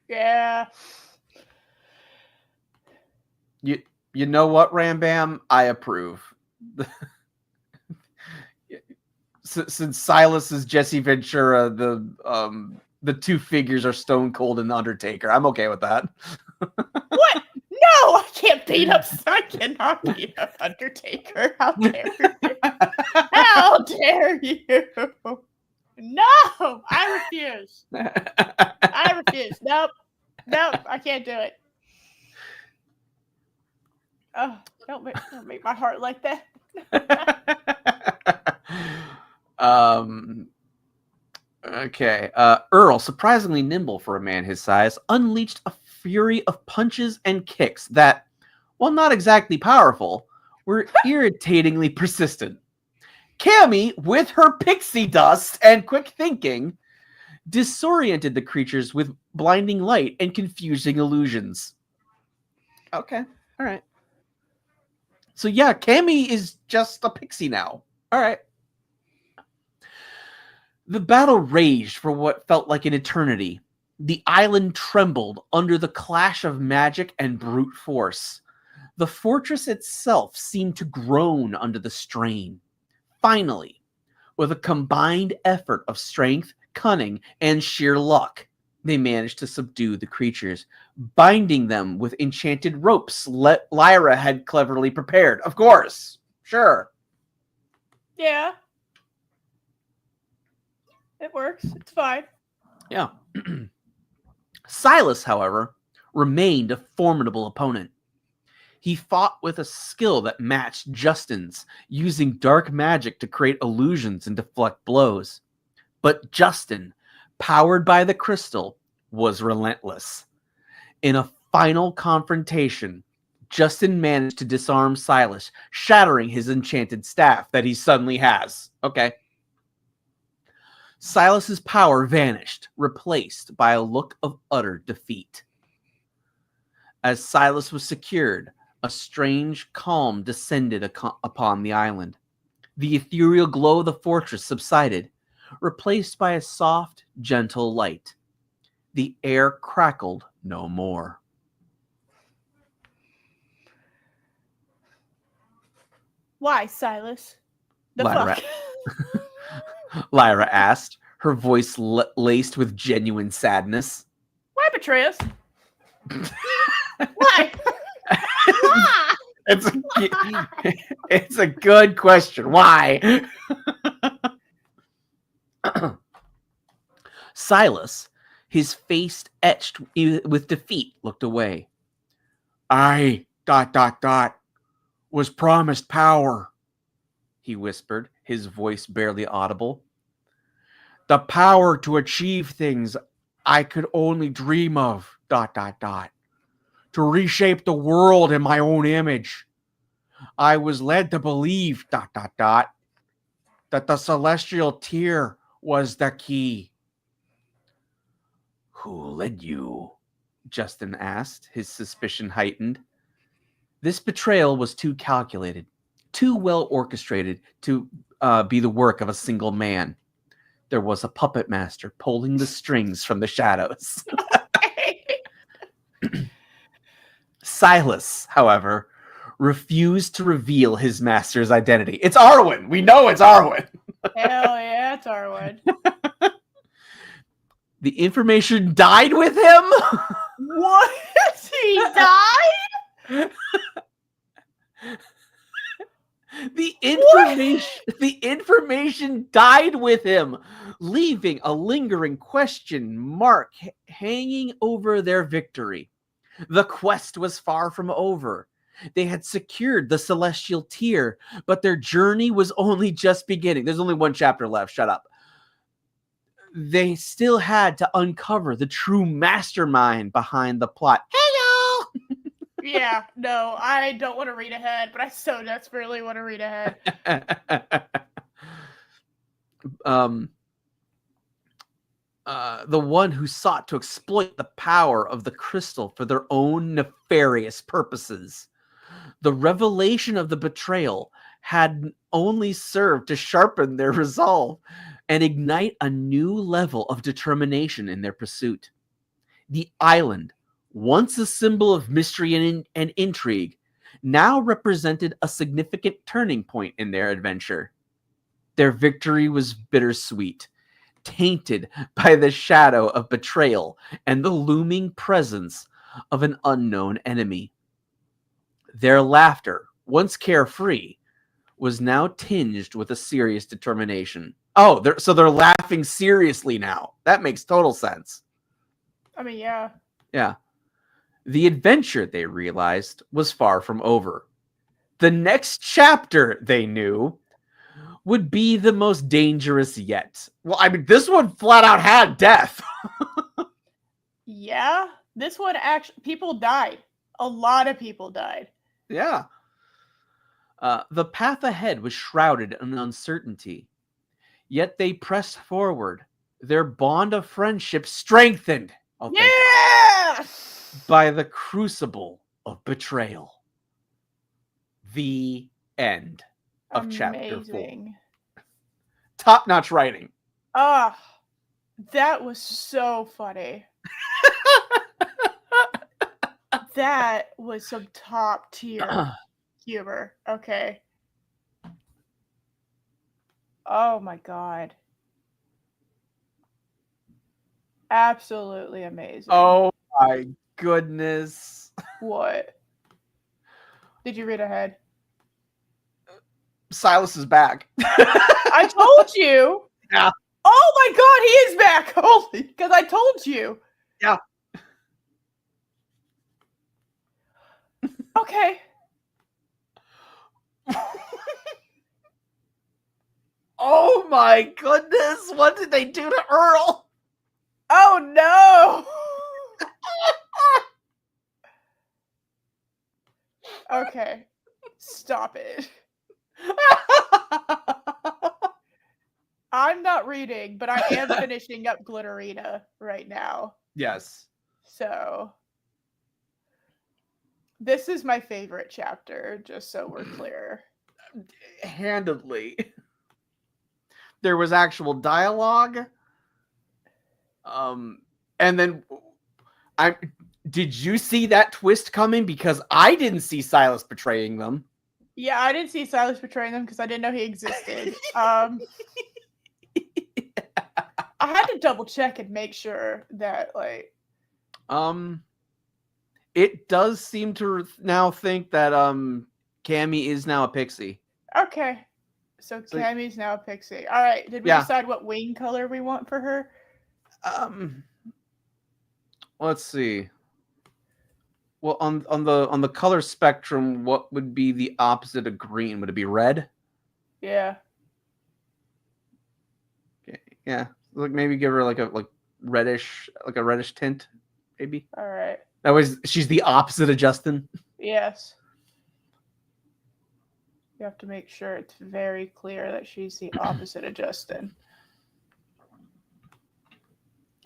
Yeah. You know what, Rambam? I approve. Since Silas is Jesse Ventura, the two figures are Stone Cold and the Undertaker. I'm okay with that. What? No, I can't beat up. I cannot beat up Undertaker. How dare you? How dare you? No, I refuse. I refuse. Nope. I can't do it. Oh, don't make my heart like that. Okay. Earl, surprisingly nimble for a man his size, unleashed a fury of punches and kicks that, while not exactly powerful, were irritatingly persistent. Cammy, with her pixie dust and quick thinking, disoriented the creatures with blinding light and confusing illusions. Okay. All right. So yeah, Cammy is just a pixie now. All right. The battle raged for what felt like an eternity. The island trembled under the clash of magic and brute force. The fortress itself seemed to groan under the strain. Finally, with a combined effort of strength, cunning, and sheer luck, they managed to subdue the creatures, binding them with enchanted ropes Lyra had cleverly prepared. Of course. Sure. Yeah. It works. It's fine. Yeah. Silas, however, remained a formidable opponent. He fought with a skill that matched Justin's, using dark magic to create illusions and deflect blows. But Justin, powered by the crystal, was relentless. In a final confrontation, Justin managed to disarm Silas, shattering his enchanted staff that he suddenly has. Okay. Silas's power vanished, replaced by a look of utter defeat. As Silas was secured, a strange calm descended upon the island. The ethereal glow of the fortress subsided, replaced by a soft, gentle light. The air crackled no more. Why, Silas? The Lyra, fuck? Lyra asked, her voice laced with genuine sadness. Why betray us? Why? Why? It's a good question. Why? Silas, his face etched with defeat, looked away. I ... was promised power, he whispered, his voice barely audible. The power to achieve things I could only dream of ... to reshape the world in my own image. I was led to believe ... that the celestial tear was the key. Who led you? Justin asked, his suspicion heightened. This betrayal was too calculated, too well orchestrated to be the work of a single man. There was a puppet master pulling the strings from the shadows. Silas, however, refused to reveal his master's identity. It's Arwen. We know it's Arwen. Hell yeah, it's Arwen. The information died with him? What? He died? The information died with him, leaving a lingering question mark hanging over their victory. The quest was far from over. They had secured the celestial tear, but their journey was only just beginning. There's only one chapter left. Shut up. They still had to uncover the true mastermind behind the plot. Hello! Yeah, no, I don't want to read ahead, but I so desperately want to read ahead. The one who sought to exploit the power of the crystal for their own nefarious purposes. The revelation of the betrayal had only served to sharpen their resolve and ignite a new level of determination in their pursuit. The island, once a symbol of mystery and intrigue, now represented a significant turning point in their adventure. Their victory was bittersweet, tainted by the shadow of betrayal and the looming presence of an unknown enemy. Their laughter, once carefree, was now tinged with a serious determination. Oh, so they're laughing seriously now. That makes total sense. I mean, yeah. Yeah. The adventure, they realized, was far from over. The next chapter, they knew, would be the most dangerous yet. Well, I mean, this one flat out had death. Yeah, this one actually, people died. A lot of people died. Yeah. The path ahead was shrouded in uncertainty. Yet they pressed forward, their bond of friendship strengthened. Yeah! By the crucible of betrayal. The end of chapter 4. Top-notch writing. Ah, that was so funny. That was some top tier humor. Okay. Oh my god. Absolutely amazing. Oh my goodness. What? Did you read ahead? Silas is back. I told you. Yeah. Oh my god, he is back. Holy, because I told you. Yeah. Okay. Oh my goodness! What did they do to Earl? Oh no! Okay. Stop it. I'm not reading, but I am finishing up Glitterina right now. Yes. So this is my favorite chapter, just so we're clear. Handedly. There was actual dialogue. And then did you see that twist coming? Because I didn't see Silas betraying them. Yeah, I didn't see Silas betraying them because I didn't know he existed. I had to double check and make sure that, like, it does seem to now think that Cammy is now a pixie. okay. So Cammy's now a pixie. All right. Did we decide what wing color we want for her? Let's see. Well, on the color spectrum, what would be the opposite of green? Would it be red? Yeah. Okay. Yeah. Like maybe give her like a reddish tint, maybe. All right. That was she's the opposite of Justin. Yes. You have to make sure it's very clear that she's the opposite of Justin.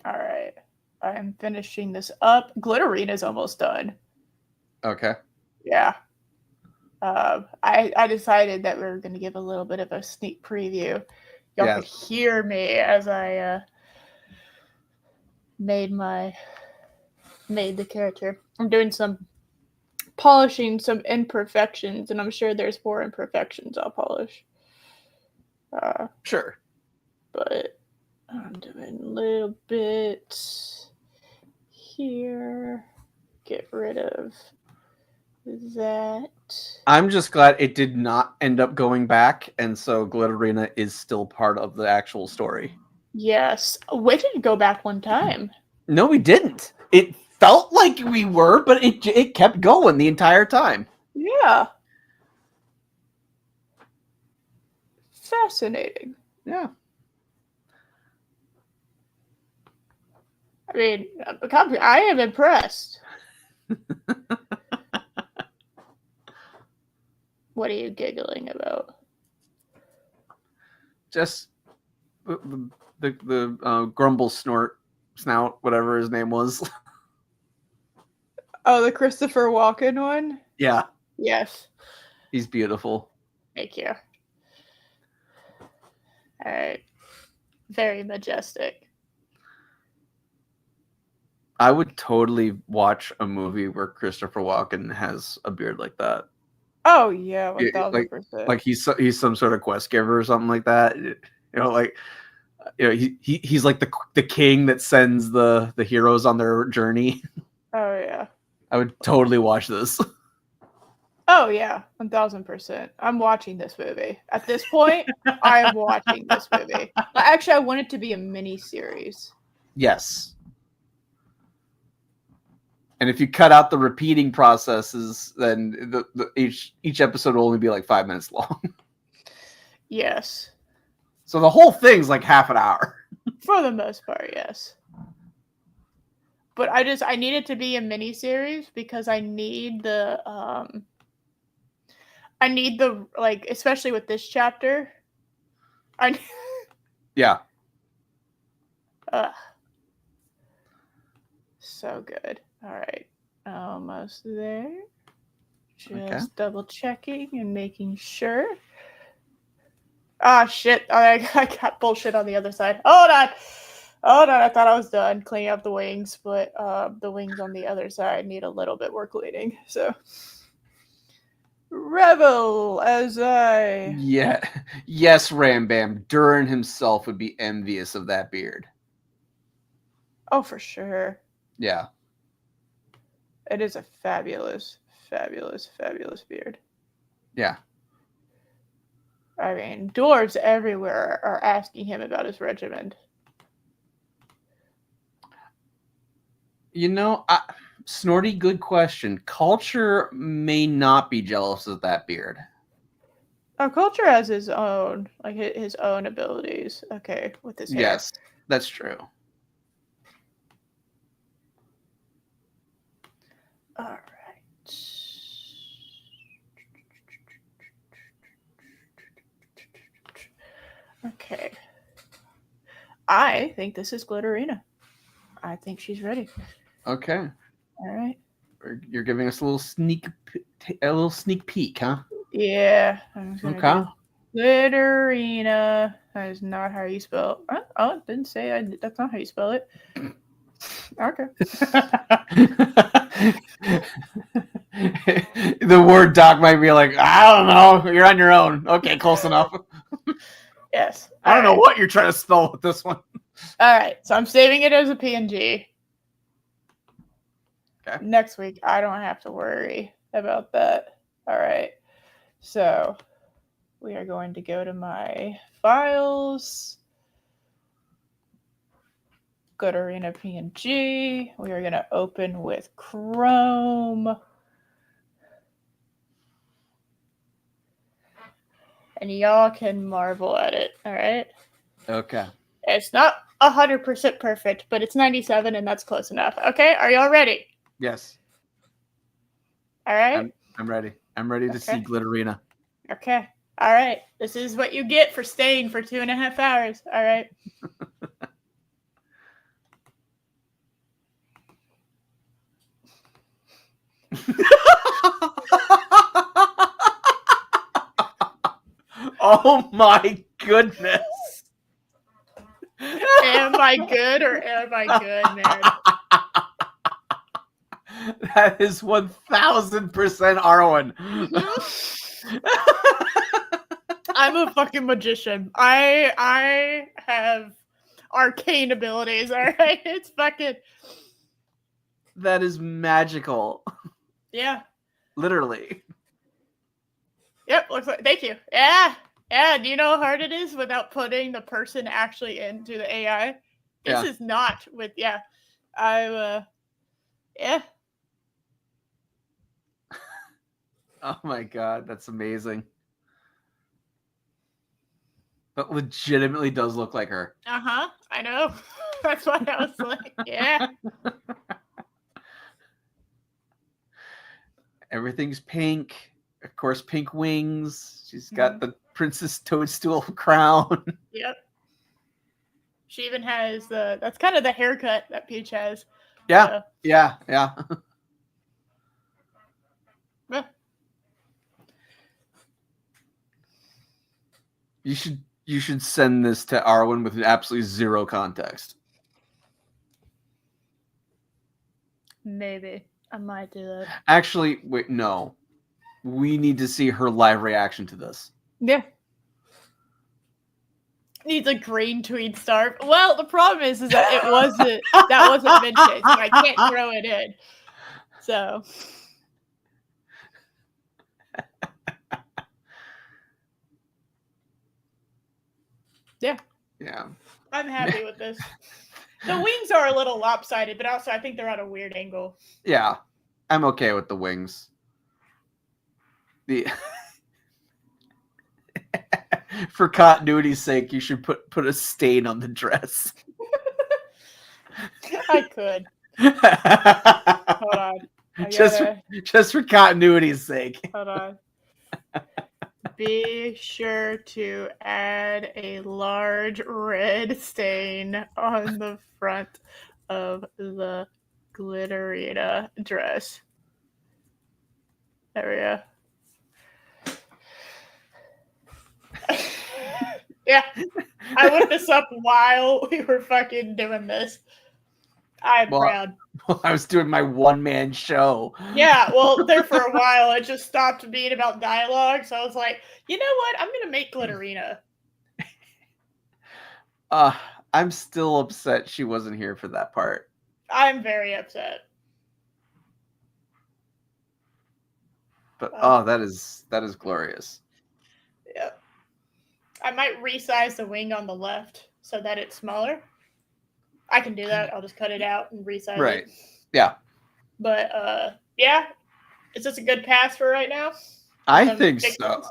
All right. I'm finishing this up. Glitterina's almost done. Okay. Yeah. I decided that we were going to give a little bit of a sneak preview. Y'all could hear me as I made the character. I'm doing some polishing some imperfections, and I'm sure there's more imperfections I'll polish. Sure. But I'm doing a little bit here. Get rid of that. I'm just glad it did not end up going back, and so Glitterina is still part of the actual story. Yes. We didn't go back one time. No, we didn't. It felt like we were, but it kept going the entire time. Yeah. Fascinating. Yeah. I mean, I am impressed. What are you giggling about? Just the grumble snout, whatever his name was. Oh, the Christopher Walken one? Yeah. Yes. He's beautiful. Thank you. All right. Very majestic. I would totally watch a movie where Christopher Walken has a beard like that. Oh yeah, 1000%. Like he's some sort of quest giver or something like that. You know, like he's like the king that sends the heroes on their journey. Oh yeah. I would totally watch this. Oh yeah, 1000%. I'm watching this movie. At this point, I am watching this movie. Actually, I want it to be a mini series. Yes. And if you cut out the repeating processes, then each episode will only be like 5 minutes long. Yes. So the whole thing's like half an hour. For the most part, yes. But I need it to be a mini series because I need the like, especially with this chapter. Yeah. So good. All right. Almost there. Just double checking and making sure. Ah, shit. I got bullshit on the other side. Hold on. I thought I was done cleaning up the wings, but the wings on the other side need a little bit more cleaning. So, revel as I... Yeah. Yes, Rambam. Durin himself would be envious of that beard. Oh, for sure. Yeah. It is a fabulous, fabulous, fabulous beard. Yeah. I mean, dwarves everywhere are asking him about his regiment. You know, Snorty, good question. Culture may not be jealous of that beard. Oh, Culture has his own, like his own abilities. Okay, with his hair. Yes, that's true. All right. Okay. I think this is Glitterina. I think she's ready. Okay. All right. You're giving us a little sneak peek, huh? Yeah. I'm gonna Okay. do Glitterina. That is not how you spell. Oh, it didn't say. That's not how you spell it. Okay. The word doc might be like, I don't know. You're on your own. Okay, close enough. Yes. I don't know what you're trying to spell with this one. All right. So I'm saving it as a PNG. Okay. Next week, I don't have to worry about that. All right. So we are going to go to my files. Go to Arena PNG. We are going to open with Chrome. And y'all can marvel at it. All right. Okay. It's not 100% perfect, but it's 97 and that's close enough. Okay. Are y'all ready? Yes. All right. I'm ready. I'm ready to see Glitterina. Okay. All right. This is what you get for staying for 2.5 hours. All right. Oh my goodness. Am I good or am I good, man? That is 1000% Arwen. I'm a fucking magician. I have arcane abilities, alright? It's fucking... That is magical. Yeah. Literally. Yep, looks like... Thank you. Yeah. Yeah, do you know how hard it is without putting the person actually into the AI? This is not with... Yeah. Yeah. Oh my god, that's amazing. That legitimately does look like her. Uh-huh. I know. That's why I was like, yeah. Everything's pink. Of course, pink wings. She's got the Princess Toadstool crown. Yep. She even has the... That's kind of the haircut that Peach has. Yeah. So. Yeah. Yeah. You should send this to Arwen with absolutely zero context. Maybe. I might do that. Actually, wait, no. We need to see her live reaction to this. Yeah. Needs a green tweed star. Well, the problem is that that wasn't vintage, so I can't throw it in. So. Yeah. Yeah. I'm happy with this. The wings are a little lopsided, but also I think they're at a weird angle. Yeah. I'm okay with the wings. For continuity's sake, you should put a stain on the dress. I could. Hold on. Just for continuity's sake. Hold on. Be sure to add a large red stain on the front of the Glitterina dress. There we go. Yeah, I looked this up while we were fucking doing this. I'm proud. Well, I was doing my one-man show. Yeah, well, there for a while, it just stopped being about dialogue, so I was like, you know what? I'm gonna make Glitterina. I'm still upset she wasn't here for that part. I'm very upset. But that is glorious. Yep. I might resize the wing on the left so that it's smaller. I can do that. I'll just cut it out and resize it. Right. Yeah. But yeah, is this a good pass for right now? I think so.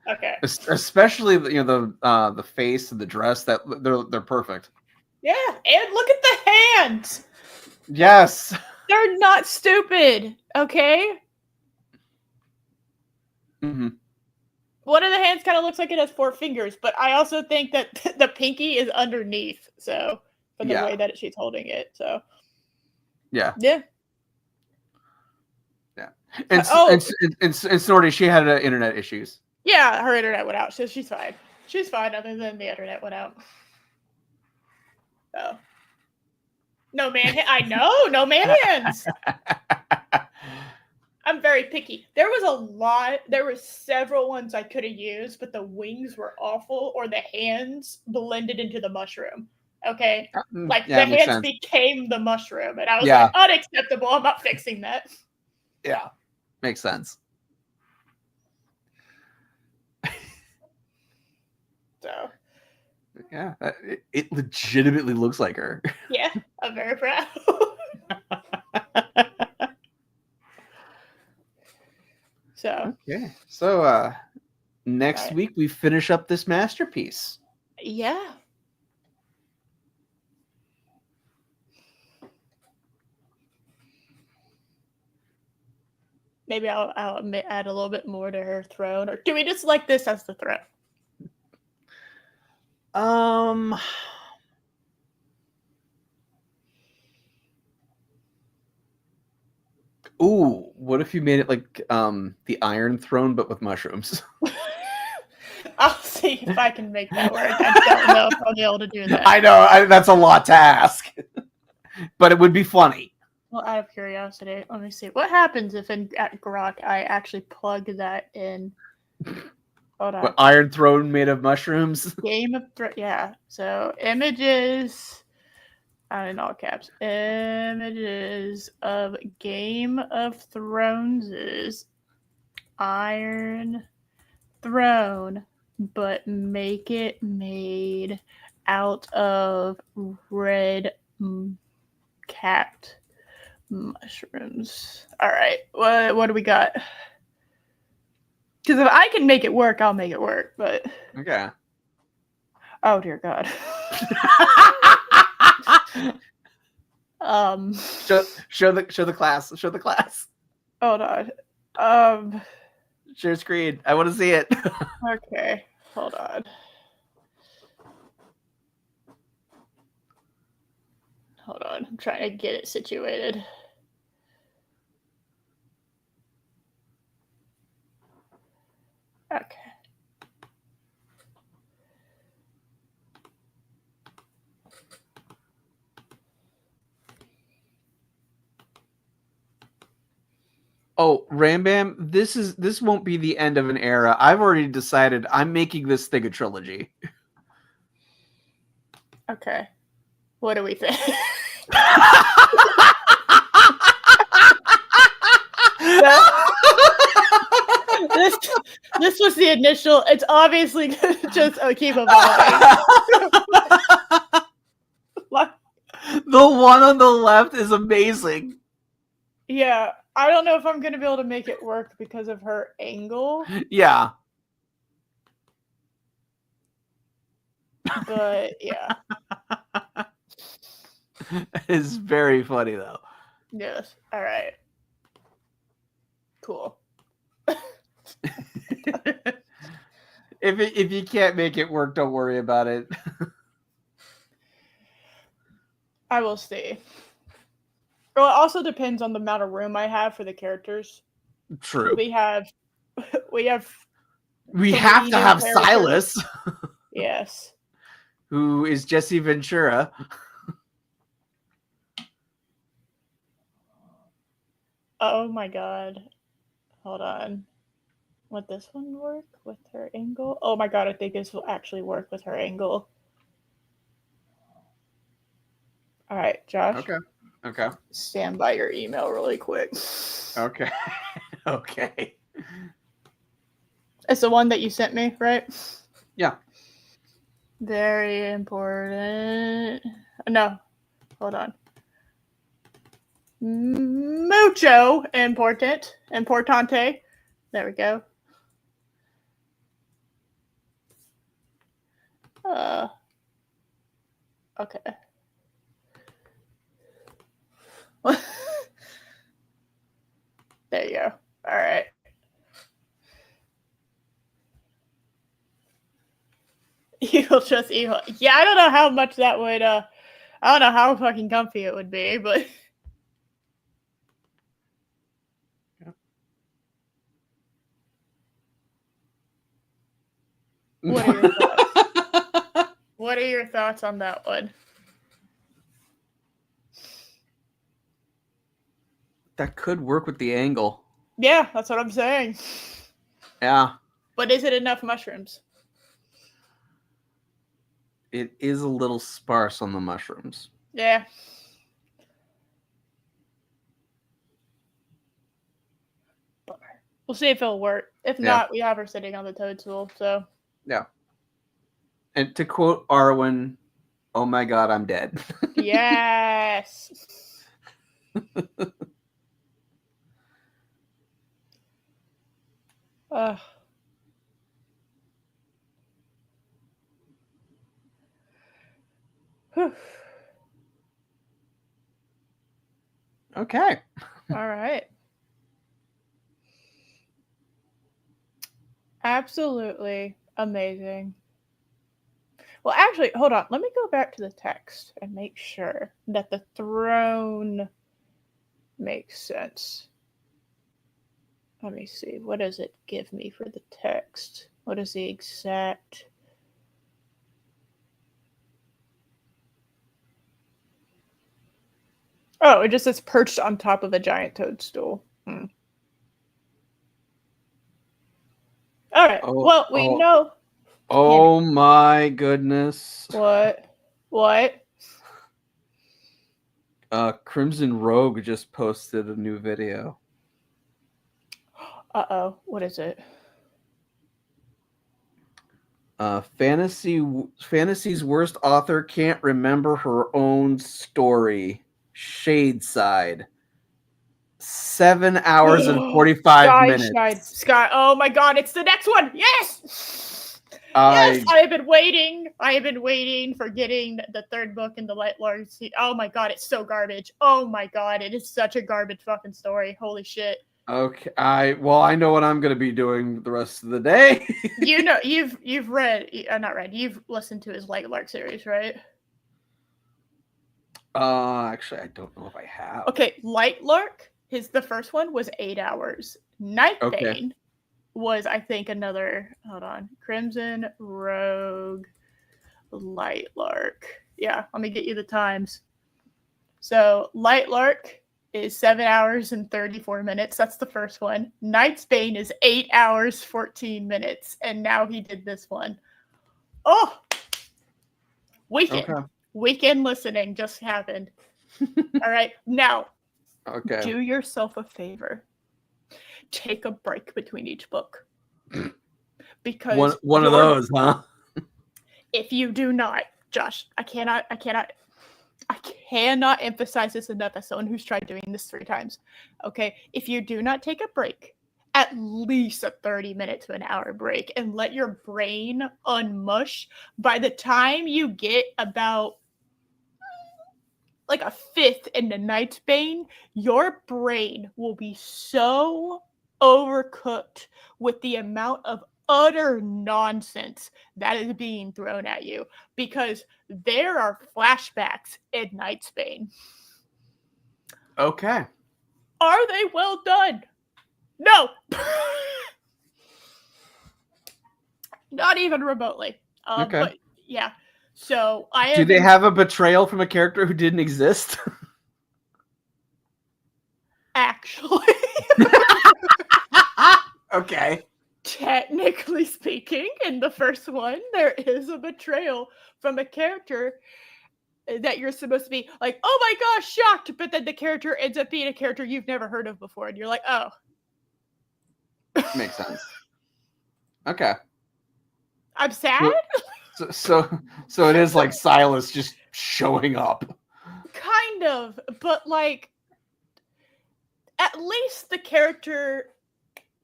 Okay. Especially the face and the dress, that they're perfect. Yeah, and look at the hands. Yes. They're not stupid. Okay. Mm-hmm. One of the hands kind of looks like it has 4 fingers, but I also think that the pinky is underneath. So from the way that she's holding it, so yeah. And Snorty, she had internet issues. Yeah, her internet went out, so she's fine. She's fine, other than the internet went out. So no man, I know, no man hands. I'm very picky. There were several ones I could have used, but the wings were awful, or the hands blended into the mushroom. Okay, like the hands became the mushroom, and I was like, unacceptable. I'm not fixing that. Yeah, makes sense. So, yeah, it legitimately looks like her. Yeah, I'm very proud. So okay, so next week we finish up this masterpiece. Yeah. Maybe I'll add a little bit more to her throne, or do we just like this as the throne? Ooh, what if you made it like the Iron Throne but with mushrooms? I'll see if I can make that work. I don't know if I'll be able to do that. I know, that's a lot to ask. But it would be funny. Well, out of curiosity, let me see. What happens if at Grok I actually plug that in? Hold on. What, Iron Throne made of mushrooms? Game of Thrones. Yeah. So images. In all caps, images of Game of Thrones is Iron Throne, but make it made out of red cat mushrooms. All right, what do we got? Because if I can make it work, I'll make it work. But okay. Oh dear God. Show the class. Show the class. Hold on. Share screen. I want to see it. Okay. Hold on. I'm trying to get it situated. Okay. Oh, Rambam, this won't be the end of an era. I've already decided I'm making this thing a trilogy. Okay. What do we think? This was the initial. It's obviously just keep evolving. The one on the left is amazing. Yeah, I don't know if I'm going to be able to make it work because of her angle. Yeah. But yeah. It's very funny though. Yes. All right. Cool. If you can't make it work, don't worry about it. I will see. Well, it also depends on the amount of room I have for the characters. True. We have to have Silas. Yes. Who is Jesse Ventura. Oh my God. Hold on. Would this one work with her angle? Oh my God, I think this will actually work with her angle. All right, Josh. Okay. Stand by your email really quick. Okay. Okay. It's the one that you sent me, right? Yeah. Very important. No. Hold on. Mucho importante. There we go. Okay. There you go. All right. You'll just evil. Yeah, I don't know how much that would. I don't know how fucking comfy it would be, but. What are your thoughts? What are your thoughts on that one? That could work with the angle. Yeah, that's what I'm saying. Yeah. But is it enough mushrooms? It is a little sparse on the mushrooms. Yeah. We'll see if it'll work. If not, we have her sitting on the toadstool, so. Yeah. And to quote Arwen, oh my god, I'm dead. Yes. Okay. All right. Absolutely amazing. Well, actually, hold on. Let me go back to the text and make sure that the throne makes sense. Let me see. What does it give me for the text? What is the exact... Oh, it just says perched on top of a giant toadstool. All right. Well, we know. Oh my goodness. What? Crimson Rogue just posted a new video. Uh-oh. What is it? Fantasy's worst author can't remember her own story. Shadeside. 7 hours and 45 minutes. Sky. Oh my god, it's the next one. Yes. Yes, I have been waiting for getting the third book in the Light Lord. Oh my god, it's so garbage. Oh my god, it is such a garbage fucking story. Holy shit. Okay, I know what I'm gonna be doing the rest of the day. You know, you've you've listened to his Light Lark series, right? Actually, I don't know if I have. Okay, Light Lark, the first one was 8 hours. Nightbane was, I think, another. Hold on, Crimson Rogue, Light Lark. Yeah, let me get you the times. So Light Lark is 7 hours and 34 minutes. That's the first one. Nightbane is 8 hours, 14 minutes. And now he did this one. Oh! Weekend listening just happened. All right. Now, do yourself a favor. Take a break between each book. Because one of those, huh? If you do not, Josh, I cannot emphasize this enough as someone who's tried doing this 3 times. Okay, if you do not take a break, at least a 30-minute to an hour break, and let your brain unmush, by the time you get about like a fifth in the Nightbane, your brain will be so overcooked with the amount of utter nonsense that is being thrown at you, because there are flashbacks in Nightbane. Okay. Are they well done? No. Not even remotely. But yeah. So do they have a betrayal from a character who didn't exist? Actually. Okay. Technically speaking, in the first one, there is a betrayal from a character that you're supposed to be like, oh my gosh, shocked, but then the character ends up being a character you've never heard of before, and you're like, oh. Makes sense. Okay. I'm sad? So it is like Silas just showing up. Kind of, but like, at least the character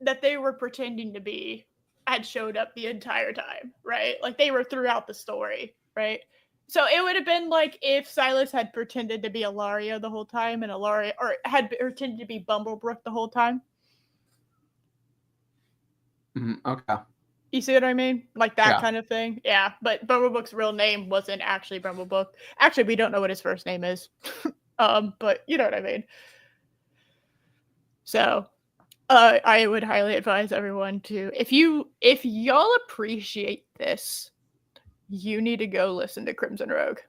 that they were pretending to be had showed up the entire time, right? Like they were throughout the story, right? So it would have been like if Silas had pretended to be Ilaria the whole time and Ilaria, or had pretended to be Bumblebrook the whole time. Okay. You see what I mean? Like that Yeah. kind of thing. Yeah, but Bumblebrook's real name wasn't actually Bumblebrook. Actually, we don't know what his first name is. But you know what I mean. So, I would highly advise everyone to, if y'all appreciate this, you need to go listen to Crimson Rogue.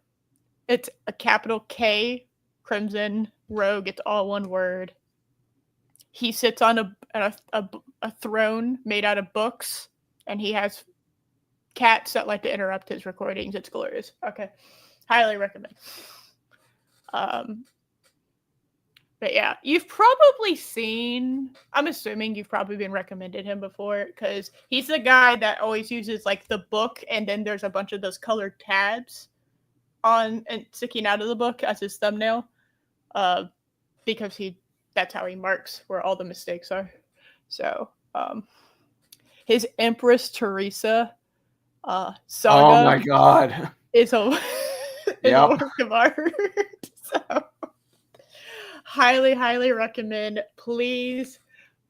It's a capital K, Crimson Rogue. It's all one word. He sits on a throne made out of books, and he has cats that like to interrupt his recordings. It's glorious. Okay, highly recommend. But yeah, you've probably seen, I'm assuming you've probably been recommended him before, because he's the guy that always uses like the book and then there's a bunch of those colored tabs on and sticking out of the book as his thumbnail. Because that's how he marks where all the mistakes are. So his Empress Teresa saga. Oh my god. Is a work of art. So highly recommend, please.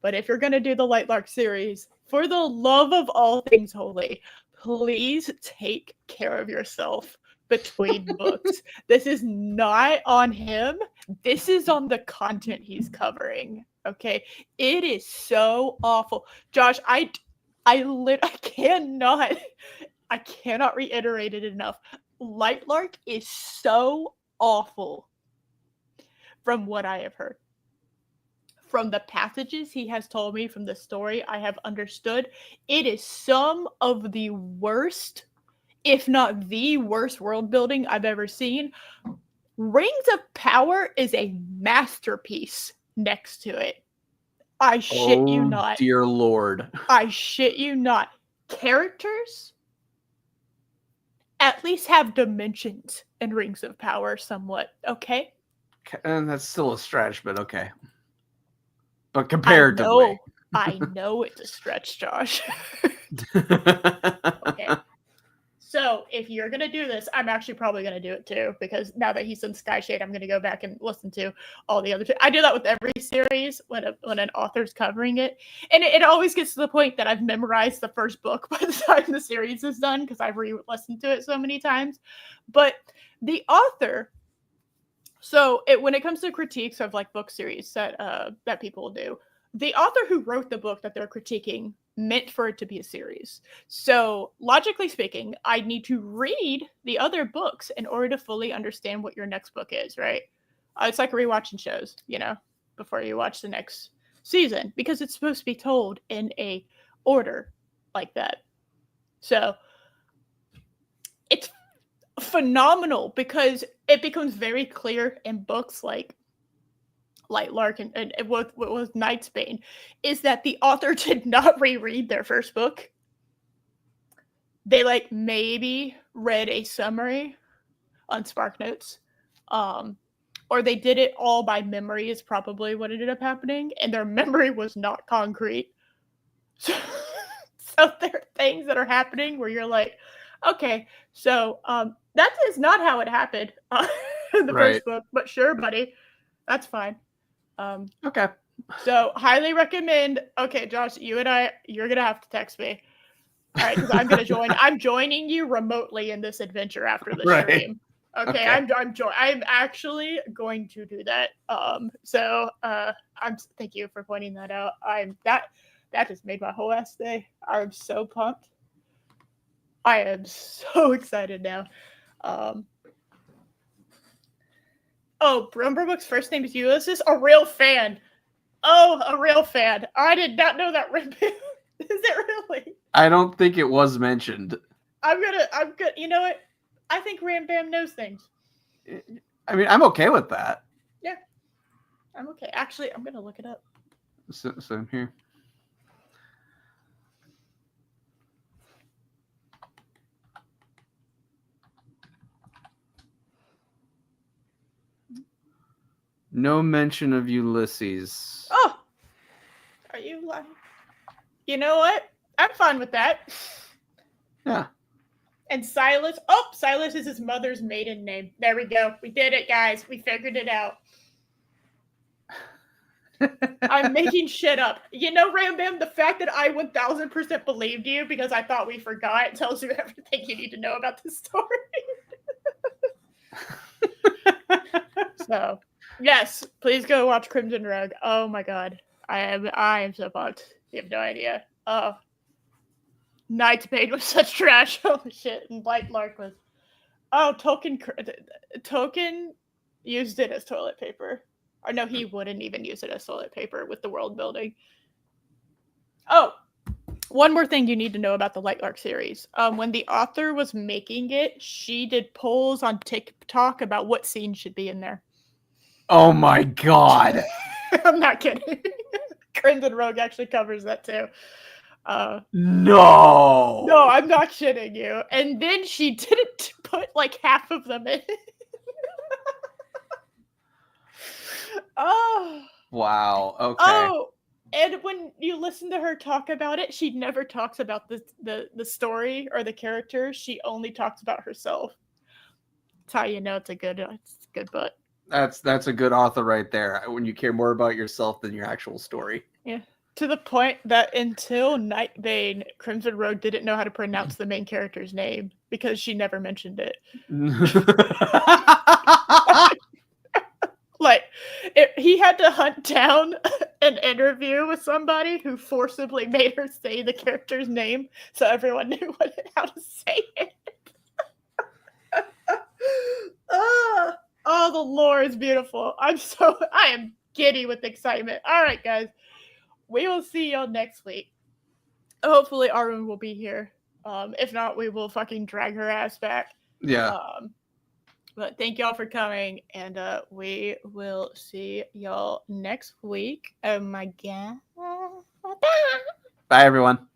But if you're going to do the Lightlark series, for the love of all things holy, please take care of yourself between books. This is not on him. This is on the content he's covering. Okay? It is so awful. Josh, I cannot reiterate it enough. Lightlark is so awful. From what I have heard. From the passages he has told me, from the story I have understood, it is some of the worst, if not the worst world building I've ever seen. Rings of Power is a masterpiece next to it. I shit you not. Dear Lord. I shit you not. Characters at least have dimensions in Rings of Power somewhat, okay? And that's still a stretch, but okay. But comparatively. I know it's a stretch, Josh. Okay. So if you're going to do this, I'm actually probably going to do it too, because now that he's in Skyshade, I'm going to go back and listen to all the other. I do that with every series when an author's covering it. And it always gets to the point that I've memorized the first book by the time the series is done, because I've re-listened to it so many times. But the author... So when it comes to critiques of like book series that people do, the author who wrote the book that they're critiquing meant for it to be a series. So logically speaking, I need to read the other books in order to fully understand what your next book is, right? It's like rewatching shows, before you watch the next season, because it's supposed to be told in a order like that. So it's phenomenal because it becomes very clear in books like Lightlark and with Nightsbane, is that the author did not reread their first book. They maybe read a summary on SparkNotes, or they did it all by memory is probably what ended up happening, and their memory was not concrete. So there are things that are happening where you're like, okay, so that is not how it happened in the first book, but sure, buddy, that's fine. Okay. So highly recommend. Okay, Josh, you're gonna have to text me. All right, because I'm gonna join. I'm joining you remotely in this adventure after the stream. Okay. I'm actually going to do that. Thank you for pointing that out. That just made my whole ass day. I'm so pumped. I am so excited now. Bumblebrook's first name is Ulysses? A real fan. Oh, a real fan. I did not know that. Is it really? I don't think it was mentioned. I'm gonna, you know what? I think Ram Bam knows things. I mean, I'm okay with that. Yeah. I'm okay. Actually, I'm gonna look it up. So I'm here. No mention of Ulysses. You know what? I'm fine with that. Yeah. And Silas. Oh, Silas is his mother's maiden name. There we go. We did it, guys. We figured it out. I'm making shit up. You know, Rambam, the fact that I 1000% believed you because I thought we forgot tells you everything you need to know about this story. So, yes, please go watch Crimson Rogue. Oh my god. I am so pumped. You have no idea. Oh. Knight's Bane was such trash. Holy shit. And Light Lark was. Oh, Token used it as toilet paper. Or no, he wouldn't even use it as toilet paper with the world building. Oh, one more thing you need to know about the Light Lark series. When the author was making it, she did polls on TikTok about what scenes should be in there. Oh my god. I'm not kidding. Crimson Rogue actually covers that too. No, I'm not shitting you. And then she didn't put like half of them in. Oh. Wow. Okay. Oh, and when you listen to her talk about it, she never talks about the story or the characters. She only talks about herself. That's how you know it's a good book. That's a good author right there. When you care more about yourself than your actual story. Yeah. To the point that until Nightbane, Crimson Rogue didn't know how to pronounce the main character's name because she never mentioned it. Like, he had to hunt down an interview with somebody who forcibly made her say the character's name so everyone knew how to say it. Oh, the lore is beautiful. I am giddy with excitement. All right, guys. We will see y'all next week. Hopefully, Arwen will be here. If not, we will fucking drag her ass back. Yeah. But thank y'all for coming, and we will see y'all next week. Oh my god. Bye, everyone.